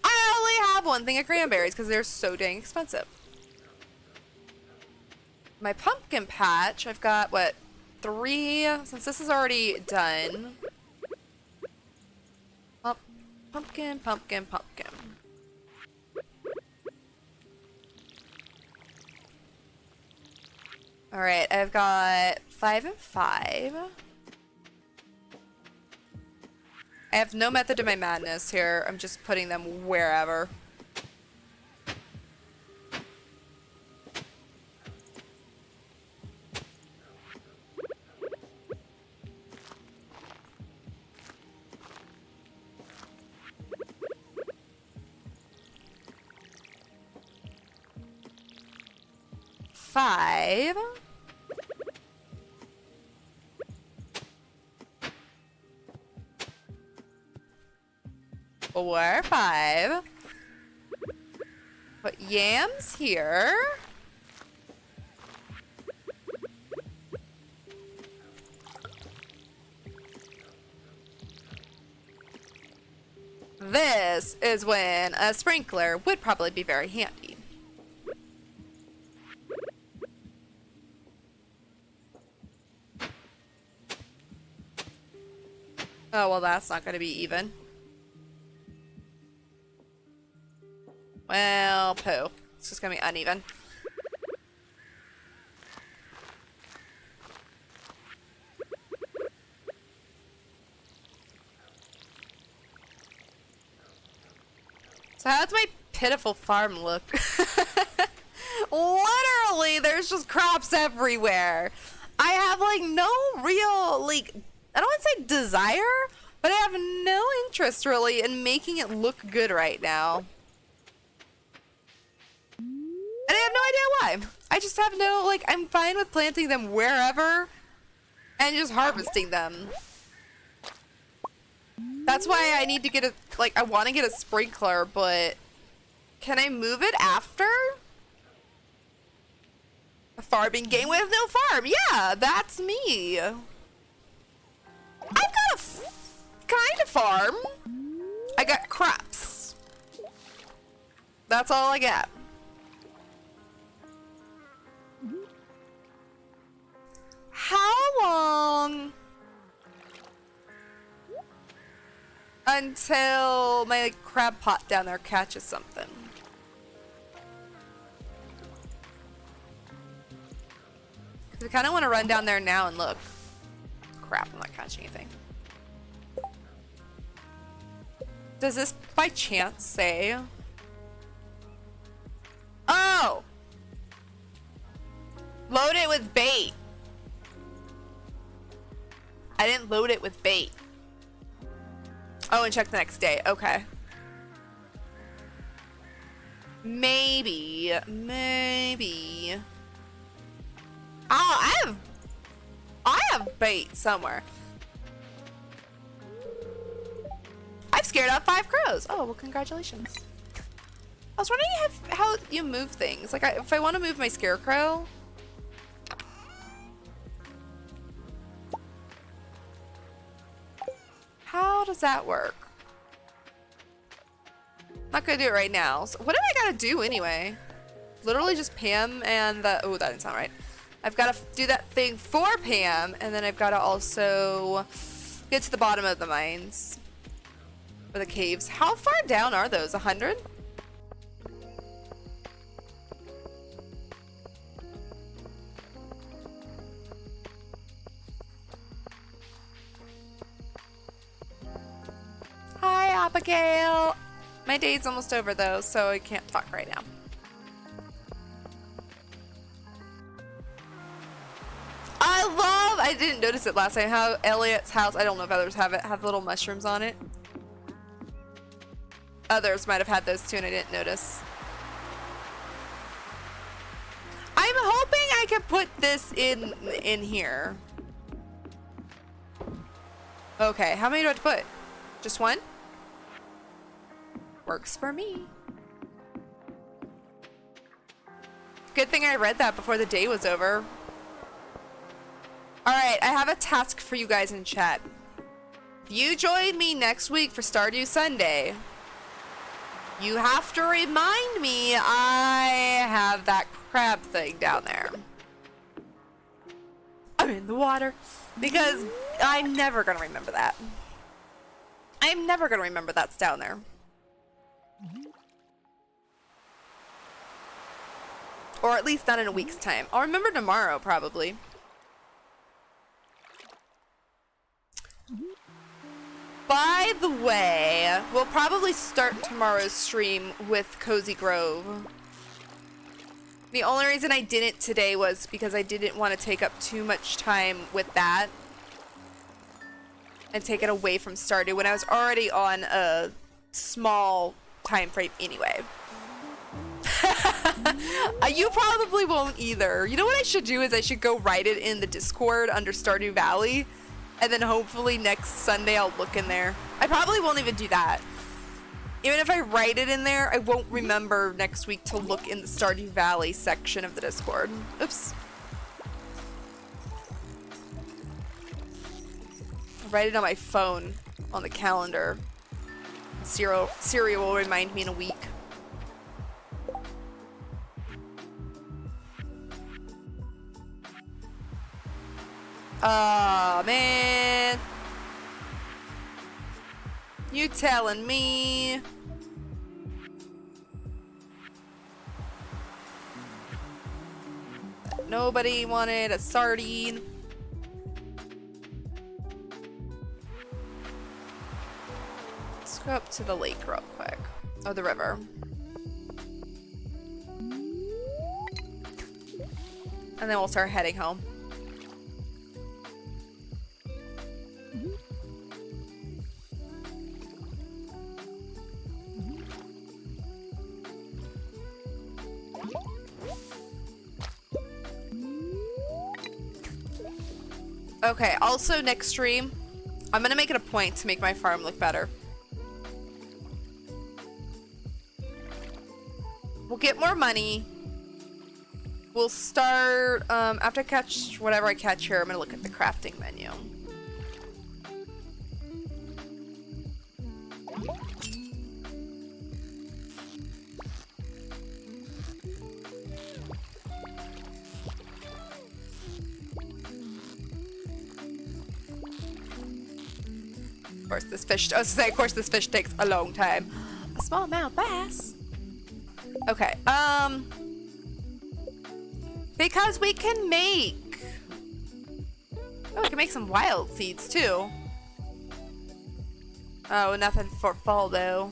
I only have one thing of cranberries because they're so dang expensive. My pumpkin patch, I've got, what, 3? Since this is already done. Oh, pumpkin, pumpkin, pumpkin. Alright, I've got 5 and 5. I have no method to my madness here. I'm just putting them wherever. Five. 4, 5. Put yams here. This is when a sprinkler would probably be very handy. Oh, well, that's not going to be even. Well, poo. It's just going to be uneven. So how's my pitiful farm look? Literally, there's just crops everywhere. I have, like, no real, like, I don't want to say desire, but I have no interest, really, in making it look good right now. And I have no idea why. I just have no, like, I'm fine with planting them wherever and just harvesting them. That's why I need to get a, like, I want to get a sprinkler, but Can I move it after? A farming game with no farm. Yeah, that's me. I've got a kind of farm. I got crops. That's all I got. How long until my crab pot down there catches something? I kind of want to run down there now and look. Crap, I'm not catching anything. Does this by chance say? Oh! Load it with bait. I didn't load it with bait. Oh, and check the next day. Okay. Maybe. Oh, I have bait somewhere. I've scared out 5 crows. Oh, well, congratulations. I was wondering how you move things. Like, if I want to move my scarecrow. How does that work? Not gonna do it right now. So what do I gotta do anyway? Literally just Pam and the... Oh, that didn't sound right. I've got to do that thing for Pam, and then I've got to also get to the bottom of the mines. Or the caves. How far down are those? 100? Hi, Abigail. My day's almost over though, so I can't talk right now. I didn't notice it last time, how Elliot's house, I don't know if others have it, have little mushrooms on it. Others might have had those too and I didn't notice. I'm hoping I can put this in here. Okay, how many do I have to put? Just one? Works for me. Good thing I read that before the day was over. Alright, I have a task for you guys in chat. If you join me next week for Stardew Sunday, you have to remind me I have that crab thing down there. I'm in the water. Because I'm never gonna remember that. I'm never gonna remember that's down there. Or at least not in a week's time. I'll remember tomorrow, probably. By the way, we'll probably start tomorrow's stream with Cozy Grove. The only reason I didn't today was because I didn't want to take up too much time with that and take it away from Stardew when I was already on a small time frame anyway. You probably won't either. You know what I should do is I should go write it in the Discord under Stardew Valley. And then hopefully next Sunday I'll look in there. I probably won't even do that. Even if I write it in there, I won't remember next week to look in the Stardew Valley section of the Discord. Oops. I'll write it on my phone, on the calendar. Siri will remind me in a week. Aw, man. You telling me? Nobody wanted a sardine. Let's go up to the lake real quick. Oh, the river. And then we'll start heading home. Okay, also next stream, I'm gonna make it a point to make my farm look better. we'll get more money. We'll start, after I catch whatever I catch here, I'm gonna look at the crafting menu. Of course this fish, I was gonna say, of course this fish takes a long time. A smallmouth bass. Okay, because we can make, oh, we can make some wild seeds too. Oh, nothing for fall though.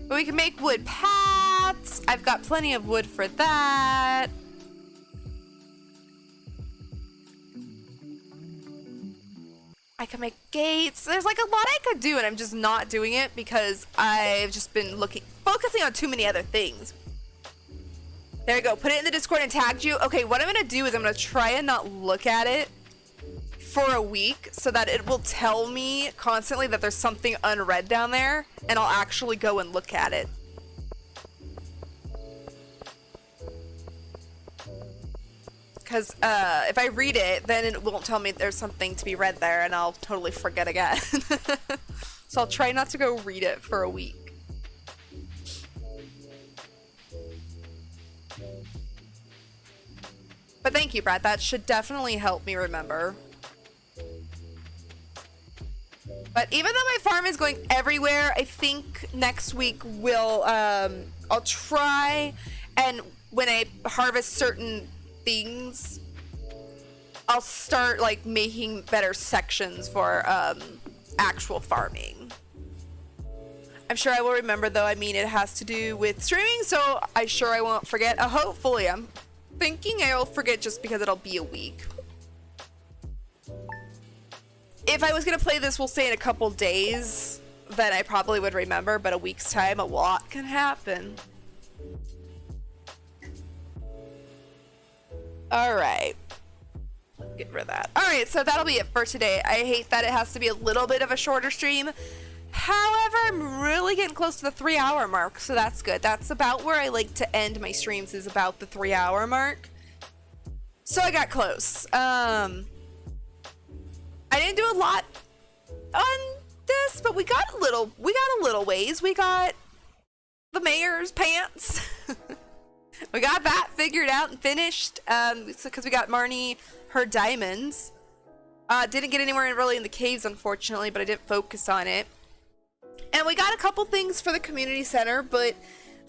But we can make wood paths. I've got plenty of wood for that. I can make gates. There's like a lot I could do and I'm just not doing it because I've just been focusing on too many other things. There you go. Put it in the Discord and tagged you. Okay, what I'm going to do is I'm going to try and not look at it for a week so that it will tell me constantly that there's something unread down there and I'll actually go and look at it. Because if I read it, then it won't tell me there's something to be read there and I'll totally forget again. So I'll try not to go read it for a week. But thank you, Brad. That should definitely help me remember. But even though my farm is going everywhere, I think next week I'll try, and when I harvest certain things, I'll start like making better sections for actual farming. I'm sure I will remember though. I mean, it has to do with streaming, so I'm sure I won't forget. Hopefully, I'm thinking I'll forget just because it'll be a week. If I was gonna play this, we'll say in a couple days, then I probably would remember, but a week's time, a lot can happen. Alright. Get rid of that. Alright, so that'll be it for today. I hate that it has to be a little bit of a shorter stream. However, I'm really getting close to the 3-hour mark, so that's good. That's about where I like to end my streams, is about the 3-hour mark. So I got close. I didn't do a lot on this, but we got a little ways. We got the mayor's pants. We got that figured out and finished, because we got Marnie her diamonds. Didn't get anywhere really in the caves, unfortunately, but I didn't focus on it. And we got a couple things for the community center, but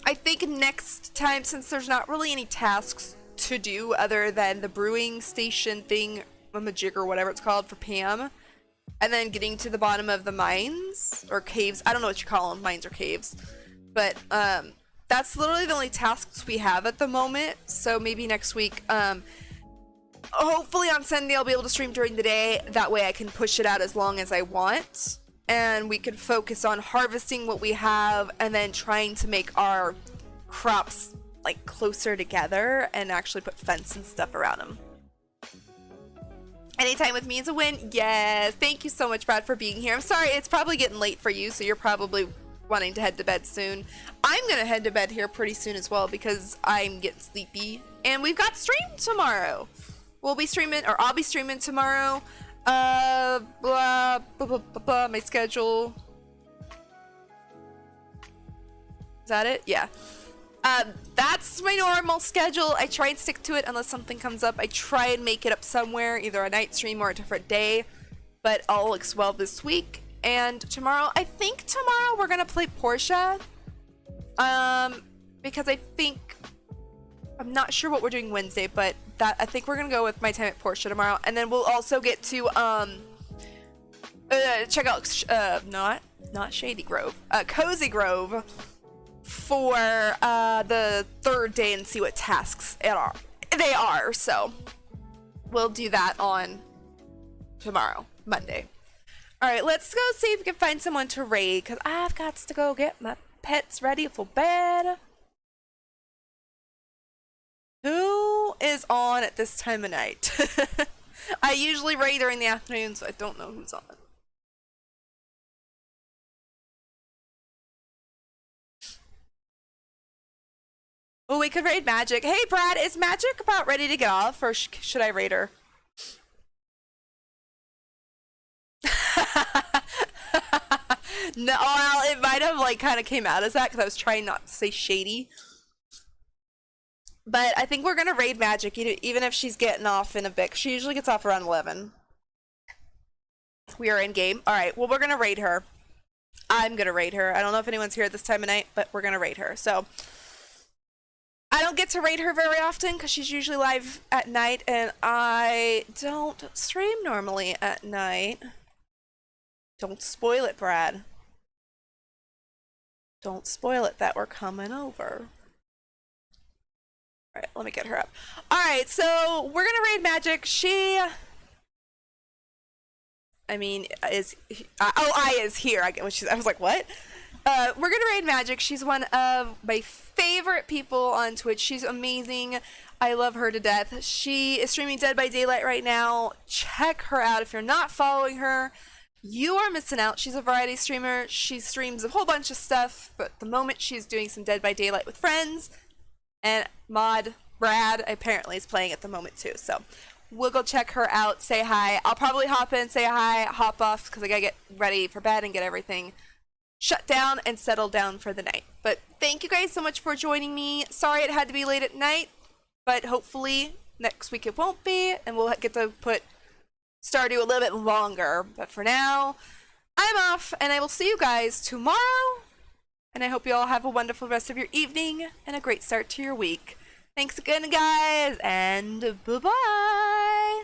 I think next time, since there's not really any tasks to do other than the brewing station thing, jig or whatever it's called for Pam, and then getting to the bottom of the mines or caves. I don't know what you call them, mines or caves, but that's literally the only tasks we have at the moment. So maybe next week, hopefully on Sunday I'll be able to stream during the day. That way I can push it out as long as I want, and we can focus on harvesting what we have and then trying to make our crops like closer together and actually put fence and stuff around them. Anytime with me is a win. Yes, thank you so much, Brad, for being here. I'm sorry, it's probably getting late for you, so you're probably wanting to head to bed soon. I'm gonna head to bed here pretty soon as well because I'm getting sleepy, and we've got stream tomorrow. We'll be streaming, or I'll be streaming tomorrow. Blah, blah, blah, blah, blah, my schedule. Is that it? Yeah. That's my normal schedule. I try and stick to it unless something comes up. I try and make it up somewhere, either a night stream or a different day, but all looks well this week. And tomorrow, I think tomorrow we're gonna play Portia. Because I think, I'm not sure what we're doing Wednesday, but that I think we're gonna go with my time at Portia tomorrow. And then we'll also get to, check out, not Shady Grove, Cozy Grove for the third day and see what tasks they are. So we'll do that on tomorrow, Monday. All right, let's go see if we can find someone to raid, because I've got to go get my pets ready for bed. Who is on at this time of night? I usually raid during the afternoon, so I don't know who's on. Oh, we could raid Magic. Hey, Brad, is Magic about ready to get off, or should I raid her? No, well, it might have like kind of came out as that because I was trying not to say shady. But I think we're gonna raid Magic even if she's getting off in a bit. She usually gets off around 11. We are in game. All right. Well, we're gonna raid her. I'm gonna raid her. I don't know if anyone's here at this time of night, but we're gonna raid her. So I don't get to raid her very often because she's usually live at night, and I don't stream normally at night. Don't spoil it, Brad. Don't spoil it that we're coming over. Alright, let me get her up. Alright, so we're gonna raid Magic. She... I mean, is... I is here. I was like, what? We're gonna raid Magic. She's one of my favorite people on Twitch. She's amazing. I love her to death. She is streaming Dead by Daylight right now. Check her out. If you're not following her, you are missing out. She's a variety streamer. She streams a whole bunch of stuff, but at the moment she's doing some Dead by Daylight with friends. And mod Brad apparently is playing at the moment too. So we'll go check her out, say hi. I'll probably hop in, say hi, hop off because I gotta get ready for bed and get everything shut down and settle down for the night. But thank you guys so much for joining me. Sorry it had to be late at night, but hopefully next week it won't be, and we'll get to put Stardew a little bit longer. But for now, I'm off, and I will see you guys tomorrow. And I hope you all have a wonderful rest of your evening and a great start to your week. Thanks again, guys, and bye-bye.